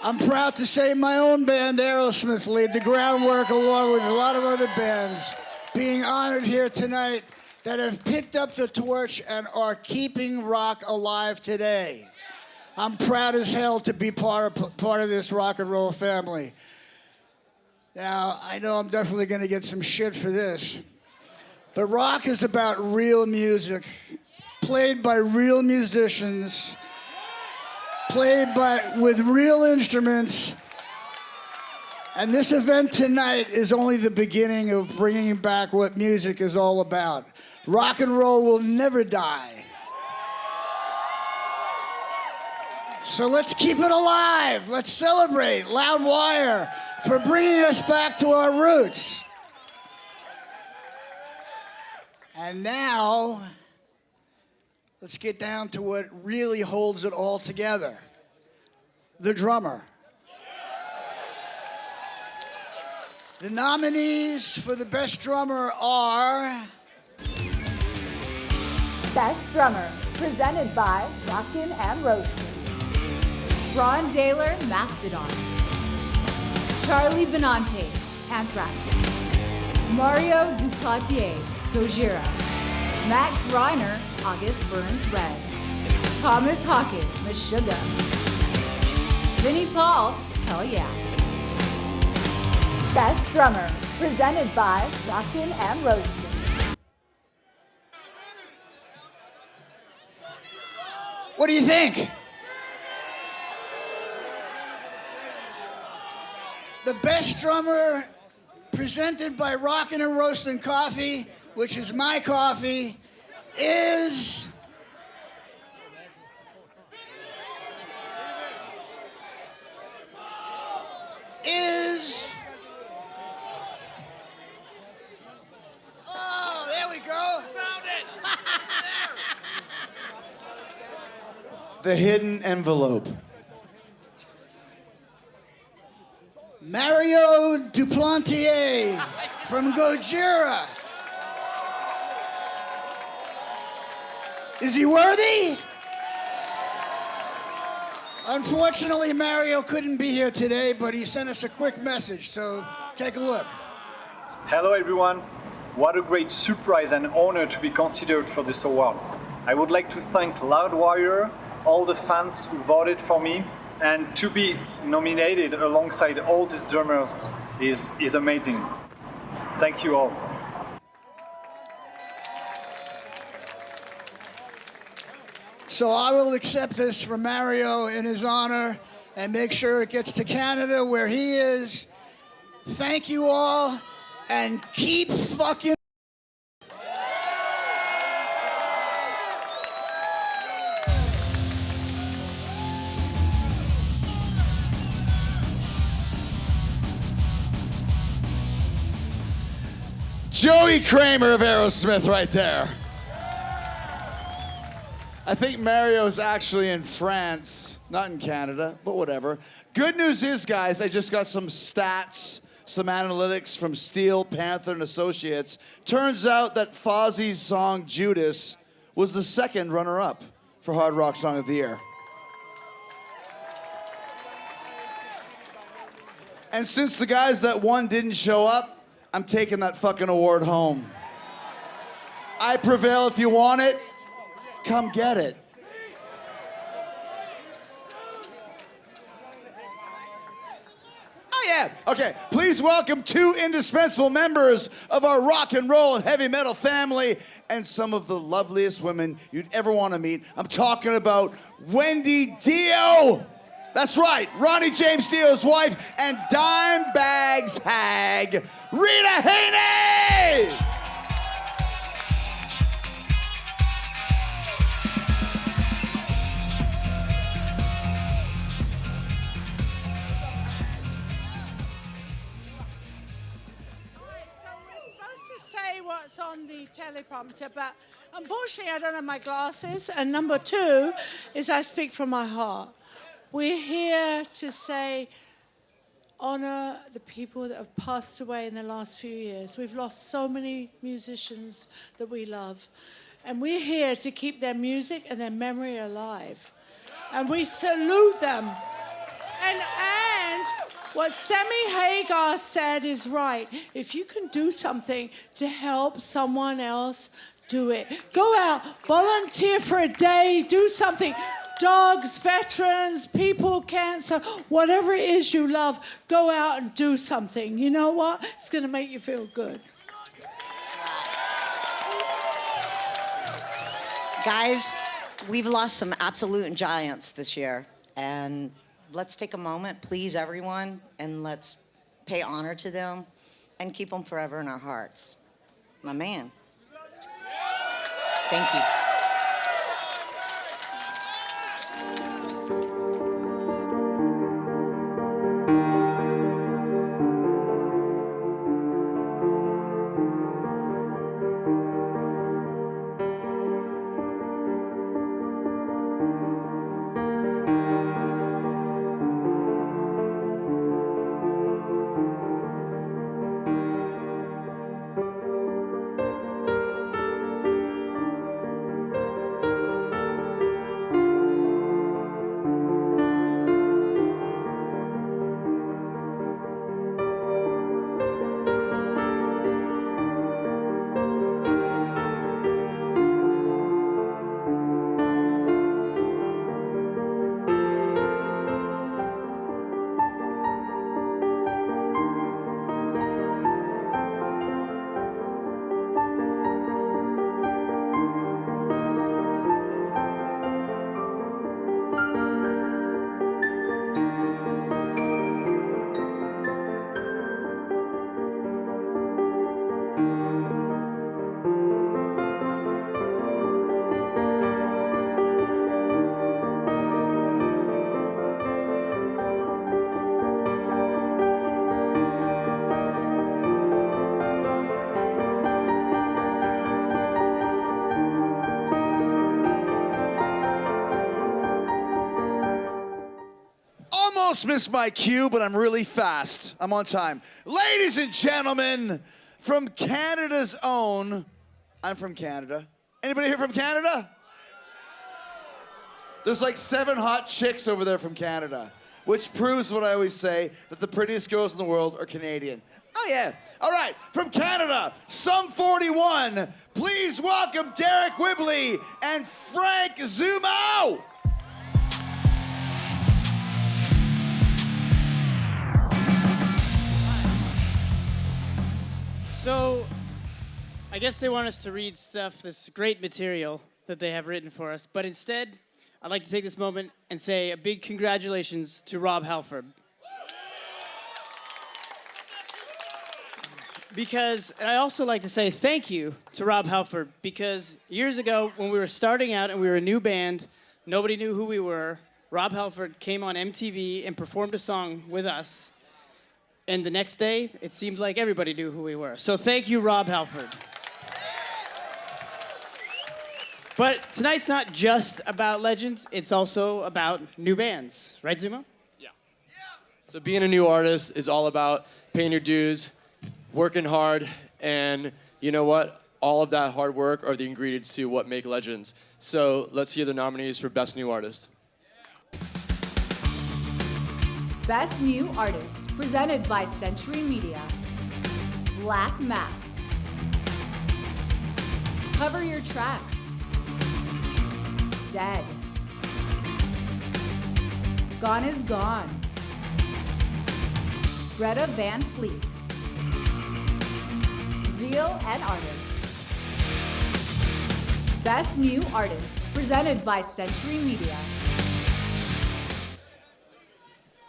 I'm proud to say my own band, Aerosmith, laid the groundwork along with a lot of other bands being honored here tonight that have picked up the torch and are keeping rock alive today. I'm proud as hell to be part of this rock and roll family. Now, I know I'm definitely going to get some shit for this, but rock is about real music, played by real musicians, played with real instruments, and this event tonight is only the beginning of bringing back what music is all about. Rock and roll will never die. So let's keep it alive. Let's celebrate Loudwire for bringing us back to our roots. And now, let's get down to what really holds it all together. The drummer. The nominees for the best drummer are... Best Drummer, presented by Rockin' and Roastin'. Ron Daler, Mastodon. Charlie Benante, Anthrax. Mario Duplatier, Gojira. Matt Greiner, August Burns Red. Thomas Hockett, Meshuggah. Vinnie Paul, Hell Yeah. Best Drummer, presented by Rockin' and Roastin'. What do you think? The best drummer, presented by Rockin' and Roastin' Coffee, which is my coffee, is... Oh, there we go. Found it. The Hidden Envelope. Mario Duplantier from Gojira. Is he worthy? Unfortunately, Mario couldn't be here today, but he sent us a quick message, so take a look. Hello everyone. What a great surprise and honor to be considered for this award. I would like to thank Loudwire, all the fans who voted for me, and to be nominated alongside all these drummers is amazing. Thank you all. So I will accept this from Mario in his honor and make sure it gets to Canada where he is. Thank you all, and keep fucking. Joey Kramer of Aerosmith right there. I think Mario's actually in France, not in Canada, but whatever. Good news is, guys, I just got some stats, some analytics from Steel Panther and Associates. Turns out that Fozzie's song Judas was the second runner-up for Hard Rock Song of the Year. And since the guys that won didn't show up, I'm taking that fucking award home. I prevail. If you want it, come get it. Oh yeah, okay. Please welcome two indispensable members of our rock and roll and heavy metal family and some of the loveliest women you'd ever want to meet. I'm talking about Wendy Dio. That's right, Ronnie James Dio's wife and Dimebags hag, Rita Haney! Say what's on the teleprompter, but unfortunately I don't have my glasses, and number two is I speak from my heart. We're here to say, honor the people that have passed away in the last few years. We've lost so many musicians that we love, and we're here to keep their music and their memory alive. And we salute them. And what Sammy Hagar said is right. If you can do something to help someone else, do it. Go out, volunteer for a day, do something. Dogs, veterans, people, cancer, whatever it is you love, go out and do something. You know what? It's going to make you feel good. Guys, we've lost some absolute giants this year, and let's take a moment, please, everyone, and let's pay honor to them and keep them forever in our hearts. My man. Thank you. Almost missed my cue, but I'm really fast. I'm on time. Ladies and gentlemen, from Canada's own, I'm from Canada. Anybody here from Canada? There's like 7 hot chicks over there from Canada. which proves what I always say, that the prettiest girls in the world are Canadian. Oh, yeah. All right, from Canada, Sum 41, please welcome Derek Whibley and Frank Zumo. So, I guess they want us to read stuff, this great material that they have written for us, but instead, I'd like to take this moment and say a big congratulations to Rob Halford. Because, and I also like to say thank you to Rob Halford, because years ago, when we were starting out and we were a new band, nobody knew who we were, Rob Halford came on MTV and performed a song with us, and the next day, it seemed like everybody knew who we were. So thank you, Rob Halford. But tonight's not just about legends, it's also about new bands. Right, Zumo? Yeah. So being a new artist is all about paying your dues, working hard, and you know what? All of that hard work are the ingredients to what make legends. So let's hear the nominees for Best New Artist. Best New Artist, presented by Century Media. Black Map. Cover Your Tracks. Dead. Gone is Gone. Greta Van Fleet. Zeal and Ardor. Best New Artist, presented by Century Media.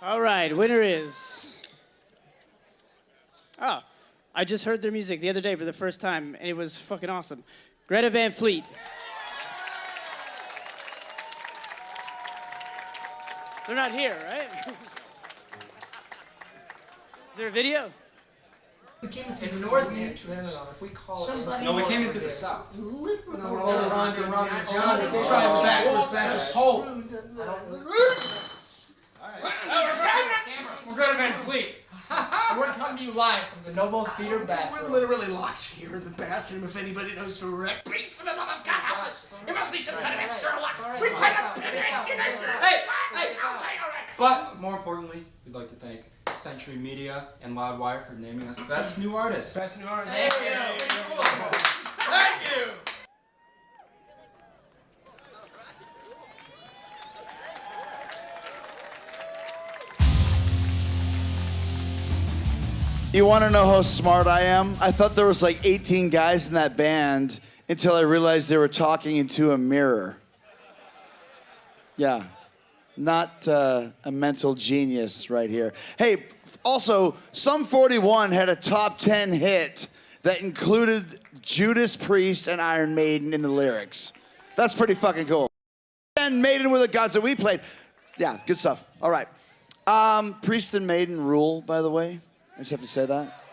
All right, winner is... Oh, I just heard their music the other day for the first time, and it was fucking awesome. Greta Van Fleet. They're not here, right? Is there a video? We came into the north. If we call it. No, we came into the south. No, we're all around John. They traveled backwards home. We're Greta Van Fleet. We're coming to you live from the Noble Theater bathroom. We're literally locked here in the bathroom. If anybody knows who we're at, please, for the love of God, help us. It must be some kind of extra lock. We're trying to pivot. Hey, all right. But more importantly, we'd like to thank Century Media and Loudwire for naming us Best New Artist. Best New Artist. Thank you. Thank you. You want to know how smart I am? I thought there was like 18 guys in that band until I realized they were talking into a mirror. Yeah, not a mental genius right here. Hey, also, Sum 41 had a top 10 hit that included Judas Priest and Iron Maiden in the lyrics. That's pretty fucking cool. And Maiden were the gods that we played. Yeah, good stuff. All right. Priest and Maiden rule, by the way. I just have to say that.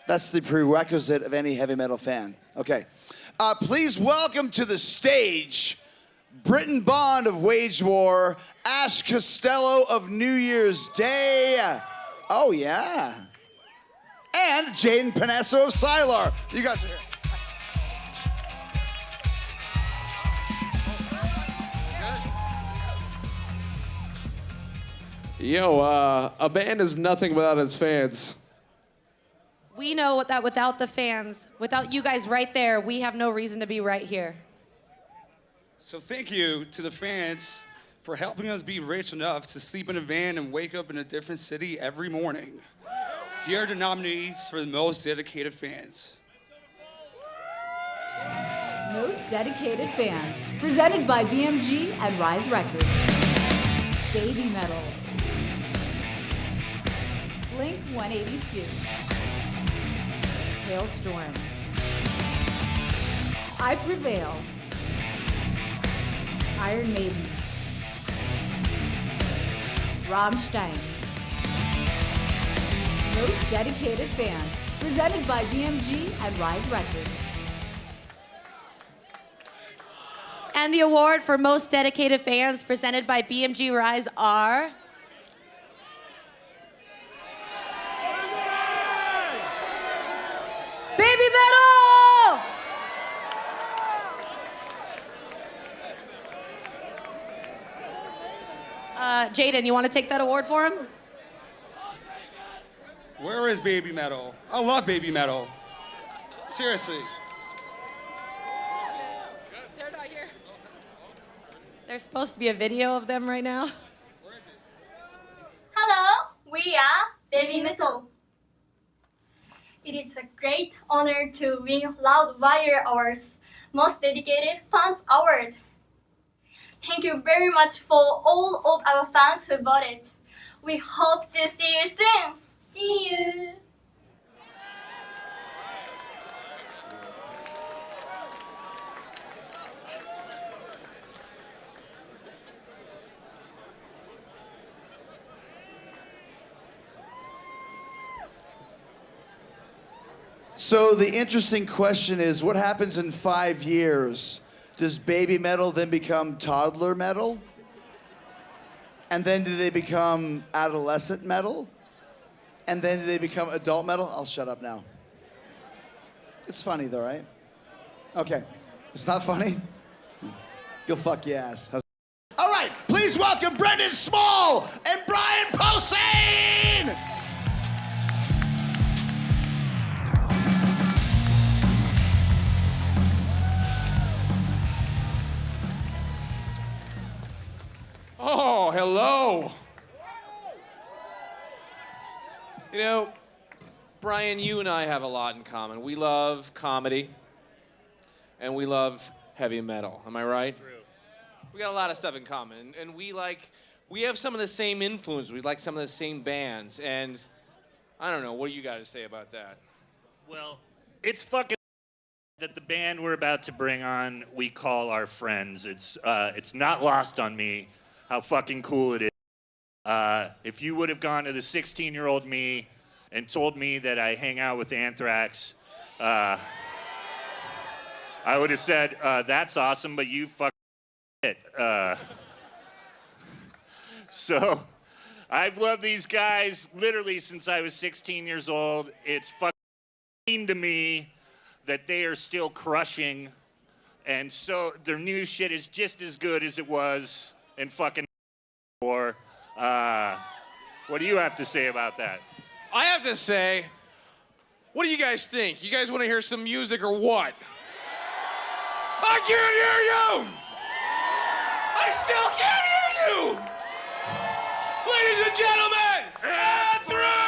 That's the prerequisite of any heavy metal fan. Okay. Please welcome to the stage Britton Bond of Wage War, Ash Costello of New Year's Day. Oh, yeah. And Jaden Panesso of Sylar. You guys are here. Yo, a band is nothing without its fans. We know that without the fans, without you guys right there, we have no reason to be right here. So thank you to the fans for helping us be rich enough to sleep in a van and wake up in a different city every morning. Here are the nominees for the most dedicated fans. Most Dedicated Fans, presented by BMG and Rise Records. Baby Metal. Blink 182. Hailstorm. I Prevail. Iron Maiden. Rammstein. Most Dedicated Fans, presented by BMG and Rise Records. And the award for most dedicated fans presented by BMG Rise are... Baby Metal! Jaden, you want to take that award for him? Where is baby metal? I love baby metal. Seriously. They're not here. There's supposed to be a video of them right now. Hello, we are Baby Metal. It is a great honor to win Loudwire Awards Most Dedicated Fans Award. Thank you very much for all of our fans who voted. We hope to see you soon. See you. So the interesting question is, what happens in 5 years? Does baby metal then become toddler metal? And then do they become adolescent metal? And then do they become adult metal? I'll shut up now. It's funny though, right? Okay. It's not funny? Go fuck your ass. All right, please welcome Brendan Small and Brian Posehn! Oh, hello. You know, Brian, you and I have a lot in common. We love comedy, and we love heavy metal. Am I right? True. We got a lot of stuff in common, and we have some of the same influence. We like some of the same bands, and I don't know. What do you got to say about that? Well, it's fucking that the band we're about to bring on, we call our friends. It's not lost on me how fucking cool it is. If you would have gone to the 16-year-old me and told me that I hang out with Anthrax, I would have said, that's awesome, but you fucking it. So I've loved these guys literally since I was 16 years old. It's fucking to me that they are still crushing, and so their new shit is just as good as it was in fucking or what do you have to say about that? I have to say, what do you guys think? You guys want to hear some music or what? I can't hear you! I still can't hear you! Ladies and gentlemen, Anthrax!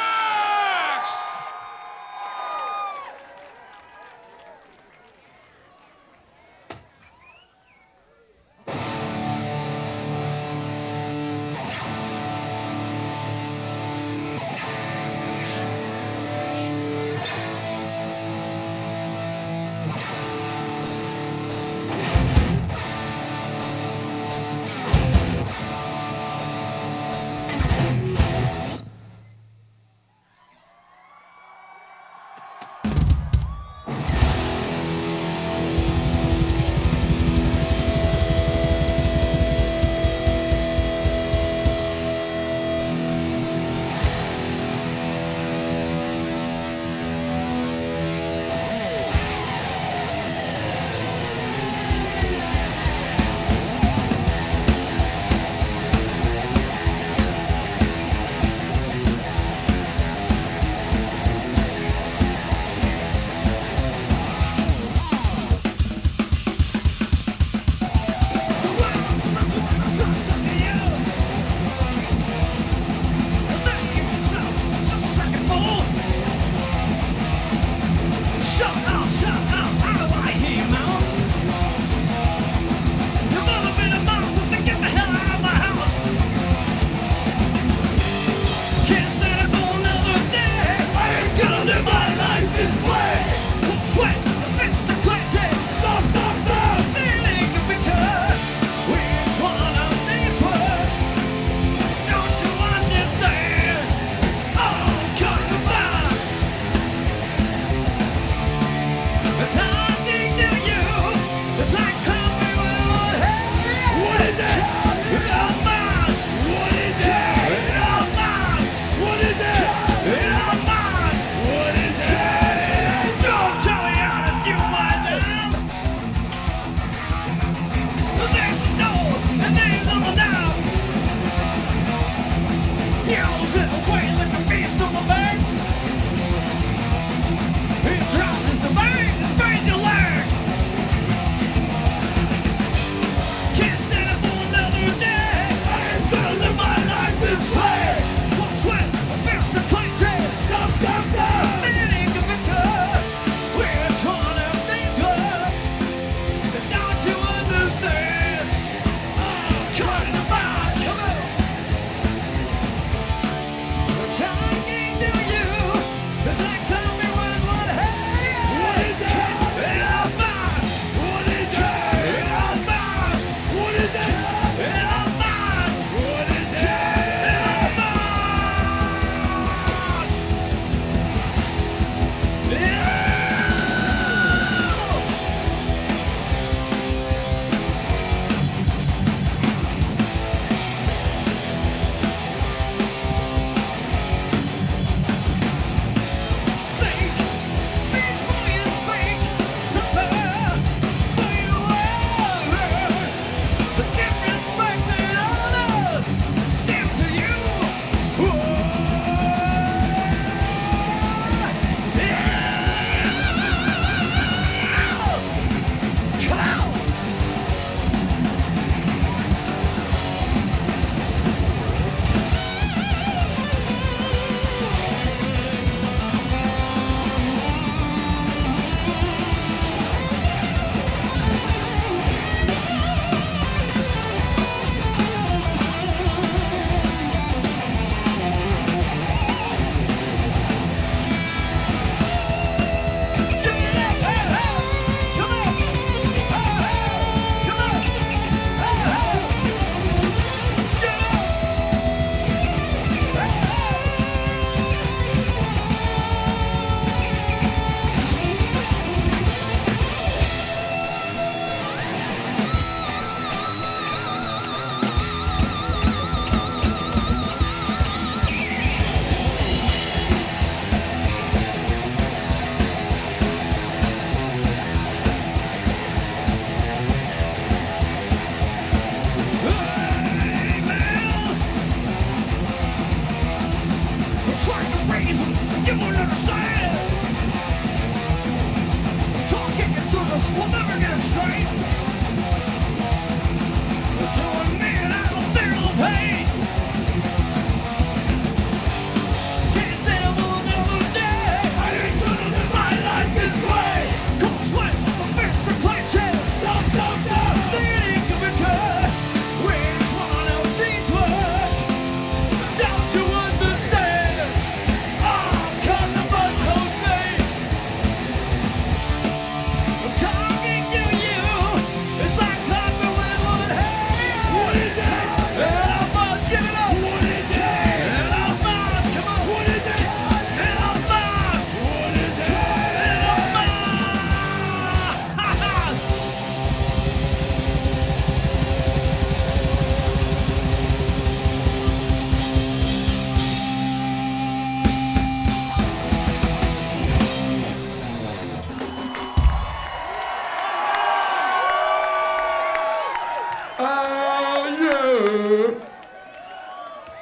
Oh, yeah.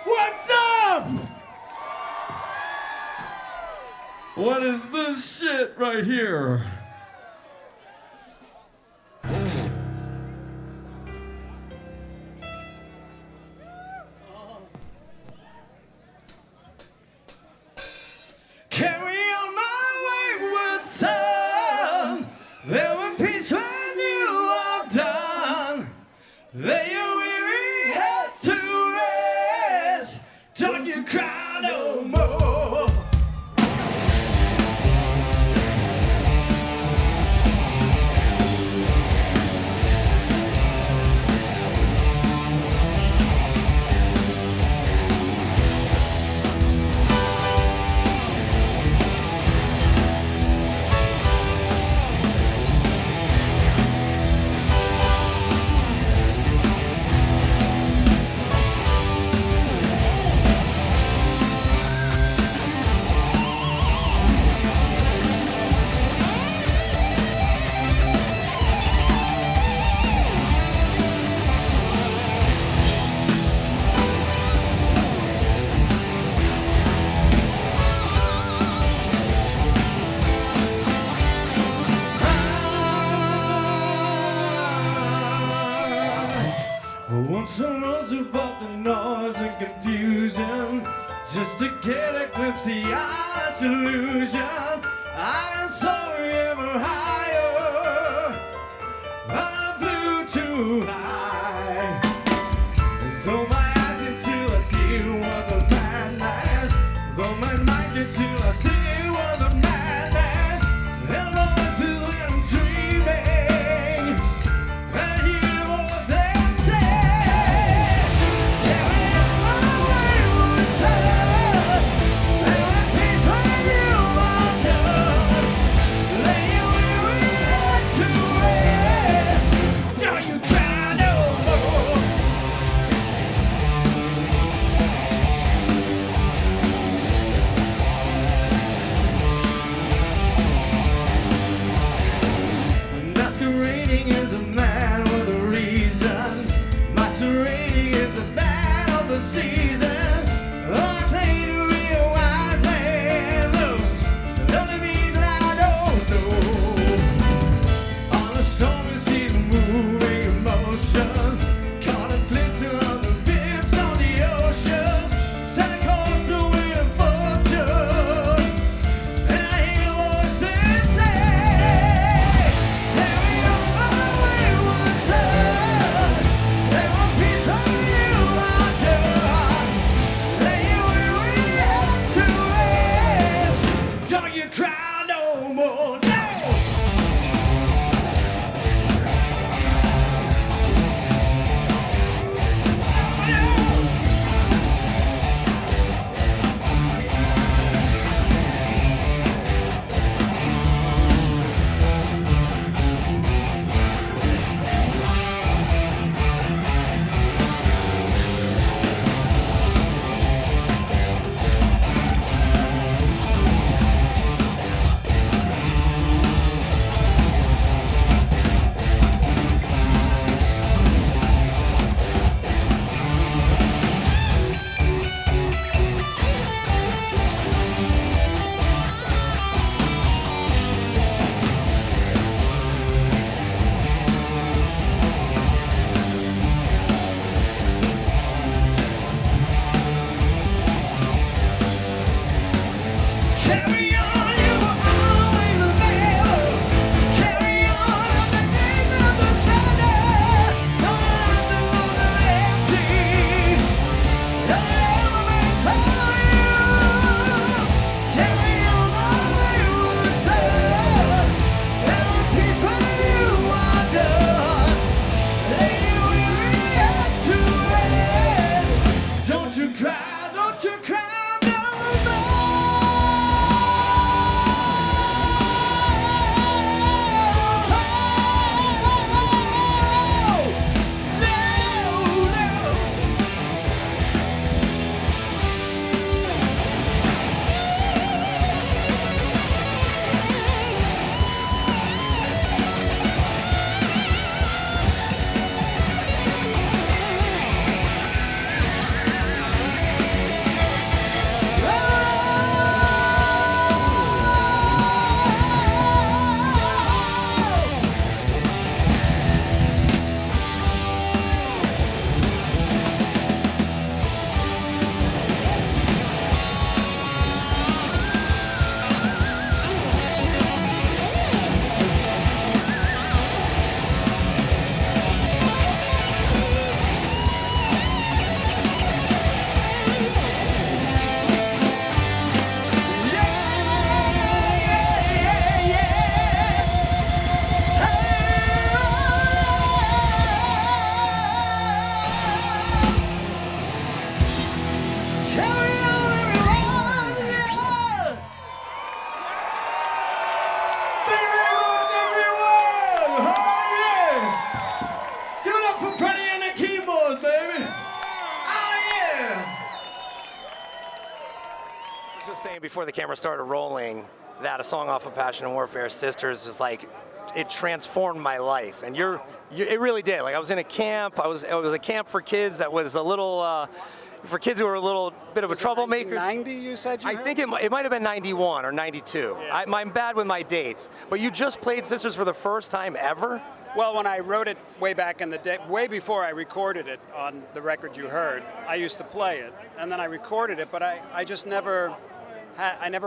What's up? What is this shit right here? Carry on my wayward son. There will peace when you are done. Lay your weary head to rest. Don't you cry no more. Once I rose above the noise and confusion, just to get a glimpse of the eyes illusion. I saw ever higher. I flew too high. Though my eyes until I see it was a madness. Though my mind until I see it was a madness. And all until I'm dreaming. And hear what they masquerading as a man with a reason. Masquerading as the man of the season. I claim to be a wise man. Look, doesn't mean that I don't know. On a stormy sea, moving emotion. Caught a glimpse of the vips on the ocean. Set a course to win a fortune. And I hear voices say, carry on my way. before the camera started rolling that a song off of Passion and Warfare, Sisters, is like, it transformed my life. And it really did. Like, I was in a camp. It was a camp for kids that was a little, for kids who were a little bit of a troublemaker. 90, you said? I think it might have been 91 or 92. Yeah. I'm bad with my dates. But you just played Sisters for the first time ever? Well, when I wrote it way back in the day, way before I recorded it on the record you heard, I used to play it. And then I recorded it, but I just never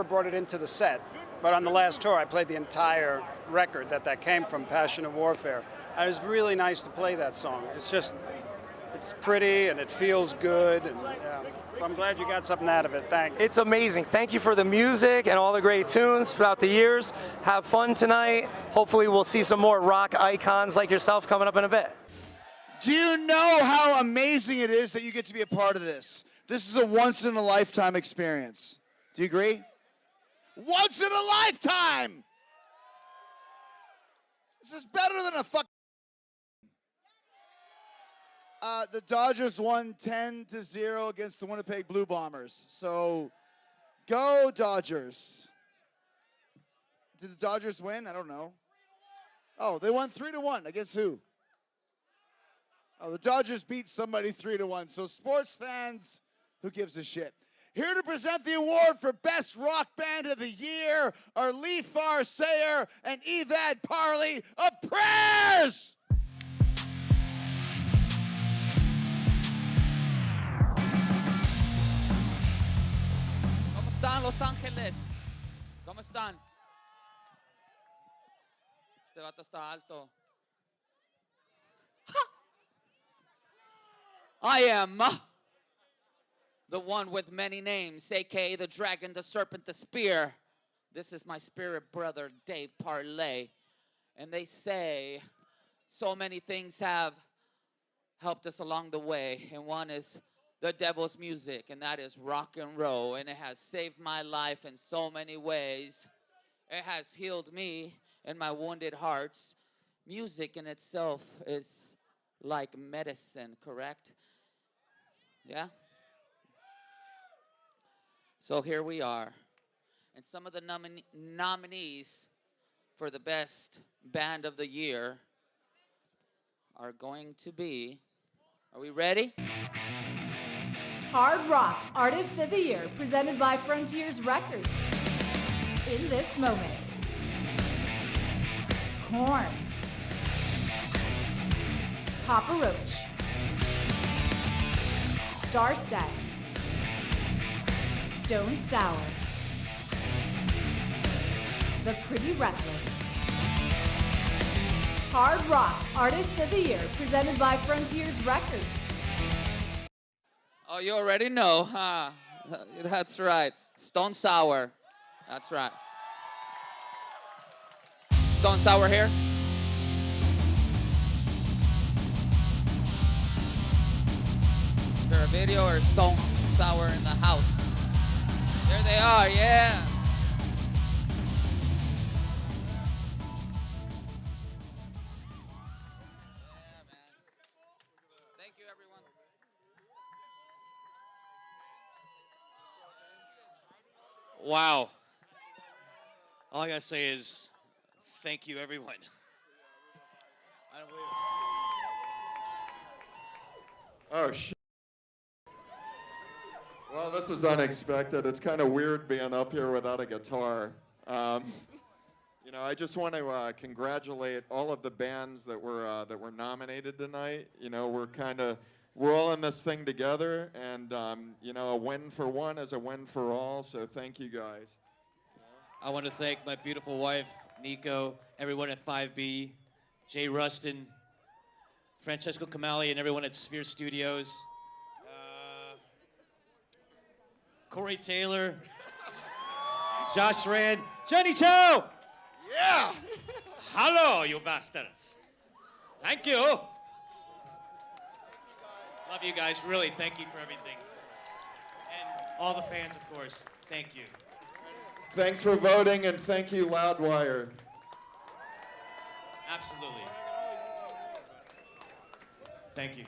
brought it into the set. But on the last tour, I played the entire record that came from, Passion and Warfare. And it was really nice to play that song. It's pretty and it feels good. And yeah. So I'm glad you got something out of it. Thanks. It's amazing. Thank you for the music and all the great tunes throughout the years. Have fun tonight. Hopefully we'll see some more rock icons like yourself coming up in a bit. Do you know how amazing it is that you get to be a part of this? This is a once-in-a-lifetime experience. Do you agree? Once in a lifetime! This is better than a fuck. The Dodgers won 10-0 against the Winnipeg Blue Bombers. So, go Dodgers. Did the Dodgers win? I don't know. Oh, they won 3-1 against who? Oh, the Dodgers beat somebody 3-1. So, sports fans, who gives a shit? Here to present the award for Best Rock Band of the Year are Lee Farsayer and Evad Parley of Prayers! ¿Cómo están Los Ángeles? ¿Cómo están? Este vato está alto. I am the one with many names, a.k.a. the dragon, the serpent, the spear. This is my spirit brother, Dave Parley. And they say so many things have helped us along the way. And one is the devil's music, and that is rock and roll. And it has saved my life in so many ways. It has healed me and my wounded hearts. Music in itself is like medicine, correct? Yeah? So here we are. And some of the nominees for the Best Band of the Year are going to be, are we ready? Hard Rock Artist of the Year, presented by Frontiers Records. In this moment, Korn, Papa Roach, Starset, Stone Sour, The Pretty Reckless. Hard Rock Artist of the Year, presented by Frontiers Records. Oh, you already know, huh? That's right. Stone Sour. That's right. Stone Sour here. Is there a video or Stone Sour in the house? There they are, yeah. Wow. All I gotta say is thank you, everyone. I don't believe it. Oh, shit. Well, this is unexpected. It's kind of weird being up here without a guitar. You know, I just want to congratulate all of the bands that were nominated tonight. You know, we're all in this thing together, and you know, a win for one is a win for all. So thank you guys. I want to thank my beautiful wife, Nico, everyone at 5B, Jay Rustin, Francesco Camali, and everyone at Sphere Studios. Corey Taylor, Josh Rand, Johnny Cho! Yeah! Hello, you bastards. Thank you. Love you guys, really, thank you for everything. And all the fans, of course, thank you. Thanks for voting, and thank you, Loudwire. Absolutely. Thank you.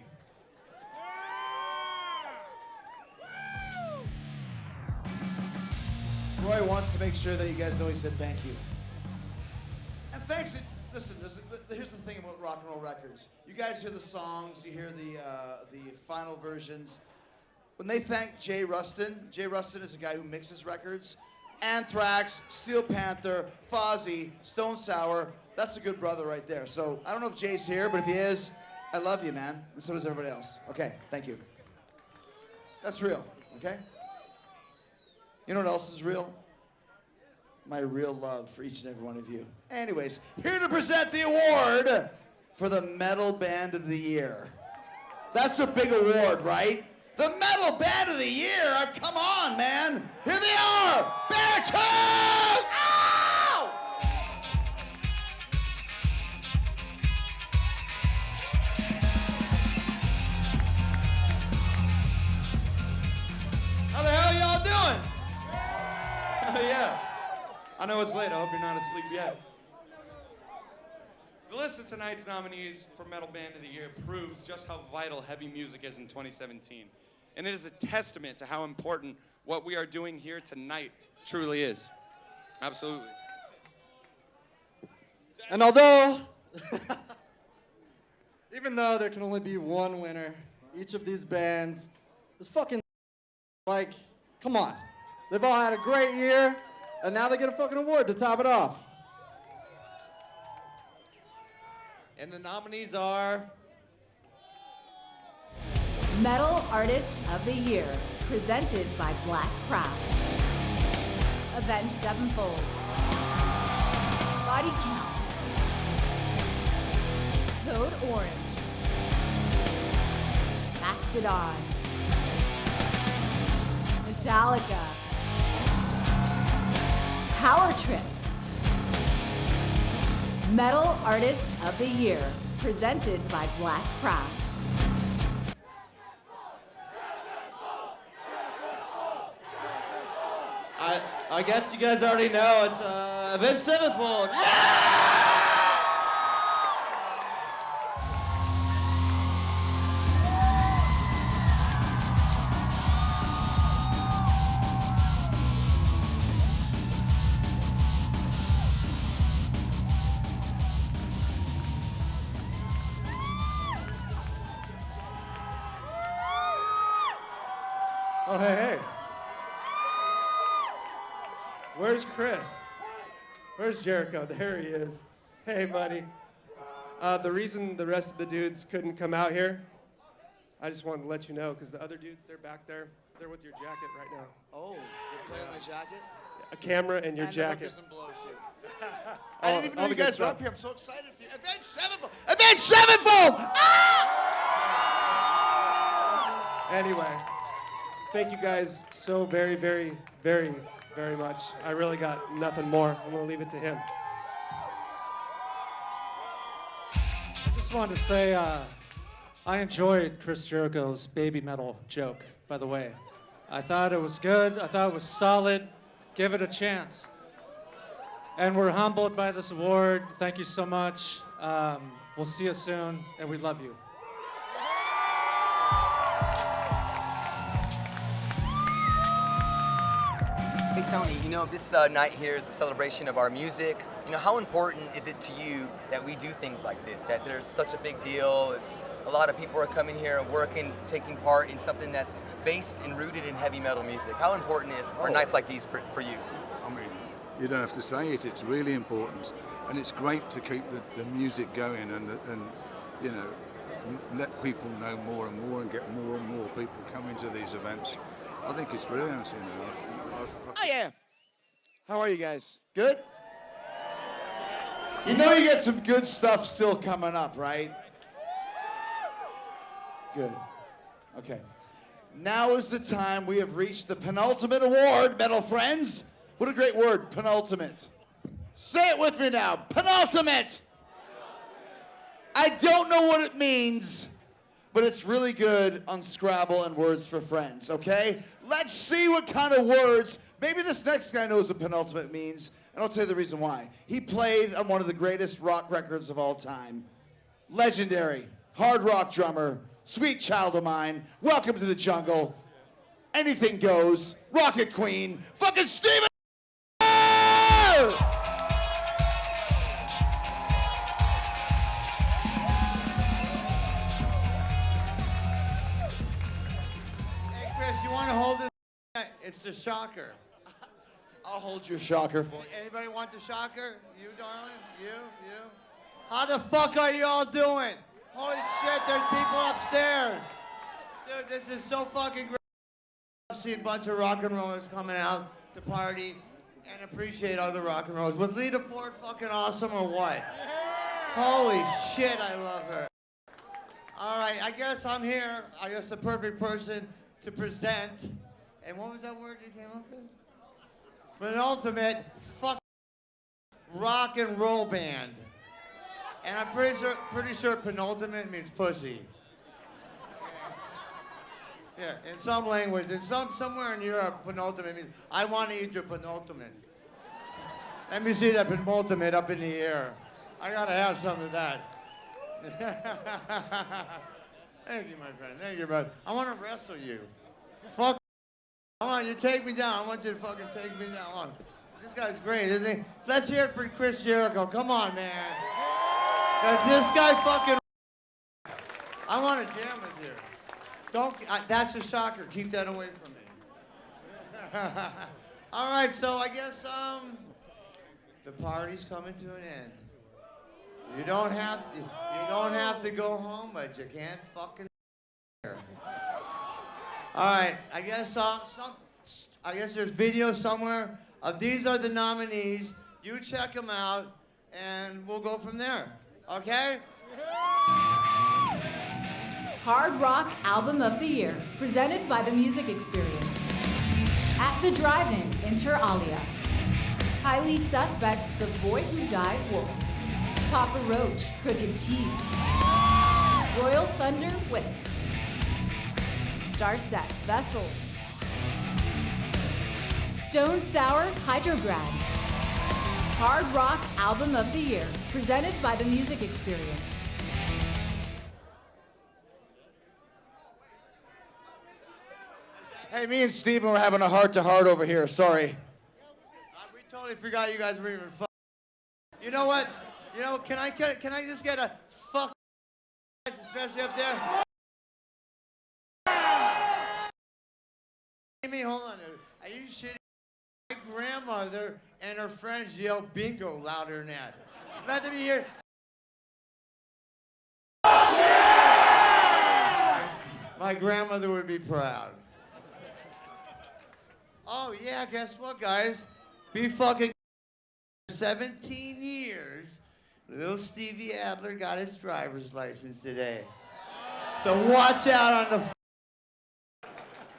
probably wants to make sure that you guys know he said thank you. And thanks. Listen, here's the thing about rock and roll records. You guys hear the songs, you hear the final versions. When they thank Jay Rustin is a guy who mixes records. Anthrax, Steel Panther, Fozzy, Stone Sour. That's a good brother right there. So I don't know if Jay's here, but if he is, I love you, man. And so does everybody else. Okay, thank you. That's real, okay? You know what else is real? My real love for each and every one of you. Anyways, here to present the award for the Metal Band of the Year. That's a big award, right? The Metal Band of the Year? Come on, man. Here they are, Beartooth! Ow! How the hell y'all doing? Oh yeah. I know it's late. I hope you're not asleep yet. The list of tonight's nominees for Metal Band of the Year proves just how vital heavy music is in 2017. And it is a testament to how important what we are doing here tonight truly is. Absolutely. And although, even though there can only be one winner, each of these bands is fucking like, come on. They've all had a great year, and now they get a fucking award to top it off. And the nominees are... Metal Artist of the Year, presented by Black Craft. Avenged Sevenfold. Body Count. Code Orange. Mastodon. Metallica. Power Trip. Metal Artist of the Year, presented by Black Craft. I guess you guys already know it's Avenged Sevenfold. Oh, hey. Where's Chris? Where's Jericho? There he is. Hey, buddy. The reason the rest of the dudes couldn't come out here, I just wanted to let you know, because the other dudes, they're back there. They're with your jacket right now. Oh, they're playing my jacket? A camera and your jacket. And the blows you. I didn't even know all you the good guys were stuff. up here. I'm so excited for you. Avenged Sevenfold! Avenged Sevenfold! Ah! Anyway, thank you guys so very, very, very, very much. I really got nothing more. I'm going to leave it to him. I just wanted to say I enjoyed Chris Jericho's baby metal joke, by the way. I thought it was good. I thought it was solid. Give it a chance. And we're humbled by this award. Thank you so much. We'll see you soon, and we love you. Hey Tony, you know, this night here is a celebration of our music. You know, how important is it to you that we do things like this, that there's such a big deal? It's a lot of people are coming here and working, taking part in something that's based and rooted in heavy metal music. How important are nights like these for you? I mean, you don't have to say it, it's really important. And it's great to keep the music going and you know, let people know more and more and get more and more people coming to these events. I think it's brilliant, you know. Oh yeah. How are you guys? Good? You know you got some good stuff still coming up, right? Good. Okay. Now is the time. We have reached the penultimate award, metal friends. What a great word, penultimate. Say it with me now, penultimate. I don't know what it means, but it's really good on Scrabble and Words for Friends, okay? Let's see what kind of words. Maybe this next guy knows what penultimate means, and I'll tell you the reason why. He played on one of the greatest rock records of all time. Legendary, hard rock drummer, sweet child of mine. Welcome to the jungle. Anything goes. Rocket Queen, fucking Steven! you want to hold this, it's the shocker. I'll hold your shocker for you. Anybody want the shocker? You, darling? You? How the fuck are you all doing? Holy shit, there's people upstairs. Dude, this is so fucking great. I've seen a bunch of rock and rollers coming out to party and appreciate other rock and rollers. Was Lita Ford fucking awesome or what? Holy shit, I love her. All right, I guess I'm here. I guess the perfect person to present. And what was that word you came up with? An ultimate fucking rock and roll band. And I'm pretty sure penultimate means pussy. Yeah, in some language, somewhere in Europe, penultimate means I want to eat your penultimate. Let me see that penultimate up in the air. I gotta have some of that. Thank you, my friend. Thank you, brother. I want to wrestle you. Fuck. I want you to take me down. I want you to fucking take me down. On. This guy's great, isn't he? Let's hear it for Chris Jericho. Come on, man. Cause this guy fucking. I want to jam with you. That's a shocker. Keep that away from me. All right, so I guess the party's coming to an end. You don't have to go home, but you can't fucking. All right, I guess there's video somewhere of these are the nominees. You check them out, and we'll go from there. Okay? Hard Rock Album of the Year, presented by The Music Experience. At the Drive-In, Inter Alia. Highly Suspect, The Boy Who Died Wolf. Papa Roach, Crooked Teeth. Royal Thunder, Wick. Starset, Vessels. Stone Sour, Hydrograd. Hard Rock Album of the Year, presented by The Music Experience. Hey, me and Steven were having a heart-to-heart over here. Sorry. We totally forgot you guys were even fucking. You know what? You know, can I just get a fuck, especially up there? Amy, hold on. Are you shitting? My grandmother and her friends yell bingo louder than that. Let them hear. My grandmother would be proud. Oh yeah, guess what, guys? Be fucking 17 years. Little Stevie Adler got his driver's license today. So watch out on the.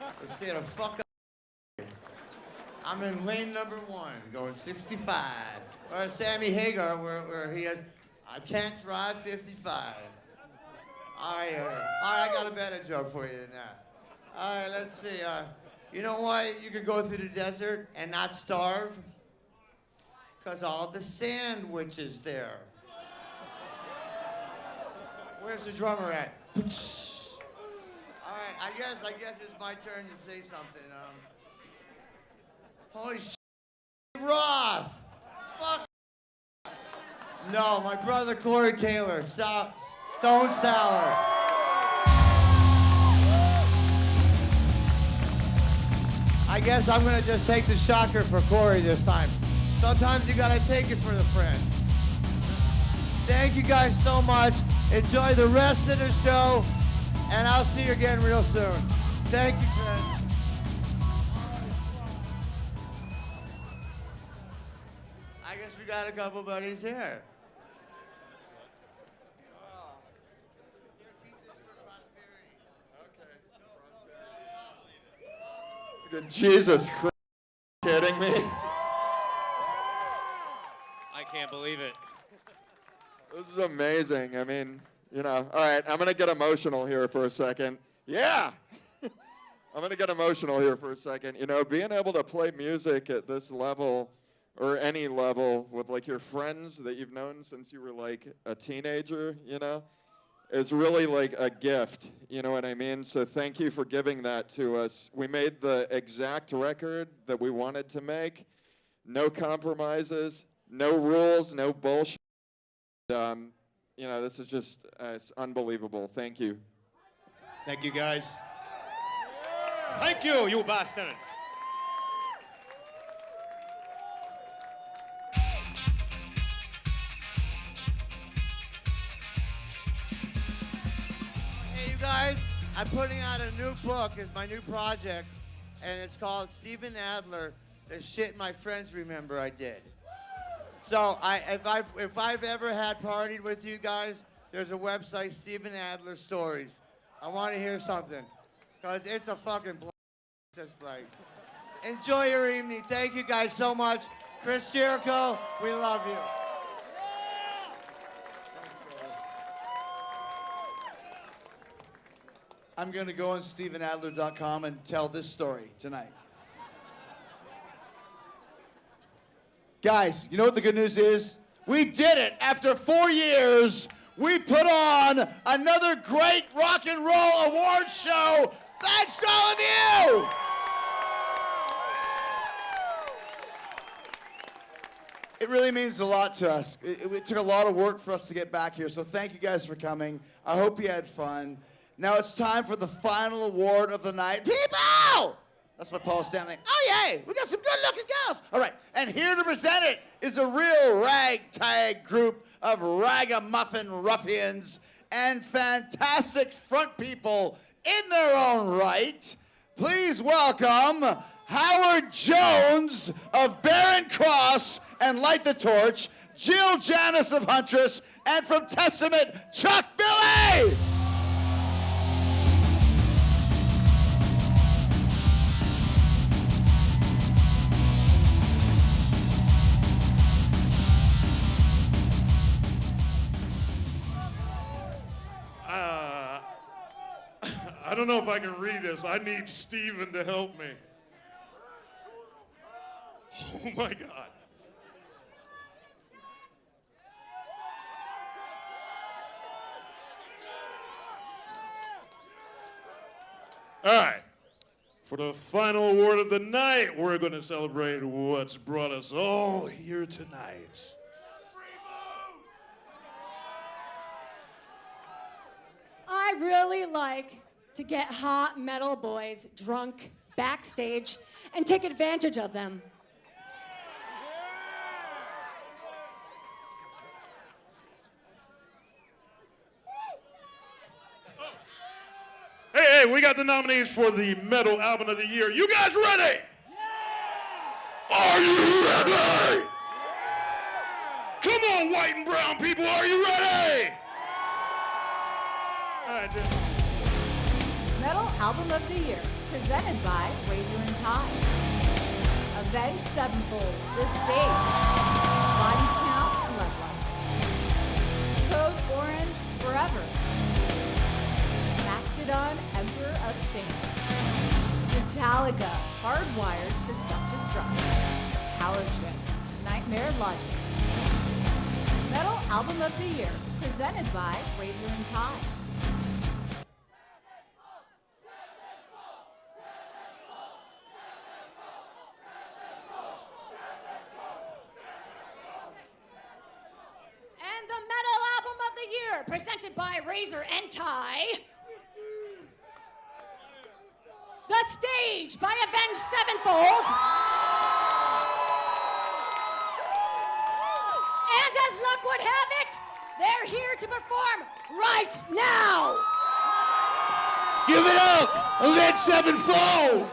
Let's get a fuck up. I'm in lane number 1, going 65. Or Sammy Hagar, where he has, I can't drive 55. All right, I got a better joke for you than that. All right, let's see. You know why you could go through the desert and not starve? Because all the sandwiches there. Where's the drummer at? All right, I guess it's my turn to say something. Holy shit, Roth! Fuck! No, my brother Corey Taylor, Stone Sour. I guess I'm gonna just take the shocker for Corey this time. Sometimes you gotta take it for the friend. Thank you guys so much. Enjoy the rest of the show, and I'll see you again real soon. Thank you, Chris. I guess we got a couple buddies here. Jesus Christ, kidding me? I can't believe it. This is amazing. I mean, you know, all right, I'm going to get emotional here for a second. Yeah! I'm going to get emotional here for a second. You know, being able to play music at this level or any level with, like, your friends that you've known since you were, like, a teenager, you know, is really like a gift, you know what I mean? So thank you for giving that to us. We made the exact record that we wanted to make. No compromises, no rules, no bullshit. You know, this is just, it's unbelievable. Thank you. Thank you, guys. Thank you, you bastards. Hey, you guys, I'm putting out a new book. It's my new project, and it's called Steven Adler, The Shit My Friends Remember I Did. So if I've ever had partied with you guys, there's a website, Steven Adler Stories. I want to hear something, because it's a fucking just like. Enjoy your evening. Thank you guys so much. Chris Jericho, we love you. I'm going to go on StevenAdler.com and tell this story tonight. Guys, you know what the good news is? We did it. After 4 years, we put on another great rock and roll awards show. Thanks to all of you. It really means a lot to us. It took a lot of work for us to get back here, so thank you guys for coming. I hope you had fun. Now it's time for the final award of the night. People! That's my Paul Stanley. Oh, yay! We got some good-looking girls. All right, and here to present it is a real ragtag group of ragamuffin ruffians and fantastic front people in their own right. Please welcome Howard Jones of Barron Cross and Light the Torch, Jill Janis of Huntress, and from Testament, Chuck Billy! I don't know if I can read this. I need Steven to help me. Oh my God. All right. For the final award of the night, we're going to celebrate what's brought us all here tonight. I really like to get hot metal boys drunk backstage and take advantage of them. Hey, we got the nominees for the Metal Album of the Year. You guys ready? Yeah! Are you ready? Come on, white and brown people, are you ready? All right, Jim. Metal Album of the Year, presented by Razor and Tie. Avenged Sevenfold, The Stage. Body Count, Bloodlust. Code Orange, Forever. Mastodon, Emperor of Sin. Metallica, Hardwired to Self-Destruct. Power Trip, Nightmare Logic. Metal Album of the Year, presented by Razor and Tie. And the Metal Album of the Year, presented by Razor and Tie. The Stage by Avenged Sevenfold. And as luck would have it, they're here to perform right now. Give it up, Avenged Sevenfold!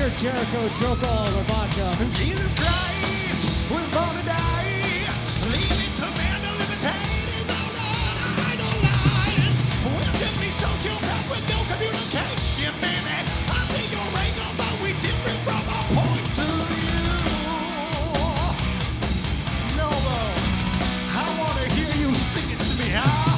hear Jericho choke all over vodka. Jesus Christ was born to die. Leave it to man to limitate his own idle lives. Will Tiffany soak your breath with no communication, man? I think you're right, but we different from our point of view. No, I want to hear you sing it to me, huh?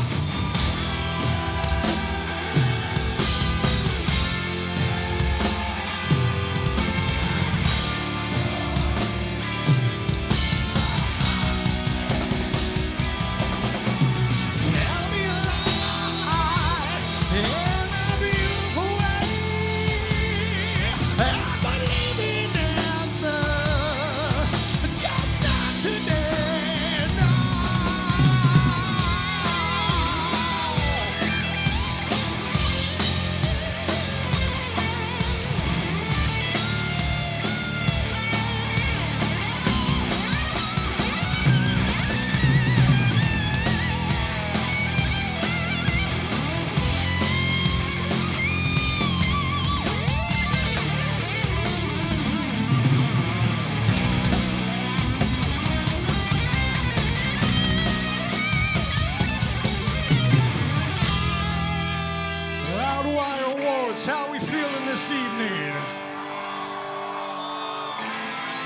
Loudwire Awards, how we feeling this evening?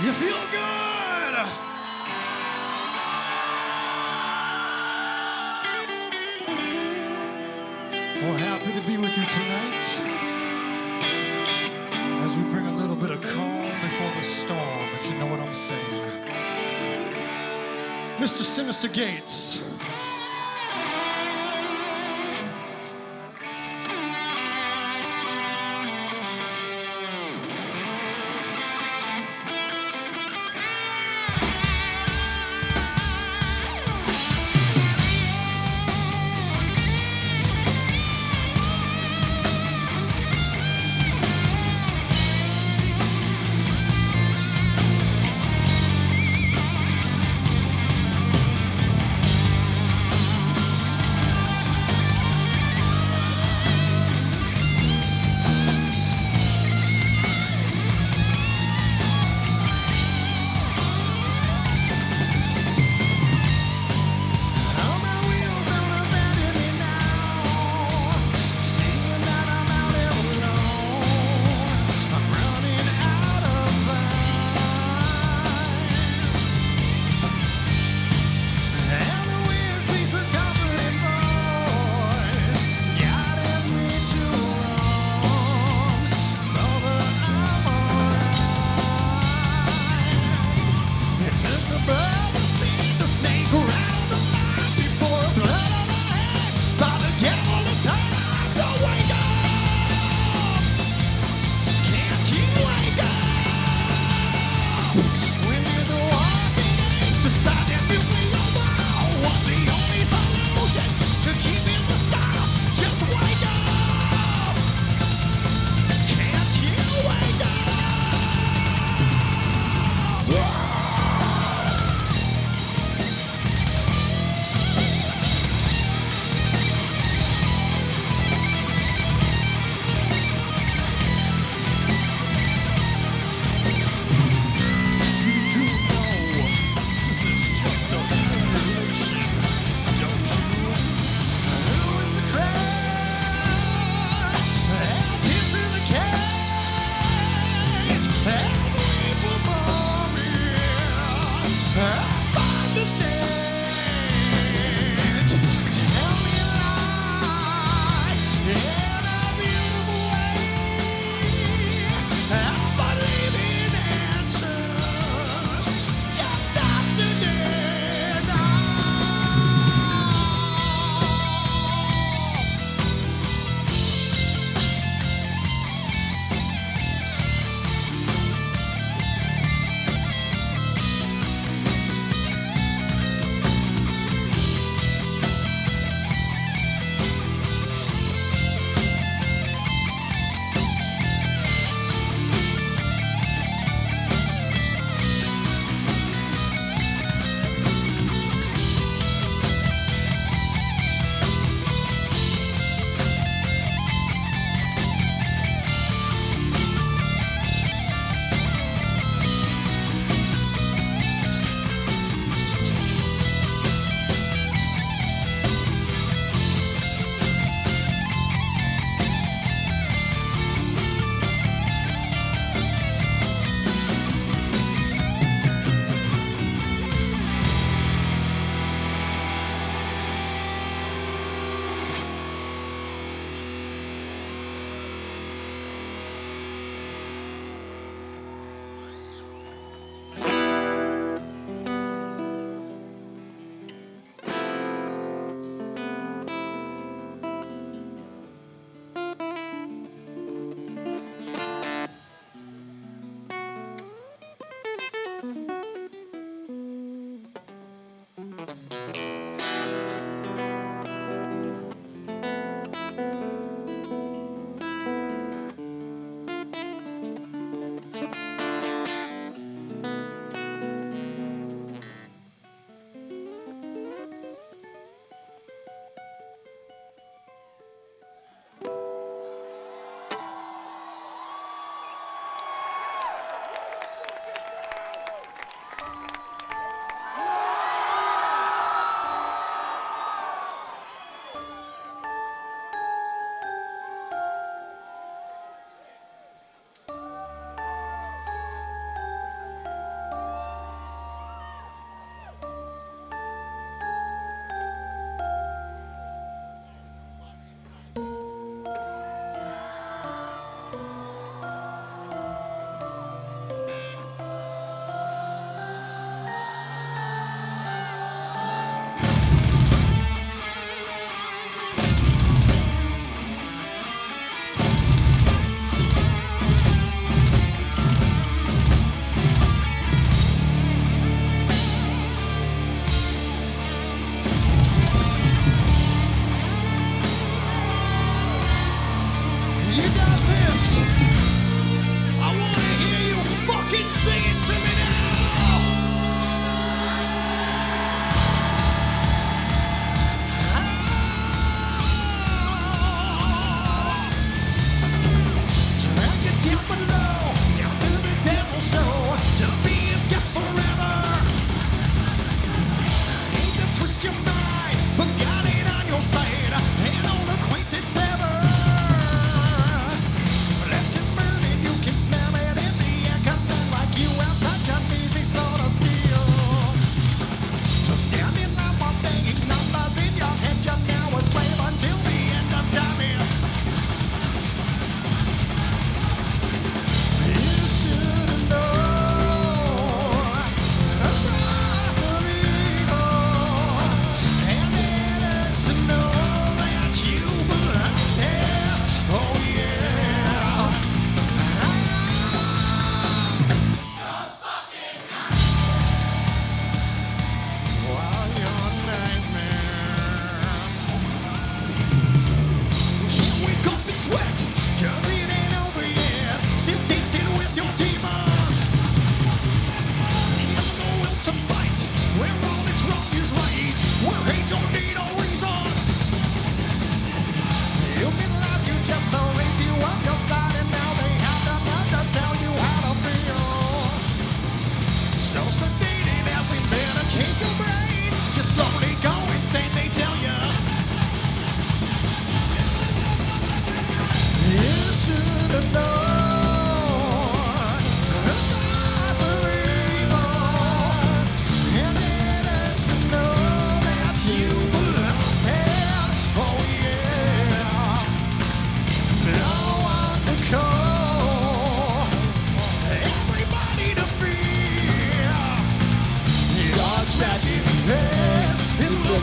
You feel good? We're happy to be with you tonight as we bring a little bit of calm before the storm, if you know what I'm saying. Mr. Sinister Gates.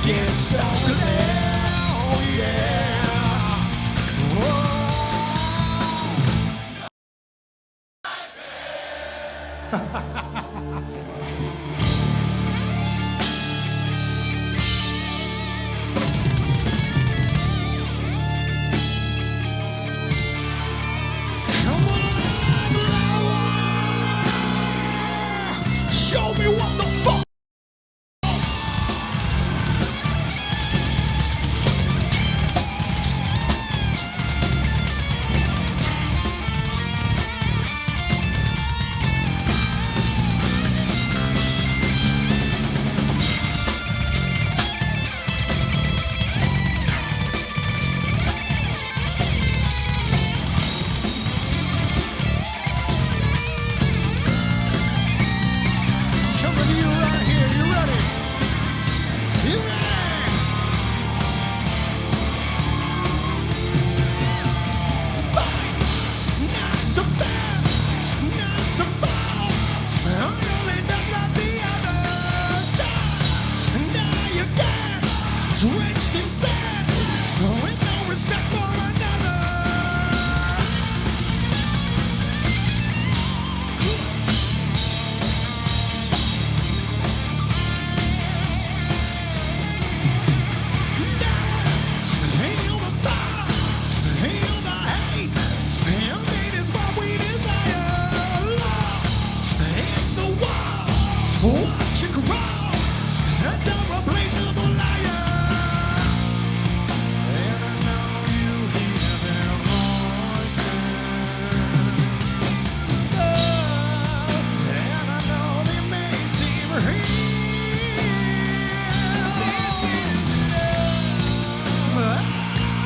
looking so clear, oh yeah. Show me what the fuck. Coming to you right here. You ready? You ready? Not to bend, not to fall. I'm only not like the others. Now you get drenched in sand with no respect for another. Heal the fire, heal the hate. Heal hate is what we desire. Love hit the wall, watch it grow. Such a replaceable liar. And I know you hear their voices. And I know they may seem real. This is love.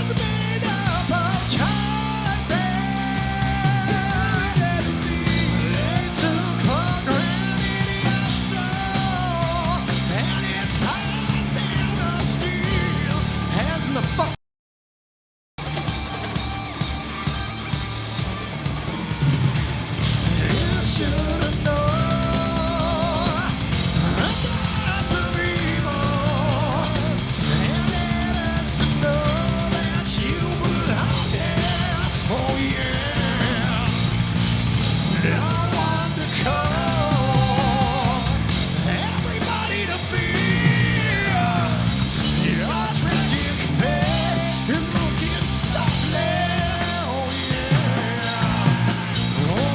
It's made up of choices. They took for granted your soul, and it's hands down the steel, hands in the fuck. You should've known the price of evil, and it's to know that you belong there. Oh yeah, I want to call everybody to feel your tragic fate is looking softly. Oh yeah, oh.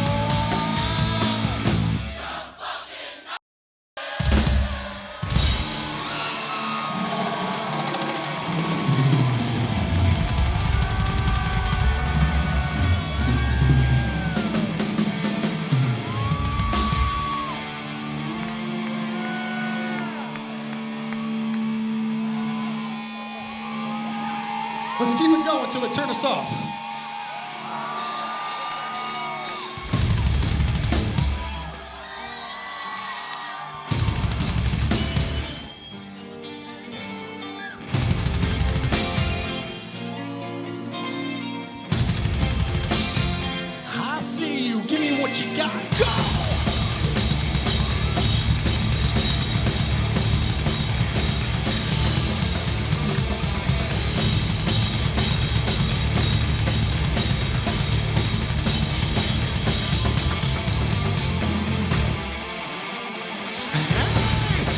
Let's keep it going till they turn us off. I see you. Give me what you got. Go!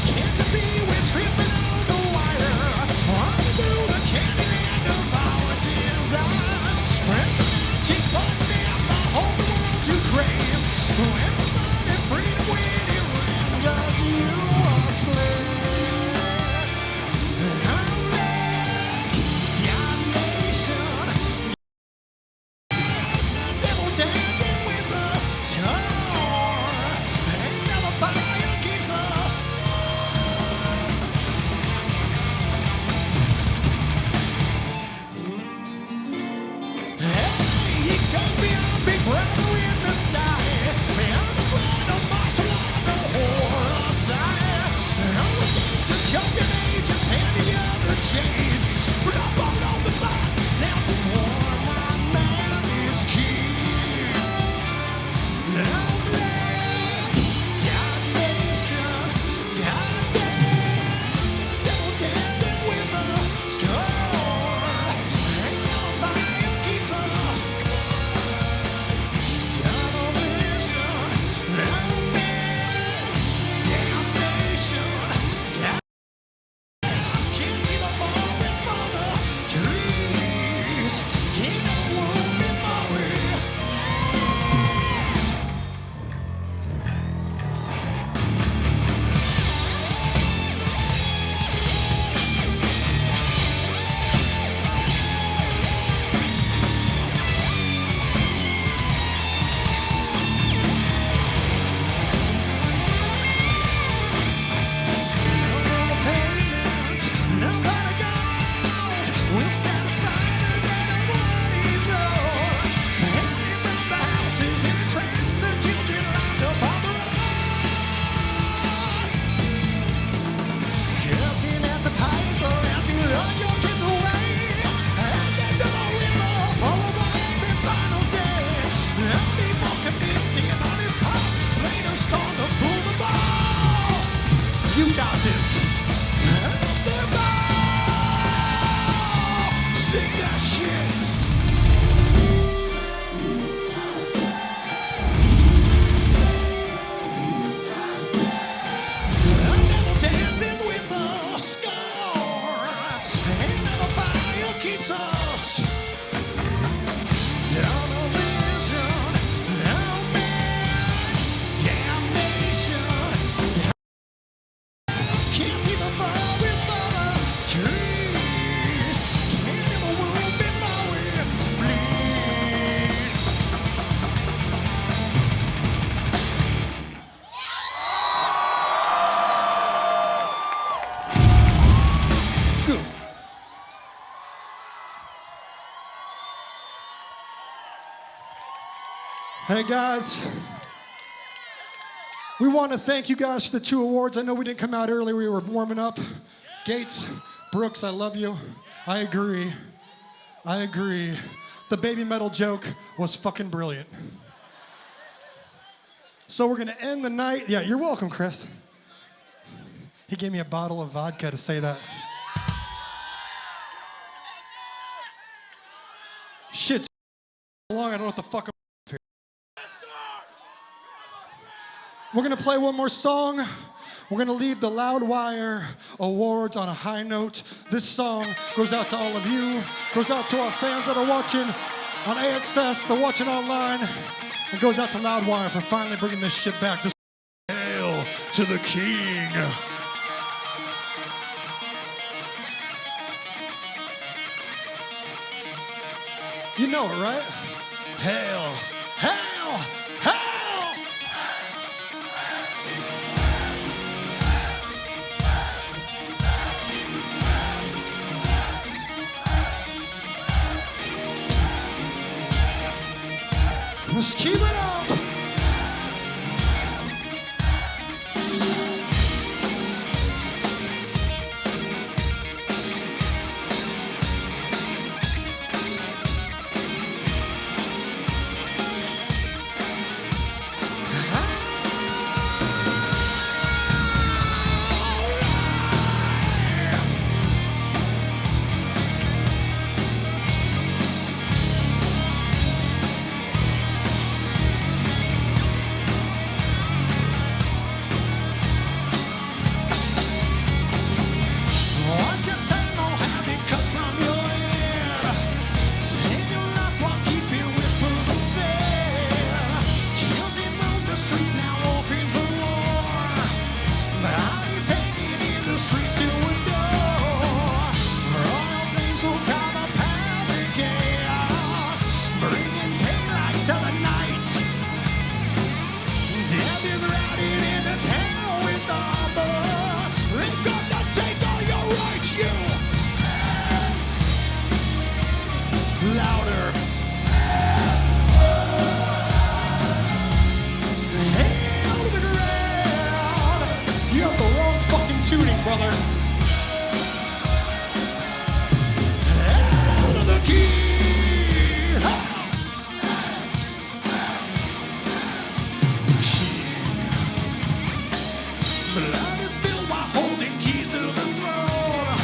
Can't you see we're tripping on the wire? Running through the candyland of our desires. Spread the magic, burn me up, I hold the world you crave. Hey guys, we want to thank you guys for the 2 awards. I know we didn't come out early, we were warming up. Gates, Brooks, I love you. I agree. The baby metal joke was fucking brilliant. So we're gonna end the night. Yeah, you're welcome, Chris. He gave me a bottle of vodka to say that. Shit, long, I don't know what the fuck I'm here. We're gonna play one more song. We're gonna leave the Loudwire Awards on a high note. This song goes out to all of you, goes out to our fans that are watching on AXS, they're watching online. It goes out to Loudwire for finally bringing this shit back. This hail to the king. You know it, right? Hail, hail, hail! Let's keep it up! Louder. Hail to the ground. You have the wrong fucking tuning, brother. Hail to the king. Blood is spilled while holding keys to the throne.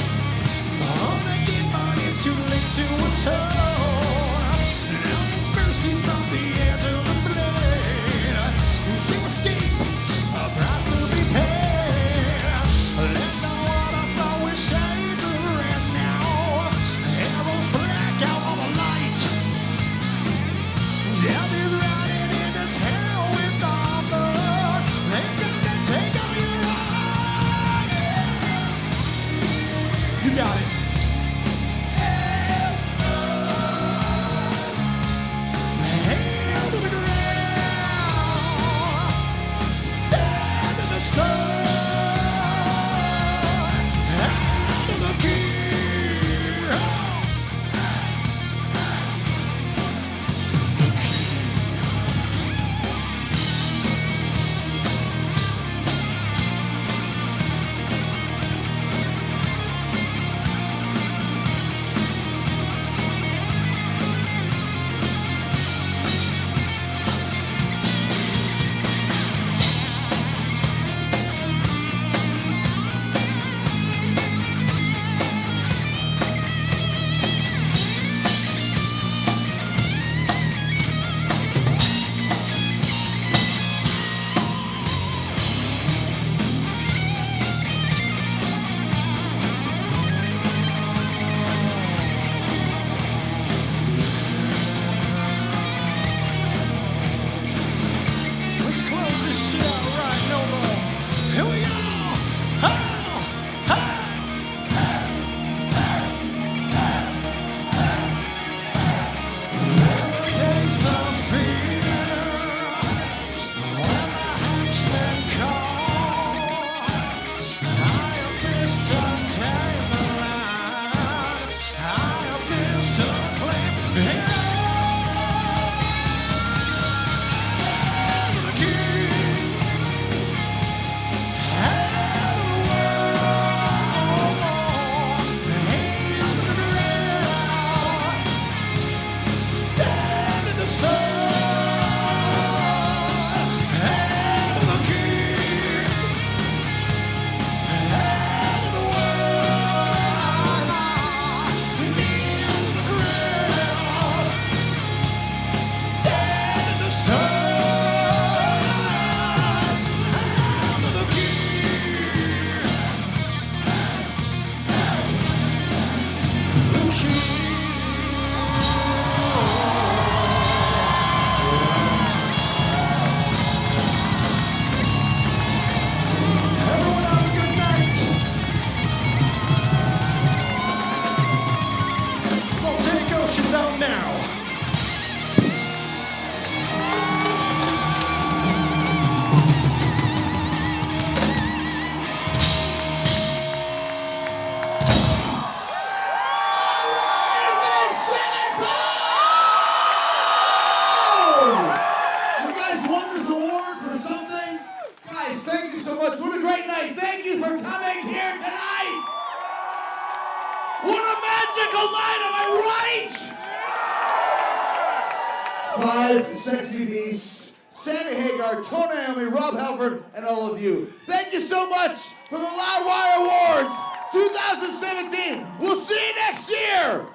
All that get money, it's too late to atone. From the edge of the blade, to escape, a price to be paid. Let the water flow with shades of red now. Arrows black out all the light. Death is riding into town with armor. They're gonna take all your heart. You got it. so much. What a great night. Thank you for coming here tonight. What a magical night, am I right? 5 sexy beasts, Sammy Hagar, Tony Iommi, Rob Halford, and all of you. Thank you so much for the Loudwire Awards 2017. We'll see you next year.